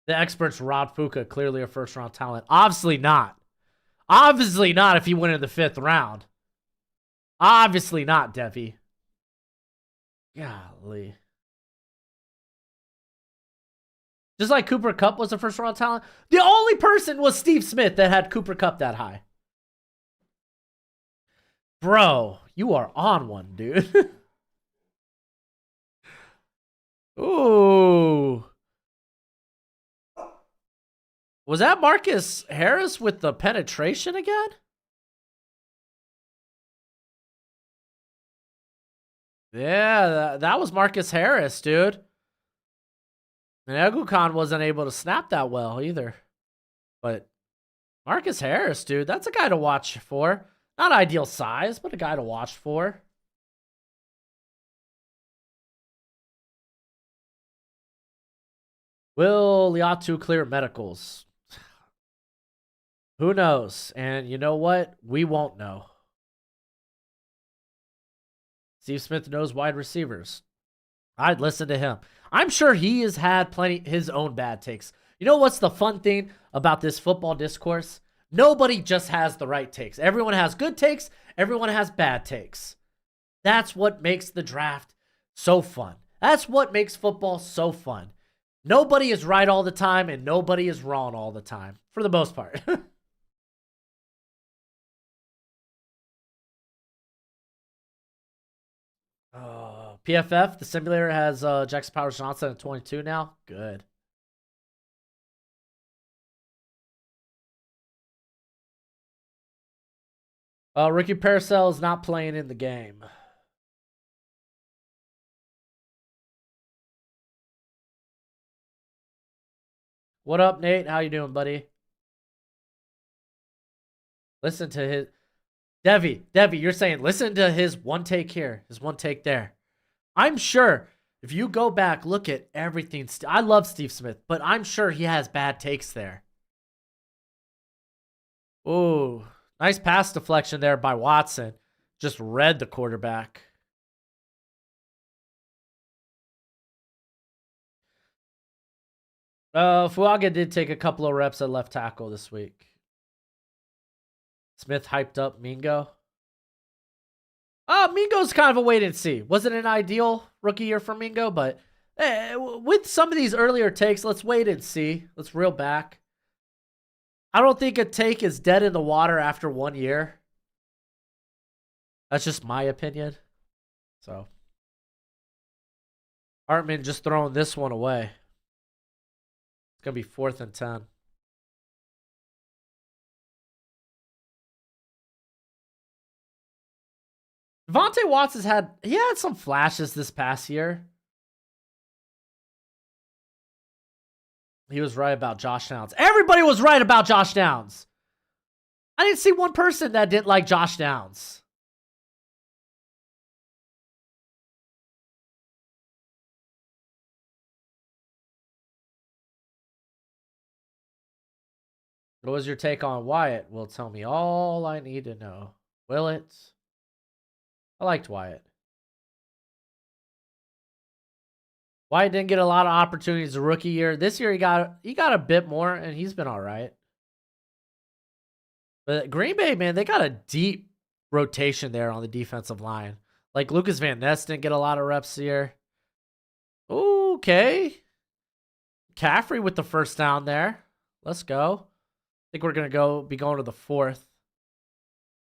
The experts robbed Puka, clearly a first-round talent. Obviously not. Obviously not if he went in the 5th round. Obviously not, Devi. Golly. Just like Cooper Kupp was a first-round talent. The only person was Steve Smith that had Cooper Kupp that high. Bro, you are on one, dude. Ooh. Was that Marcus Harris with the penetration again? Yeah, that was Marcus Harris, dude. And Egukan wasn't able to snap that well either. But Marcus Harris, dude, that's a guy to watch for. Not ideal size, but a guy to watch for. Will Liatu clear medicals? Who knows? And you know what? We won't know. Steve Smith knows wide receivers. I'd listen to him. I'm sure he has had plenty his own bad takes. You know what's the fun thing about this football discourse? Nobody just has the right takes. Everyone has good takes, everyone has bad takes. That's what makes the draft so fun. That's what makes football so fun. Nobody is right all the time and nobody is wrong all the time, for the most part. PFF, the simulator has Jackson Powers Johnson at 22 now. Good. Ricky Paracel is not playing in the game. What up, Nate? How you doing, buddy? Listen to his Devi, you're saying listen to his one take here, his one take there. I'm sure if you go back, look at everything. I love Steve Smith, but I'm sure he has bad takes there. Ooh, nice pass deflection there by Watson. Just read the quarterback. Fuaga did take a couple of reps at left tackle this week. Smith hyped up Mingo. Mingo's kind of a wait and see. Wasn't an ideal rookie year for Mingo, but with some of these earlier takes, let's wait and see. Let's reel back. I don't think a take is dead in the water after 1 year. That's just my opinion. So, Hartman just throwing this one away. It's going to be 4th and 10. Devontae Watts had some flashes this past year. He was right about Josh Downs. Everybody was right about Josh Downs. I didn't see one person that didn't like Josh Downs. What was your take on Wyatt? Will tell me all I need to know. Will it? I liked Wyatt. Wyatt didn't get a lot of opportunities the rookie year. This year he got a bit more, and he's been all right. But Green Bay, man, they got a deep rotation there on the defensive line. Like Lucas Van Ness didn't get a lot of reps here. Okay. Caffrey with the first down there. Let's go. I think we're gonna be going to the 4th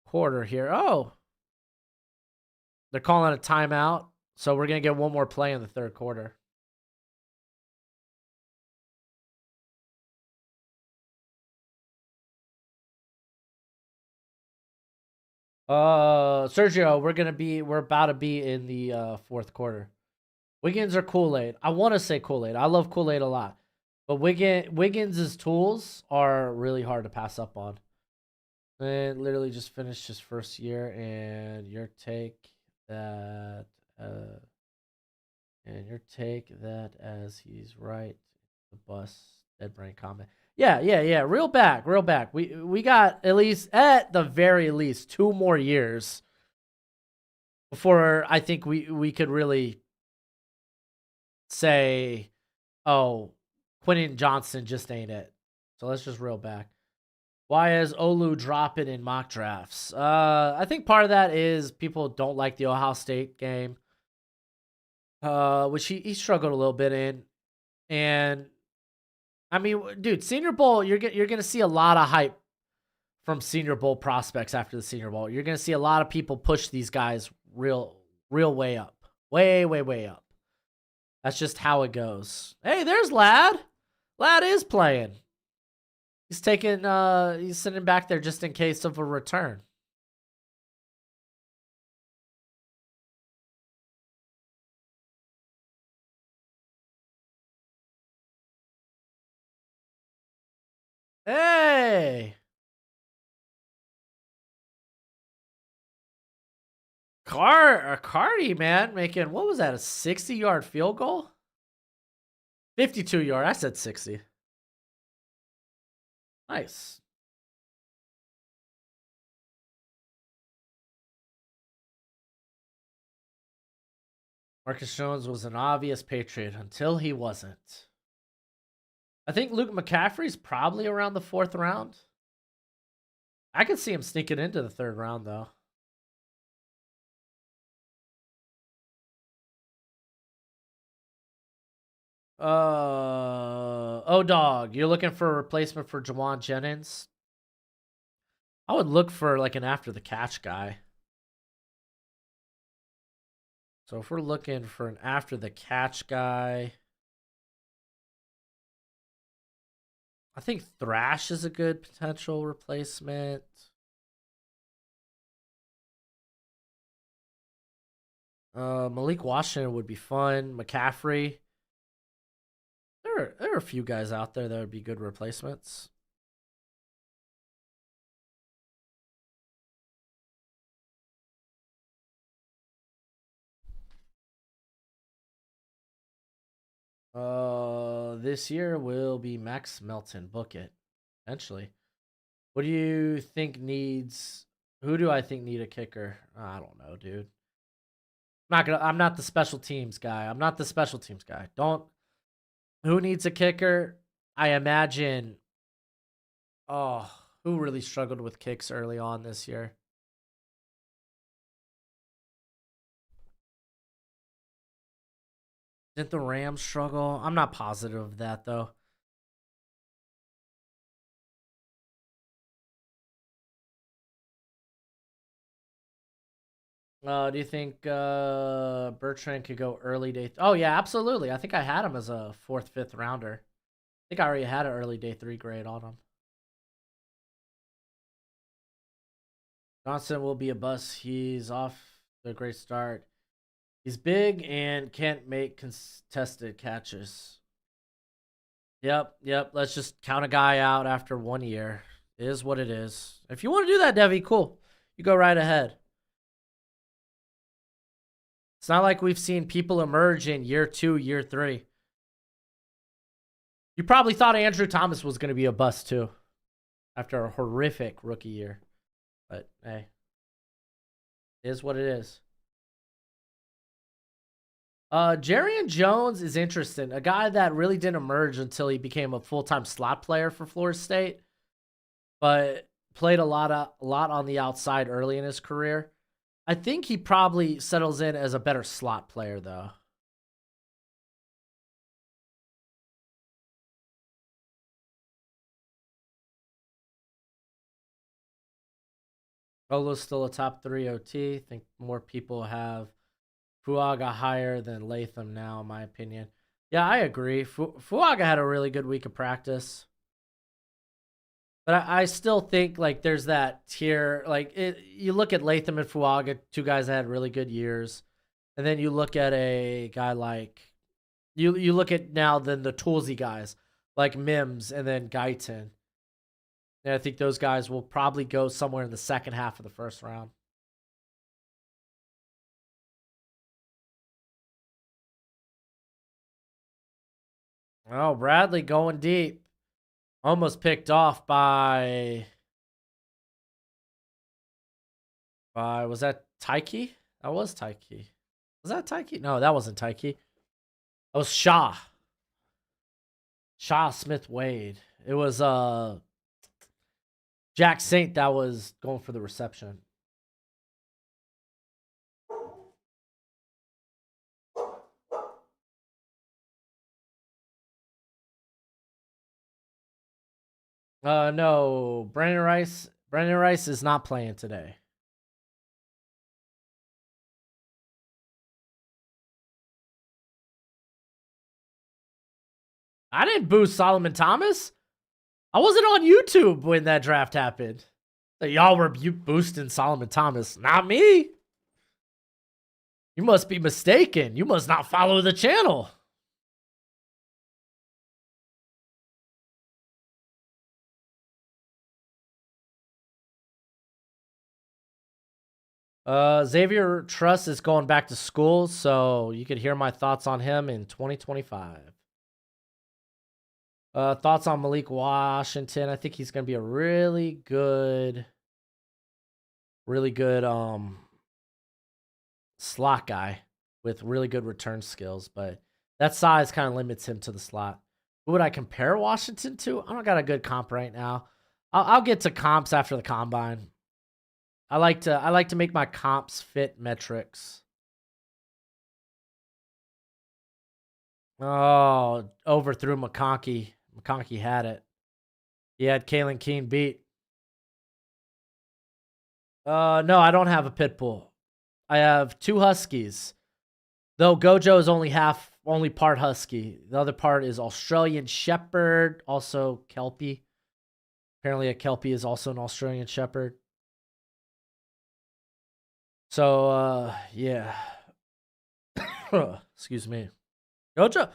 quarter here. Oh. They're calling a timeout. So we're gonna get one more play in the 3rd quarter. Sergio, we're about to be in the 4th quarter. Wiggins or Kool-Aid? I want to say Kool-Aid. I love Kool-Aid a lot. But Wiggins' tools are really hard to pass up on. And literally just finished his first year, and your take that as he's right, the bus dead brain comment. Yeah. Real back. We got at the very least 2 more years before I think we could really say, oh, Quentin Johnson just ain't it. So let's just reel back. Why is Olu dropping in mock drafts? I think part of that is people don't like the Ohio State game, which he struggled a little bit in. And I mean, dude, Senior Bowl, you're gonna see a lot of hype from Senior Bowl prospects after the Senior Bowl. You're gonna see a lot of people push these guys real way up, way up. That's just how it goes. Hey, there's Lad. Lad is playing. He's taking he's sitting back there just in case of a return. Hey. Cardi, man, making, what was that, a 60-yard field goal? 52-yard. I said 60. Nice. Marcus Jones was an obvious Patriot until he wasn't. I think Luke McCaffrey's probably around the 4th round. I could see him sneaking into the 3rd round, though. Oh, dog. You're looking for a replacement for Jawan Jennings? I would look for like an after the catch guy. So if we're looking for an after the catch guy, I think Thrash is a good potential replacement. Malik Washington would be fun. McCaffrey. There are a few guys out there that would be good replacements. This year will be Max Melton. Book it. Eventually. What do you think needs? Who do I think need a kicker? I don't know, dude. I'm not the special teams guy. I'm not the special teams guy. Don't. Who needs a kicker? I imagine. Oh, who really struggled with kicks early on this year? Didn't the Rams struggle? I'm not positive of that though. Do you think Bertrand could go early day? Oh yeah, absolutely. I think I had him as a 4th, 5th rounder. I think I already had an early day 3 grade on him. Johnson will be a bust. He's off to a great start. He's big and can't make contested catches. Yep. Let's just count a guy out after 1 year. It is what it is. If you want to do that, Devi, cool. You go right ahead. It's not like we've seen people emerge in year 2, year 3. You probably thought Andrew Thomas was going to be a bust too after a horrific rookie year. But hey, it is what it is. Jerrion Jones is interesting. A guy that really didn't emerge until he became a full-time slot player for Florida State, but played a lot on the outside early in his career. I think he probably settles in as a better slot player, though. Olo's still a top 3 OT. I think more people have Fuaga higher than Latham now, in my opinion. Yeah, I agree. Fuaga had a really good week of practice. But I still think like there's that tier. Like you look at Latham and Fuaga, 2 guys that had really good years, and then you look at a guy like you look at now then the toolsy guys like Mims and then Guyton. And I think those guys will probably go somewhere in the second half of the 1st round. Oh, Bradley going deep. Almost picked off by was that Tyke? That was Tyke. Was that Tyke? No, that wasn't Tyke. That was Shaw. Shaw Smith Wade. It was Jack Saint that was going for the reception. No, Brandon Rice. Brandon Rice is not playing today. I didn't boost Solomon Thomas. I wasn't on YouTube when that draft happened. Y'all were boosting Solomon Thomas. Not me. You must be mistaken. You must not follow the channel. Xavier Truss is going back to school, so you could hear my thoughts on him in 2025. Thoughts on Malik Washington? I think he's going to be a really good slot guy with really good return skills, but that size kind of limits him to the slot. Who would I compare Washington to? I don't got a good comp right now. I'll get to comps after the combine. I like to make my comps fit metrics. Oh, overthrew McConkey. McConkey had it. He had Kalen Keene beat. No, I don't have a pit bull. I have 2 huskies. Though Gojo is only part husky. The other part is Australian Shepherd, also Kelpie. Apparently a Kelpie is also an Australian Shepherd. So, yeah. Excuse me. Gojo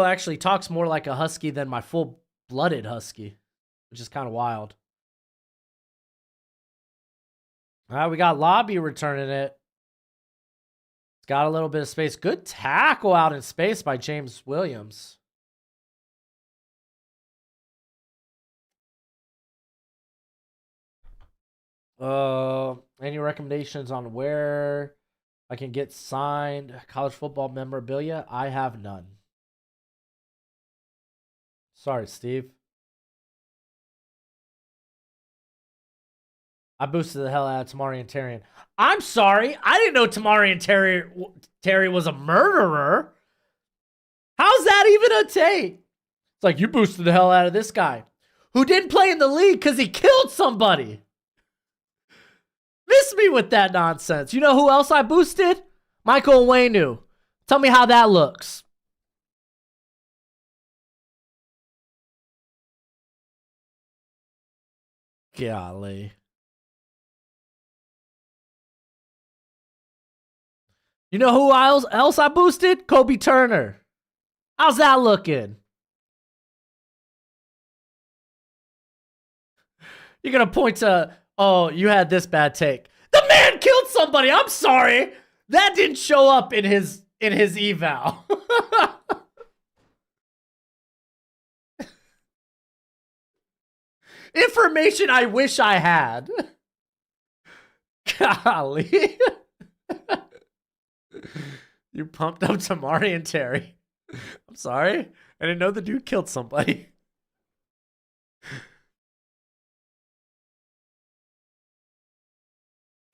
actually talks more like a husky than my full-blooded husky, which is kind of wild. All right, we got Lobby returning it. It's got a little bit of space. Good tackle out in space by James Williams. Any recommendations on where I can get signed college football memorabilia? I have none. Sorry, Steve. I boosted the hell out of Tamari and Terrian. I'm sorry. I didn't know Tamari and Terry was a murderer. How's that even a take? It's like, you boosted the hell out of this guy who didn't play in the league because he killed somebody. Miss me with that nonsense. You know who else I boosted? Michael Waynu. Tell me how that looks. Golly. You know who else I boosted? Kobe Turner. How's that looking? You're going to point to, oh, you had this bad take. The man killed somebody. I'm sorry. That didn't show up in his eval. Information I wish I had. Golly. You pumped up Tamari and Terry. I'm sorry. I didn't know the dude killed somebody.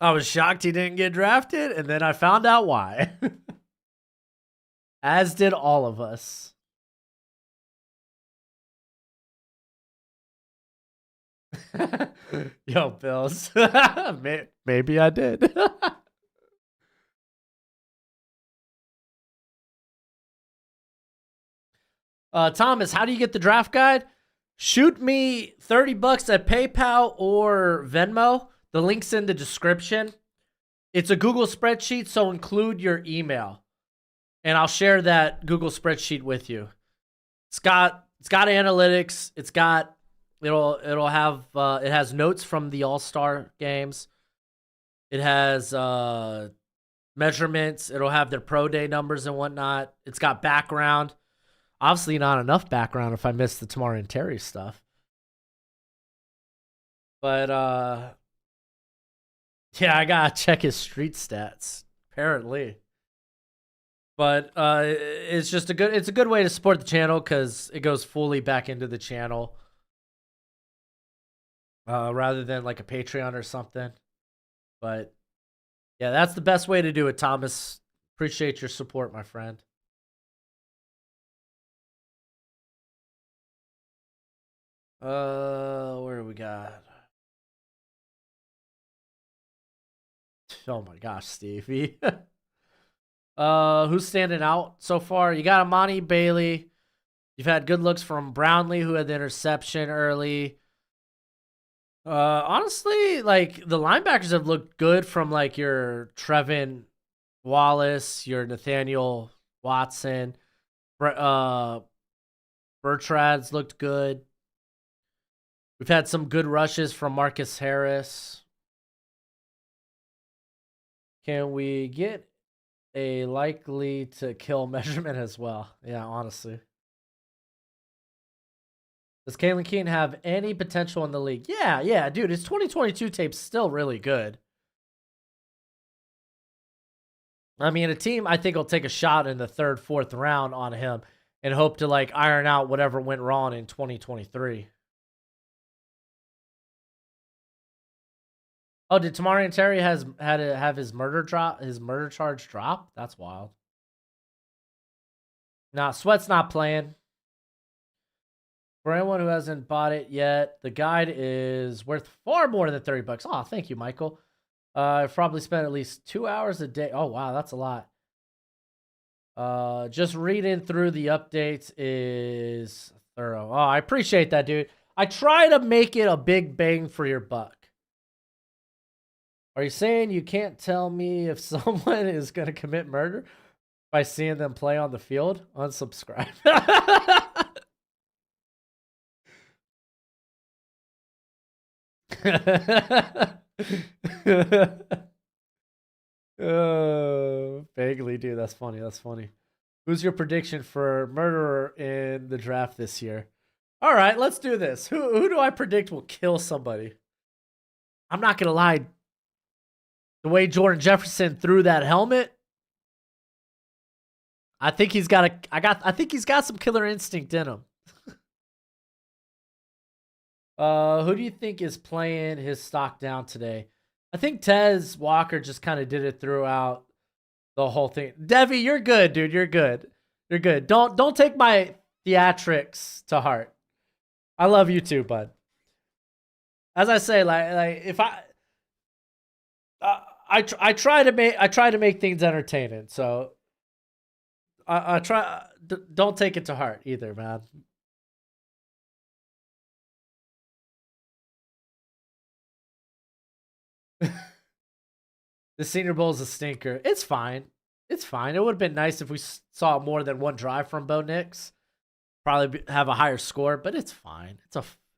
I was shocked he didn't get drafted, and then I found out why. As did all of us. Yo, Bills. Maybe I did. Thomas, how do you get the draft guide? Shoot me $30 at PayPal or Venmo. The link's in the description. It's a Google spreadsheet, so include your email. And I'll share that Google spreadsheet with you. It's got analytics. It'll have it has notes from the All-Star games. It has measurements. It'll have their pro day numbers and whatnot. It's got background. Obviously not enough background if I missed the Tamari and Terry stuff. But yeah, I gotta check his street stats, apparently. But it's just a good way to support the channel because it goes fully back into the channel. Rather than like a Patreon or something. But yeah, that's the best way to do it, Thomas. Appreciate your support, my friend. Where do we got? Oh my gosh, Stevie. Who's standing out so far? You got Amani Bailey. You've had good looks from Brownlee, who had the interception early. Honestly, like the linebackers have looked good from like your Trevin Wallace, your Nathaniel Watson, Bertrad's looked good. We've had some good rushes from Marcus Harris. Can we get a likely to kill measurement as well? Yeah, honestly. Does Kalen Keene have any potential in the league? Yeah, dude. His 2022 tape's still really good. I mean, a team I think will take a shot in the third, fourth round on him and hope to like iron out whatever went wrong in 2023. Oh, did Tamari and Terry had to have his murder charge drop? That's wild. Nah, Sweat's not playing. For anyone who hasn't bought it yet, the guide is worth far more than $30. Oh, thank you, Michael. I've probably spent at least 2 hours a day. Oh, wow, that's a lot. Just reading through the updates is thorough. Oh, I appreciate that, dude. I try to make it a big bang for your buck. Are you saying you can't tell me if someone is going to commit murder by seeing them play on the field? Unsubscribe. Vaguely, dude. That's funny. That's funny. Who's your prediction for murderer in the draft this year? All right, let's do this. Who do I predict will kill somebody? I'm not gonna lie. The way Jordan Jefferson threw that helmet, I think he's got I think he's got some killer instinct in him. Who do you think is playing his stock down today? I think Tez Walker just kind of did it throughout the whole thing. Devi, you're good, dude. You're good. You're good. Don't take my theatrics to heart. I love you too, bud. As I say, like if I try to make things entertaining. So I try. Don't take it to heart either, man. The Senior Bowl is a stinker. It's fine. It's fine. It would have been nice if we saw more than one drive from Bo Nix. Probably have a higher score, but it's fine.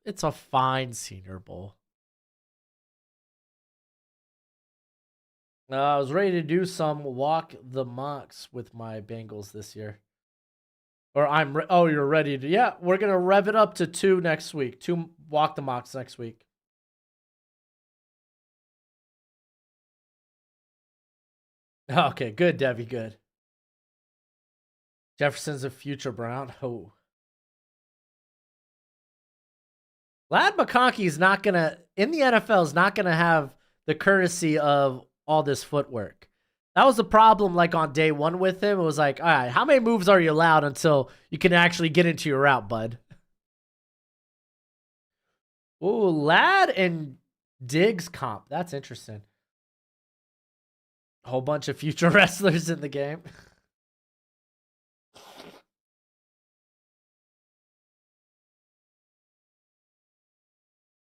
It's a fine Senior Bowl. I was ready to do some walk the mocks with my Bengals this year. Or oh, you're ready to. Yeah, we're going to rev it up to 2 next week. 2 walk the mocks next week. Okay, good, Debbie, good. Jefferson's a future Brown. Oh. Lad McConkey is not going to, in the NFL, is not going to have the courtesy of all this footwork. That was the problem, like, on day 1 with him. It was like, all right, how many moves are you allowed until you can actually get into your route, bud? Ooh, Lad and Diggs comp. That's interesting. A whole bunch of future wrestlers in the game.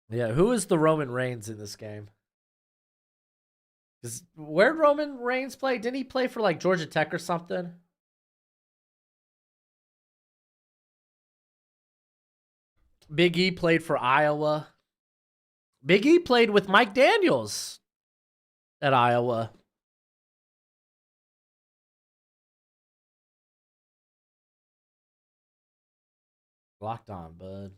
Yeah, who is the Roman Reigns in this game? Where'd Roman Reigns play? Didn't he play for like Georgia Tech or something? Big E played for Iowa. Big E played with Mike Daniels at Iowa. Locked on, bud.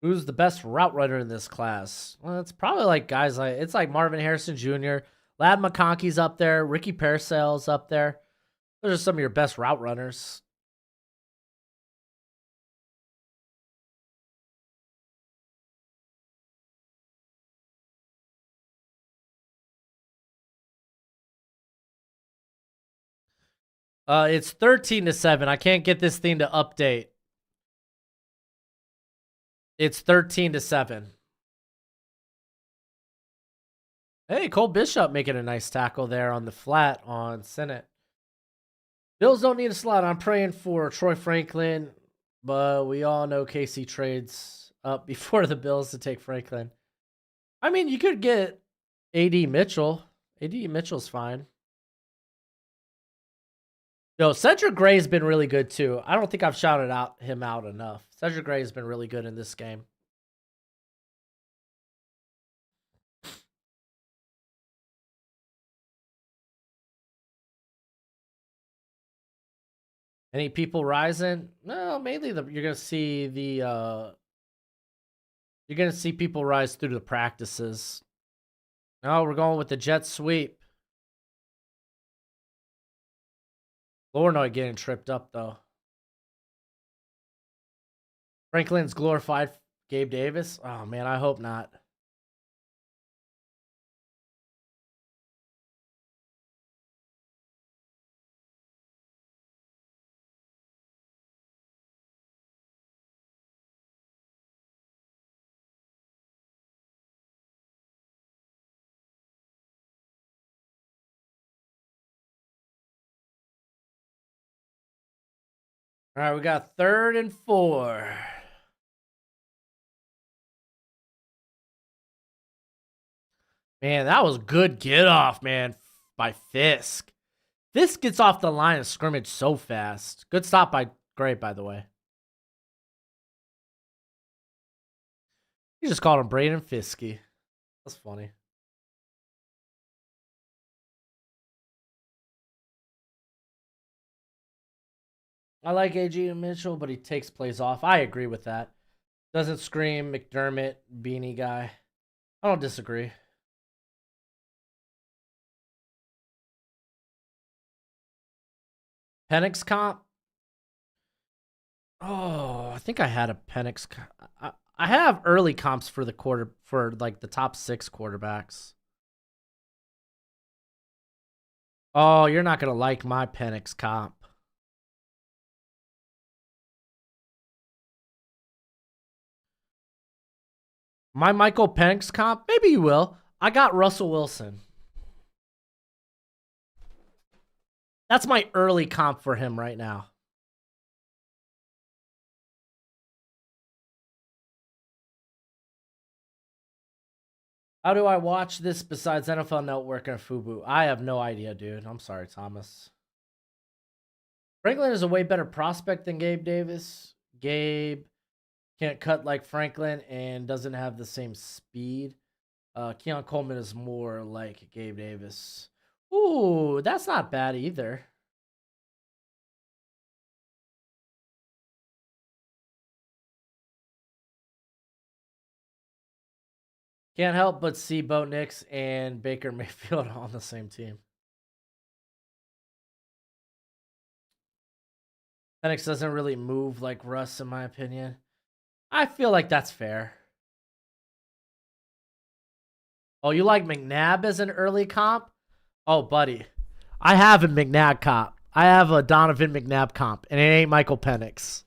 Who's the best route runner in this class? Well, it's probably like guys like it's like Marvin Harrison Jr., Lad McConkey's up there, Ricky Parcells up there. Those are some of your best route runners. It's 13-7. I can't get this thing to update. It's 13-7. Hey, Cole Bishop making a nice tackle there on the flat on Senate. Bills don't need a slot. I'm praying for Troy Franklin, but we all know Casey trades up before the Bills to take Franklin. I mean, you could get AD Mitchell. AD Mitchell's fine. No, Cedric Gray's been really good too. I don't think I've shouted him out enough. Cedric Gray has been really good in this game. Any people rising? No, mainly you're gonna see people rise through the practices. No, we're going with the jet sweep. Lornoy getting tripped up though. Franklin's glorified Gabe Davis. Oh man, I hope not. All right, we got 3rd and 4. Man, that was good get off, man, by Fisk. Fisk gets off the line of scrimmage so fast. Good stop by Gray, by the way. You just called him Braden Fiske. That's funny. I like AG Mitchell, but he takes plays off. I agree with that. Doesn't scream McDermott, beanie guy. I don't disagree. Penix comp? Oh, I think I had a Penix. I have early comps for like the top 6 quarterbacks. Oh, you're not gonna like my Penix comp. My Michael Penix comp? Maybe you will. I got Russell Wilson. That's my early comp for him right now. How do I watch this besides NFL Network and Fubu? I have no idea, dude. I'm sorry, Thomas. Franklin is a way better prospect than Gabe Davis. Gabe can't cut like Franklin and doesn't have the same speed. Keon Coleman is more like Gabe Davis. Ooh, that's not bad either. Can't help but see Bo Nix and Baker Mayfield on the same team. Penix doesn't really move like Russ, in my opinion. I feel like that's fair. Oh, you like McNabb as an early comp? Oh, buddy. I have a McNabb comp. I have a Donovan McNabb comp, and it ain't Michael Penix.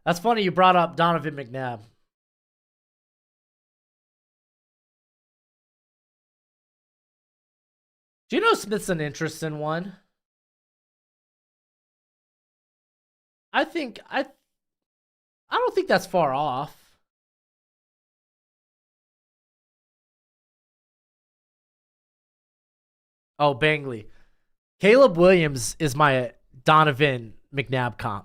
That's funny you brought up Donovan McNabb. Geno Smith's an interesting one. I don't think that's far off. Oh, Bangley. Caleb Williams is my Donovan McNabb comp.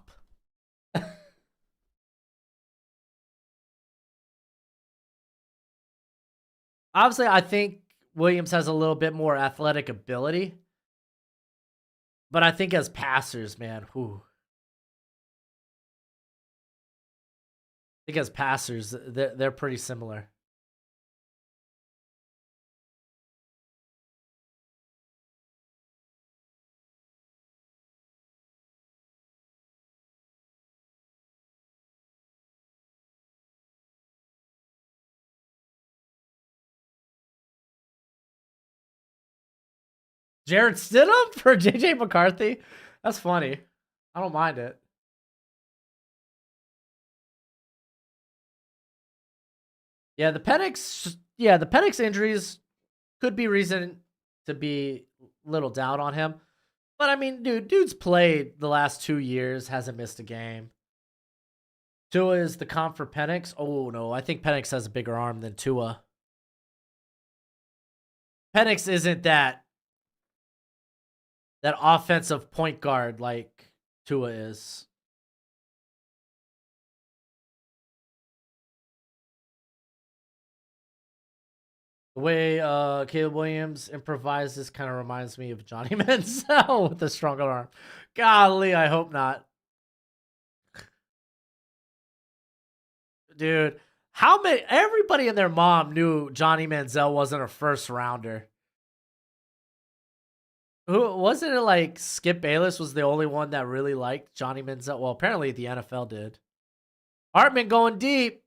Obviously, I think Williams has a little bit more athletic ability. But I think as passers, man, whew. I think as passers, they're pretty similar. Jared Stidham for JJ McCarthy? That's funny. I don't mind it. Yeah, the Penix injuries could be reason to be little doubt on him. But I mean, dude's played the last 2 years, hasn't missed a game. Tua is the comp for Penix. Oh no, I think Penix has a bigger arm than Tua. Penix isn't that offensive point guard like Tua is. The way Caleb Williams improvises kind of reminds me of Johnny Manziel with a stronger arm. Golly, I hope not. Dude, how many everybody and their mom knew Johnny Manziel wasn't a first rounder. Who wasn't it like Skip Bayless was the only one that really liked Johnny Manziel? Well, apparently the NFL did. Hartman going deep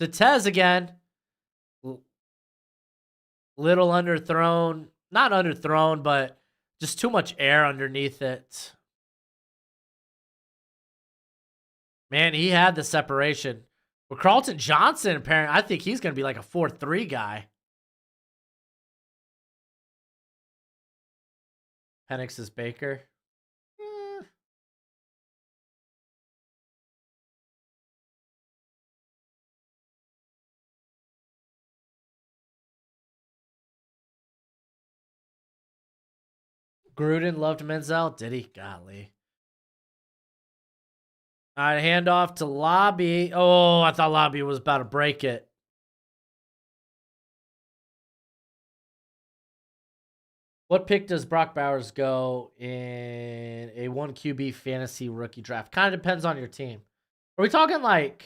to Tez again. Little underthrown. Not underthrown, but just too much air underneath it. Man, he had the separation. But Carlton Johnson, apparently, I think he's going to be like a 4-3 guy. Penix is Baker. Gruden loved Menzel. Did he? Golly. All right, hand off to Lobby. Oh, I thought Lobby was about to break it. What pick does Brock Bowers go in a 1 QB fantasy rookie draft? Kind of depends on your team. Are we talking like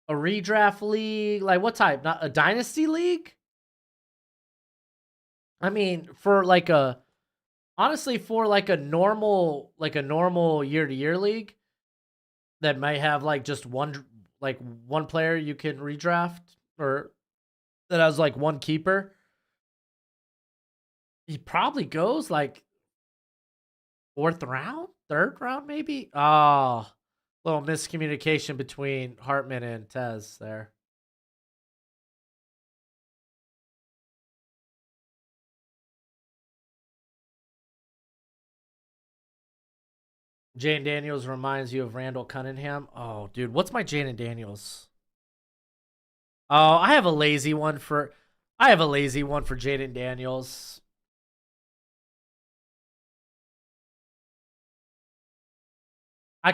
a redraft league? Like what type? Not a dynasty league? I mean, for like a honestly for like a normal year-to-year league that might have like just one player you can redraft or that has like one keeper. He probably goes like 4th round, 3rd round, maybe. Oh, little miscommunication between Hartman and Tez there. Jane Daniels reminds you of Randall Cunningham. Oh, dude, what's my Jane Daniels? Oh, I have a lazy one for Jaden Daniels. I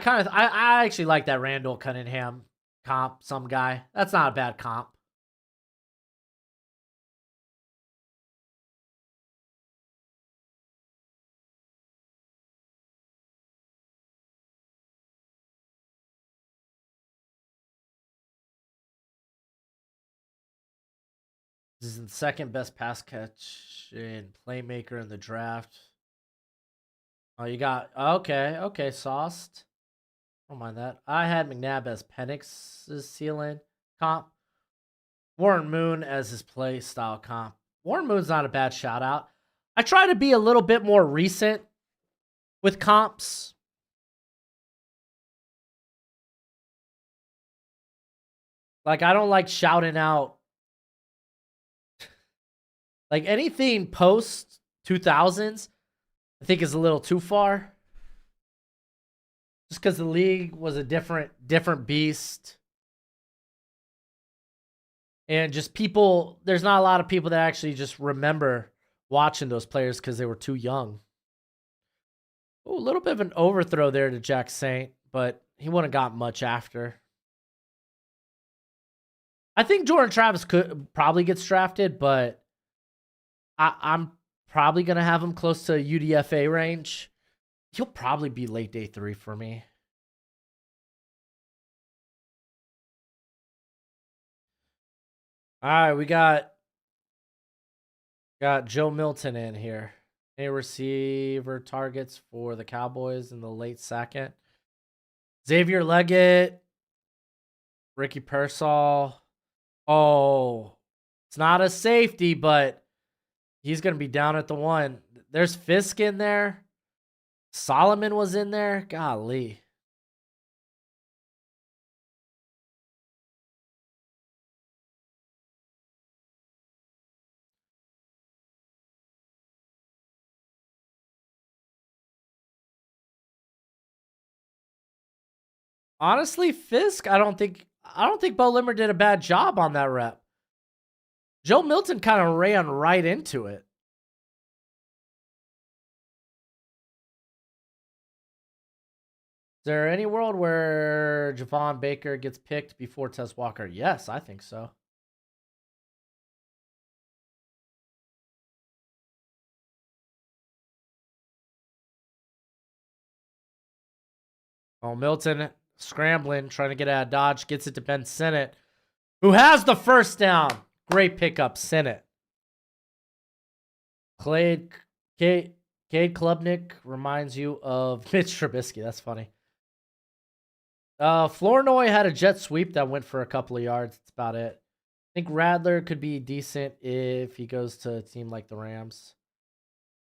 actually like that Randall Cunningham comp, some guy. That's not a bad comp. This is the second best pass catch and playmaker in the draft. Oh, you got okay, sauced. Don't mind that. I had McNabb as Penix's ceiling comp. Warren Moon as his play style comp. Warren Moon's not a bad shout out. I try to be a little bit more recent with comps. Like I don't like shouting out like anything post 2000s. I think is a little too far. Just because the league was a different beast. And just people, there's not a lot of people that actually just remember watching those players because they were too young. Ooh, a little bit of an overthrow there to Jack Saint, but he wouldn't got much after. I think Jordan Travis could probably get drafted, but I'm probably going to have him close to UDFA range. He'll probably be late day 3 for me. All right, we got Joe Milton in here. A receiver targets for the Cowboys in the late second. Xavier Leggett, Ricky Pearsall. Oh, it's not a safety, but He's going to be down at the 1. There's Fisk in there. Solomon was in there. Golly. Honestly, Fisk, I don't think Bo Limmer did a bad job on that rep. Joe Milton kind of ran right into it. Is there any world where Javon Baker gets picked before Tess Walker? Yes, I think so. Oh, Milton scrambling, trying to get out of dodge, gets it to Ben Sinnott, who has the first down. Great pickup, Sinnott. Cade Klubnik reminds you of Mitch Trubisky. That's funny. Flournoy had a jet sweep that went for a couple of yards. That's about it. I think Radler could be decent if he goes to a team like the Rams.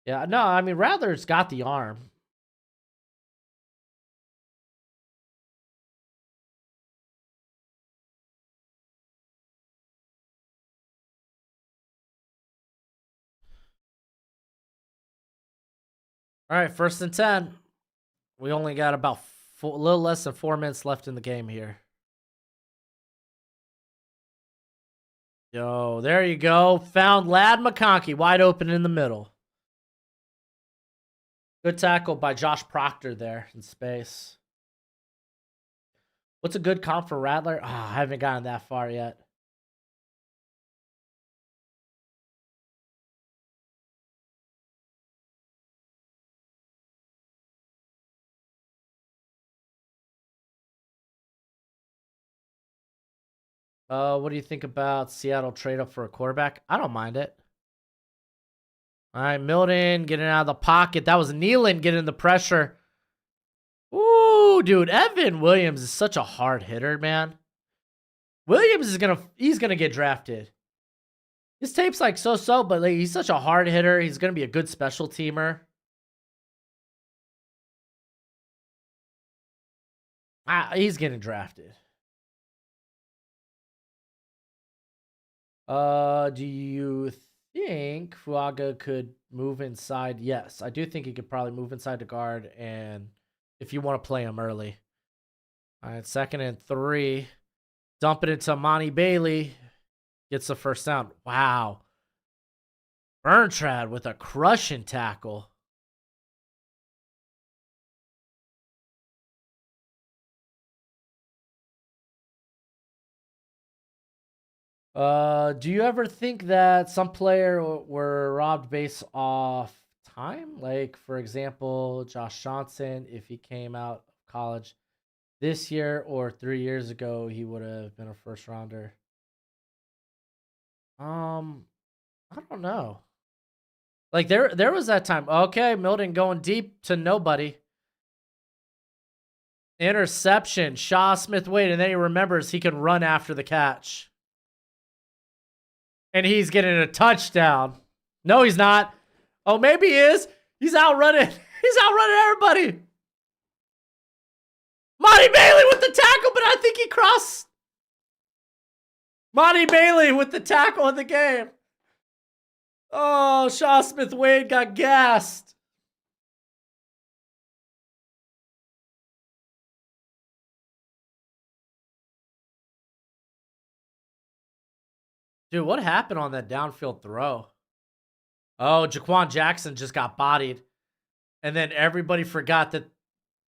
Yeah, no, I mean, Radler's got the arm. All right, 1st and 10. We only got about a little less than 4 minutes left in the game here. Yo, there you go. Found Ladd McConkey wide open in the middle. Good tackle by Josh Proctor there in space. What's a good comp for Radler? I haven't gotten that far yet. What do you think about Seattle trade up for a quarterback? I don't mind it. All right, Milton getting out of the pocket. That was Nealon getting the pressure. Ooh, dude, Evan Williams is such a hard hitter, man. Williams is he's gonna get drafted. His tape's like so, but like, he's such a hard hitter. He's gonna be a good special teamer. He's getting drafted. Do you think Fuaga could move inside? Yes, I do think he could probably move inside the guard, and if you want to play him early. All right, 2nd and 3. Dump it into Monty Bailey. Gets the first down. Wow. Berntrad with a crushing tackle. Do you ever think that some player were robbed based off time? Like, for example, Josh Johnson, if he came out of college this year or 3 years ago, he would have been a first rounder. I don't know. Like there was that time. Okay, Milton going deep to nobody. Interception. Shaw Smith Wade, and then he remembers he can run after the catch. And he's getting a touchdown. No, he's not. Oh, maybe he is. He's outrunning. He's outrunning everybody. Monty Bailey with the tackle, but I think he crossed. Monty Bailey with the tackle in the game. Oh, Shaw Smith Wade got gassed. Dude, what happened on that downfield throw? Oh, Jaquan Jackson just got bodied. And then everybody forgot that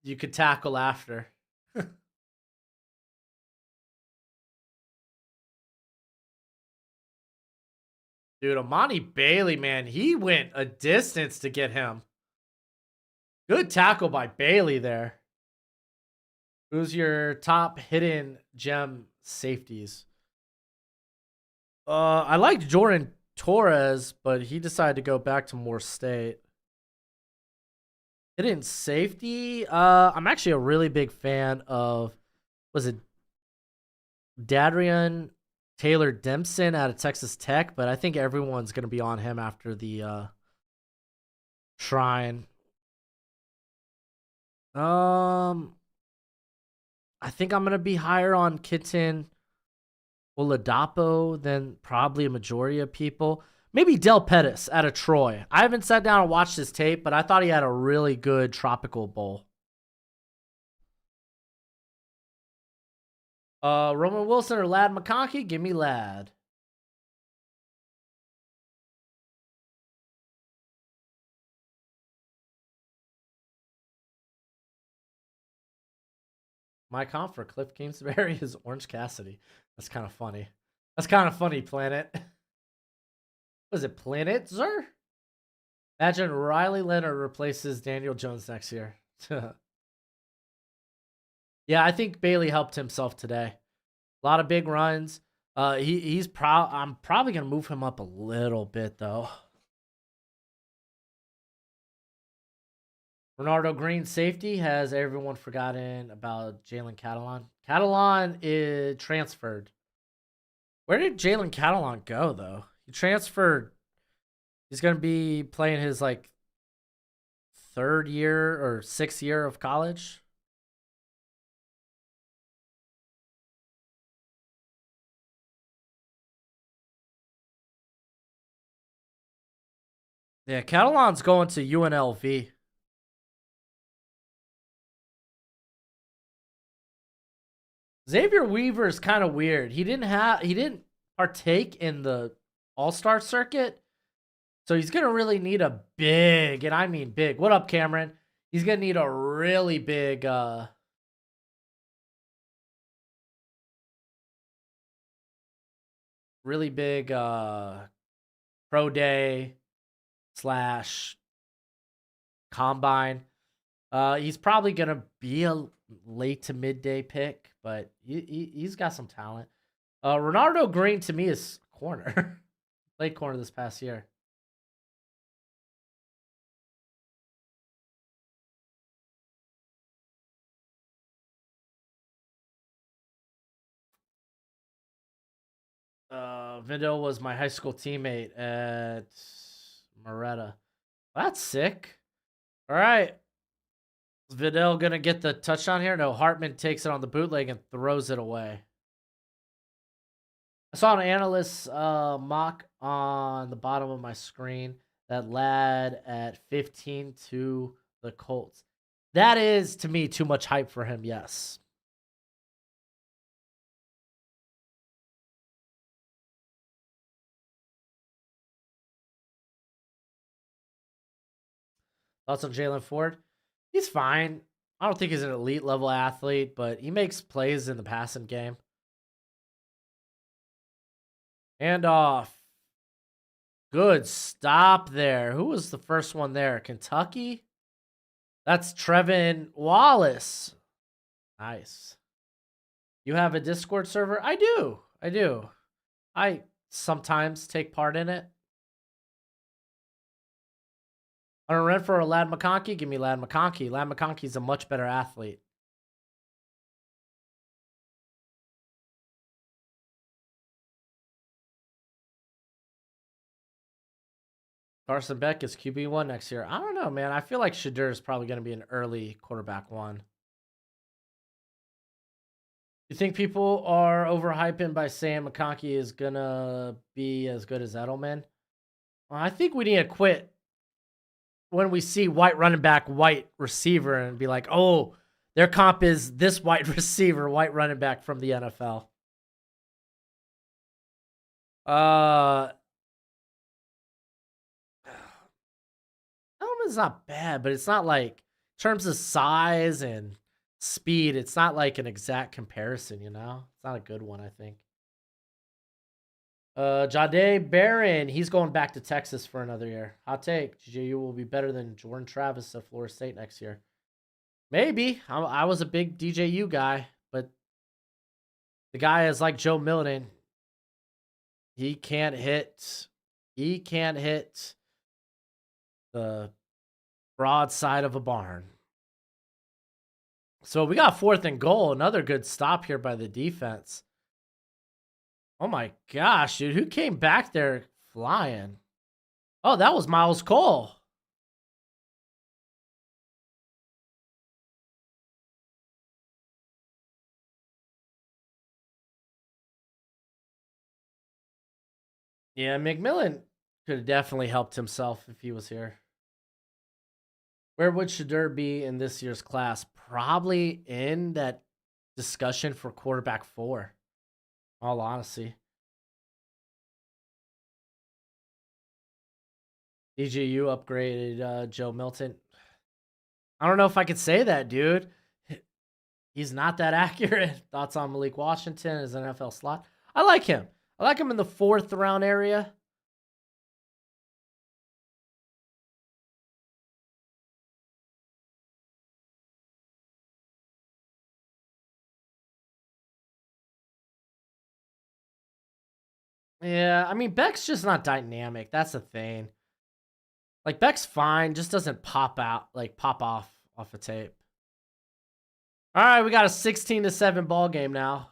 you could tackle after. Dude, Amani Bailey, man, he went a distance to get him. Good tackle by Bailey there. Who's your top hidden gem safeties? I liked Jordan Torres, but he decided to go back to Moore State. Hidden safety? I'm actually a really big fan of, was it Dadrian Taylor Dempson out of Texas Tech, but I think everyone's going to be on him after the Shrine. Um, I think I'm going to be higher on Kitten Oladapo than probably a majority of people. Maybe Del Pettis out of Troy. I haven't sat down and watched his tape, but I thought he had a really good tropical bowl. Roman Wilson or Lad McConkey? Give me Lad. My comp for Cliff Kingsbury is Orange Cassidy. That's kind of funny. That's kind of funny, Planet. Was it Planet, sir? Imagine Riley Leonard replaces Daniel Jones next year. Yeah, I think Bailey helped himself today. A lot of big runs. I'm probably gonna move him up a little bit though. Ronaldo Green safety. Has everyone forgotten about Jalen Catalan? Catalan is transferred. Where did Jalen Catalan go though? He transferred. He's gonna be playing his like third year or sixth year of college. Yeah, Catalan's going to UNLV. Xavier Weaver is kind of weird. He didn't partake in the All-Star circuit. So he's going to really need a big, and I mean big. What up, Cameron? He's going to need a really big pro day slash combine. He's probably going to be a late to midday pick, but he's got some talent. Ronaldo Green to me is corner. Played corner this past year. Vidal was my high school teammate at Moretta. That's sick. All right. Is Vidal gonna get the touchdown here? No, Hartman takes it on the bootleg and throws it away. I saw an analyst mock on the bottom of my screen that lad at 15 to the Colts. That is, to me, too much hype for him, yes. Thoughts on Jalen Ford? He's fine. I don't think he's an elite level athlete, but he makes plays in the passing game. And off. Good stop there. Who was the first one there? Kentucky? That's Trevin Wallace. Nice. You have a Discord server? I do. I do. I sometimes take part in it. On a rent for a Lad McConkey? Give me Lad McConkey. Lad McConkey's a much better athlete. Carson Beck is QB1 next year. I don't know, man. I feel like Shadur is probably going to be an early quarterback one. You think people are overhyping by saying McConkey is going to be as good as Edelman? Well, I think we need to quit when we see white running back, white receiver, and be like, oh, their comp is this white receiver, white running back from the NFL. Edelman's not bad, but it's not like, in terms of size and speed, it's not like an exact comparison, you know? It's not a good one, I think. Jade Barron, he's going back to Texas for another year. Hot take. GJU will be better than Jordan Travis at Florida State next year. Maybe. I was a big DJU guy, but the guy is like Joe Milton. He can't hit the broad side of a barn. So we got 4th and goal. Another good stop here by the defense. Oh my gosh, dude. Who came back there flying? Oh, that was Miles Cole. Yeah, McMillan could have definitely helped himself if he was here. Where would Shadur be in this year's class? Probably in that discussion for quarterback 4. All honesty. DJU upgraded Joe Milton. I don't know if I could say that, dude. He's not that accurate. Thoughts on Malik Washington as an NFL slot? I like him. I like him in the 4th round area. Yeah, I mean Beck's just not dynamic. That's the thing. Like Beck's fine, just doesn't pop out, like pop off a tape. All right, we got a 16-7 ball game now.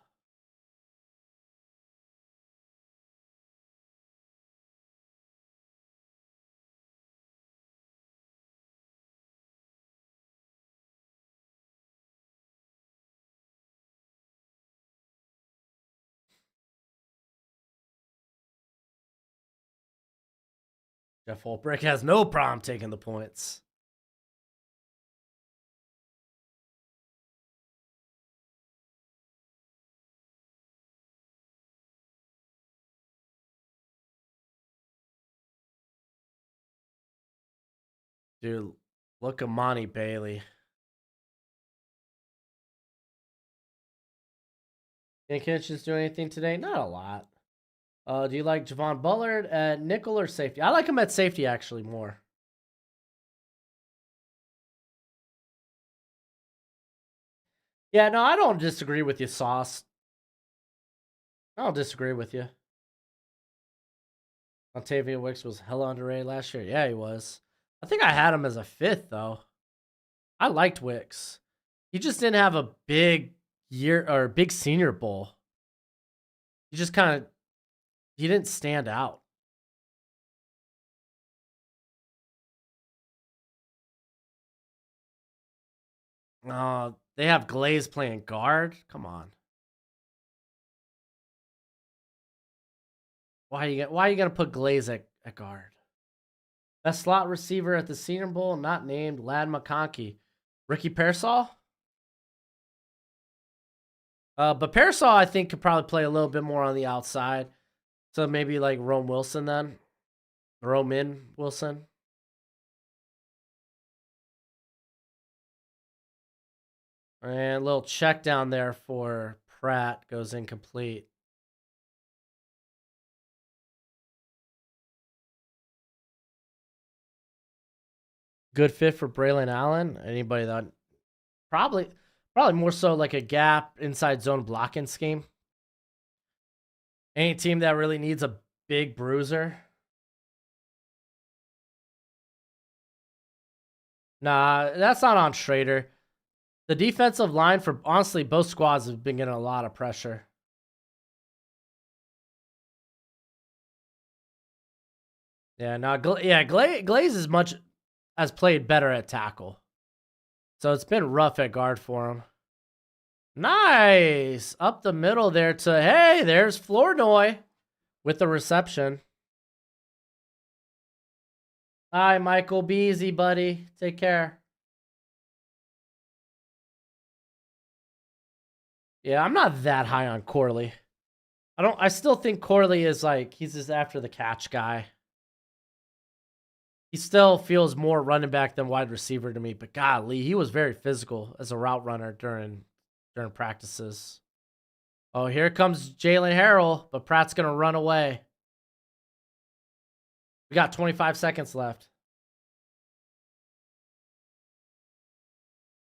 Jeff Holbrick has no problem taking the points. Dude, look at Monty Bailey. Think Hitchens do anything today? Not a lot. Do you like Javon Bullard at nickel or safety? I like him at safety actually more. Yeah, no, I don't disagree with you, Sauce. I don't disagree with you. Ontavia Wicks was hella underrated last year. Yeah, he was. I think I had him as a 5th though. I liked Wicks. He just didn't have a big year or big Senior Bowl. He just kind of he didn't stand out. They have Glaze playing guard. Come on. Why are you gonna put Glaze at guard? Best slot receiver at the Senior Bowl, not named Lad McConkey. Ricky Pearsall? But Pearsall, I think, could probably play a little bit more on the outside. So maybe like Rome Wilson then. Roman Wilson. And a little check down there for Pratt goes incomplete. Good fit for Braylon Allen. Anybody that probably more so like a gap inside zone blocking scheme. Any team that really needs a big bruiser. Nah, that's not on Schrader. The defensive line for honestly both squads have been getting a lot of pressure. Yeah, now Glaze is much has played better at tackle, so it's been rough at guard for him. Nice up the middle there to hey, there's Flournoy with the reception. Hi, Michael. Be easy, buddy. Take care. Yeah, I'm not that high on Corley. I still think Corley is like he's just after the catch guy. He still feels more running back than wide receiver to me, but golly, he was very physical as a route runner during practices. Oh, here comes Jalen Harrell, but Pratt's gonna run away. We got 25 seconds left.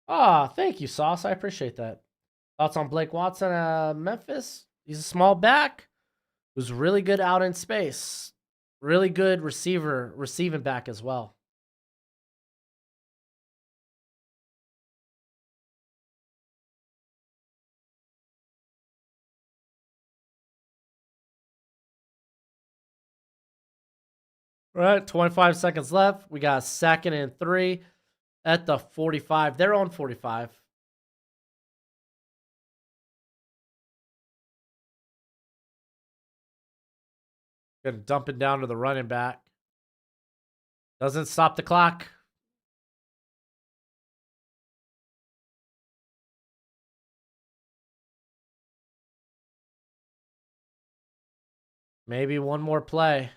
Ah, thank you, Sauce. I appreciate that. Thoughts on Blake Watson, Memphis? He's a small back who's really good out in space. Really good receiving back as well. All right, 25 seconds left. We got 2nd and 3 at the 45. They're on 45. Gonna dump it down to the running back. Doesn't stop the clock. Maybe one more play.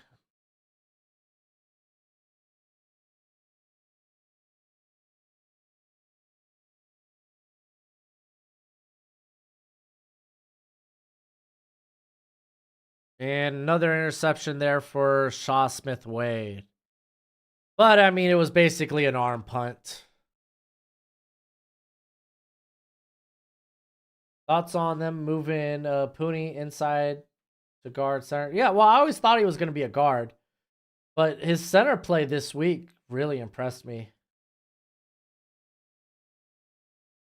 And another interception there for Shaw Smith Wade. But I mean, it was basically an arm punt. Thoughts on them moving Pooney inside to guard center? Yeah, well, I always thought he was going to be a guard, but his center play this week really impressed me.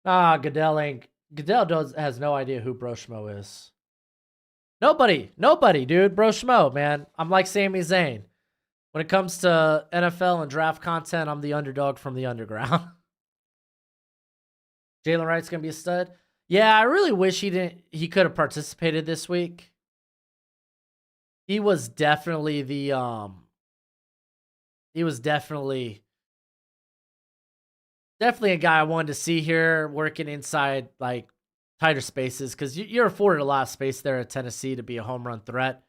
Goodell has no idea who Broshmo is. Nobody, dude. Broshmo, man. I'm like Sami Zayn. When it comes to NFL and draft content, I'm the underdog from the underground. Jalen Wright's gonna be a stud. Yeah, I really wish he could have participated this week. He was definitely definitely a guy I wanted to see here working inside like tighter spaces, because you're afforded a lot of space there at Tennessee to be a home run threat.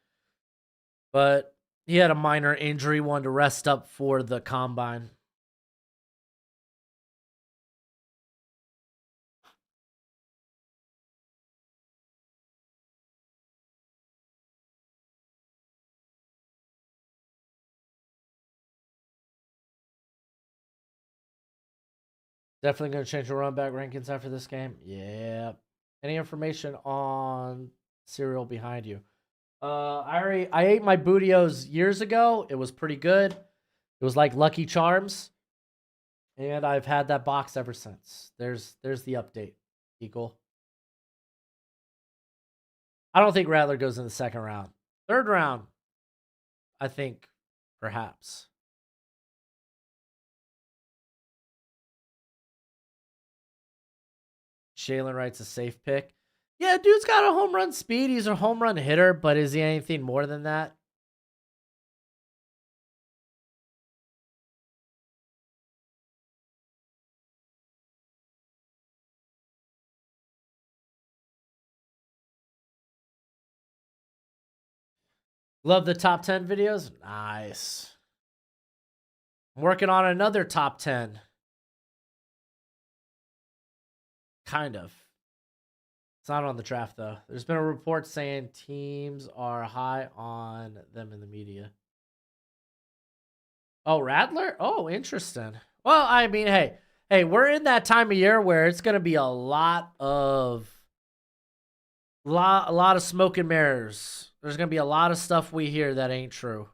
But he had a minor injury, wanted to rest up for the combine. Definitely going to change the run back rankings after this game. Yeah. Any information on cereal behind you? I ate my Bootios years ago. It was pretty good. It was like Lucky Charms, and I've had that box ever since. There's the update, Eagle. I don't think Rattler goes in the 2nd round. 3rd round, I think, perhaps. Jalen Wright's a safe pick. Yeah, dude's got a home run speed. He's a home run hitter, but is he anything more than that? Love the top 10 videos. Nice. I'm working on another top 10. Kind of. It's not on the draft, though. There's been a report saying teams are high on them in the media. Oh, Rattler? Oh, interesting. Well, I mean, hey, we're in that time of year where it's going to be a lot of smoke and mirrors. There's going to be a lot of stuff we hear that ain't true.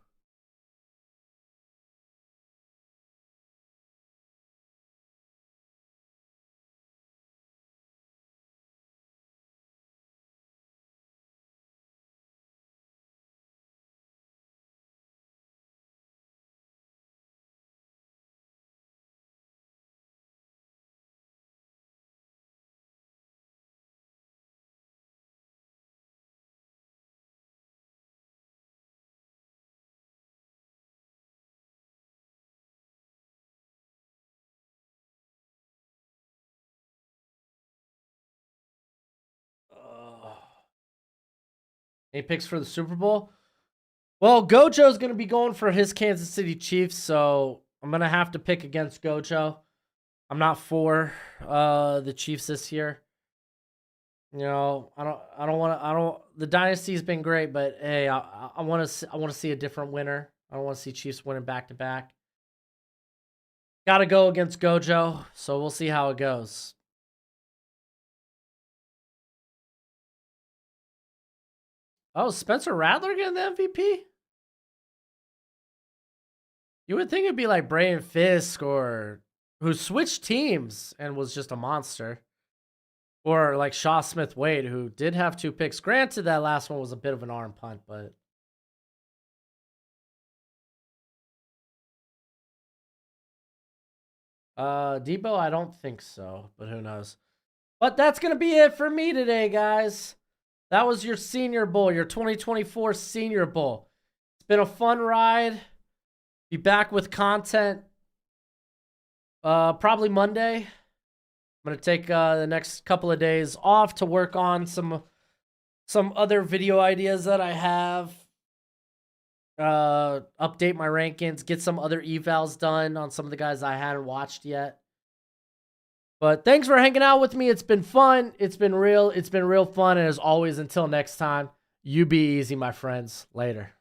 Any picks for the Super Bowl? Well, Gojo's going to be going for his Kansas City Chiefs, so I'm going to have to pick against Gojo. I'm not for the Chiefs this year. You know, the dynasty's been great, but hey, I want to see a different winner. I don't want to see Chiefs winning back to back. Got to go against Gojo, so we'll see how it goes. Oh, Spencer Rattler getting the MVP? You would think it'd be like Braden Fisk, or who switched teams and was just a monster. Or like Shaw Smith Wade, who did have 2 picks. Granted, that last one was a bit of an arm punt, but Debo, I don't think so, but who knows. But that's going to be it for me today, guys. That was your Senior Bowl, your 2024 Senior Bowl. It's been a fun ride. Be back with content probably Monday. I'm going to take the next couple of days off to work on some other video ideas that I have. Update my rankings, get some other evals done on some of the guys I hadn't watched yet. But thanks for hanging out with me. It's been fun. It's been real. It's been real fun. And as always, until next time, you be easy, my friends. Later.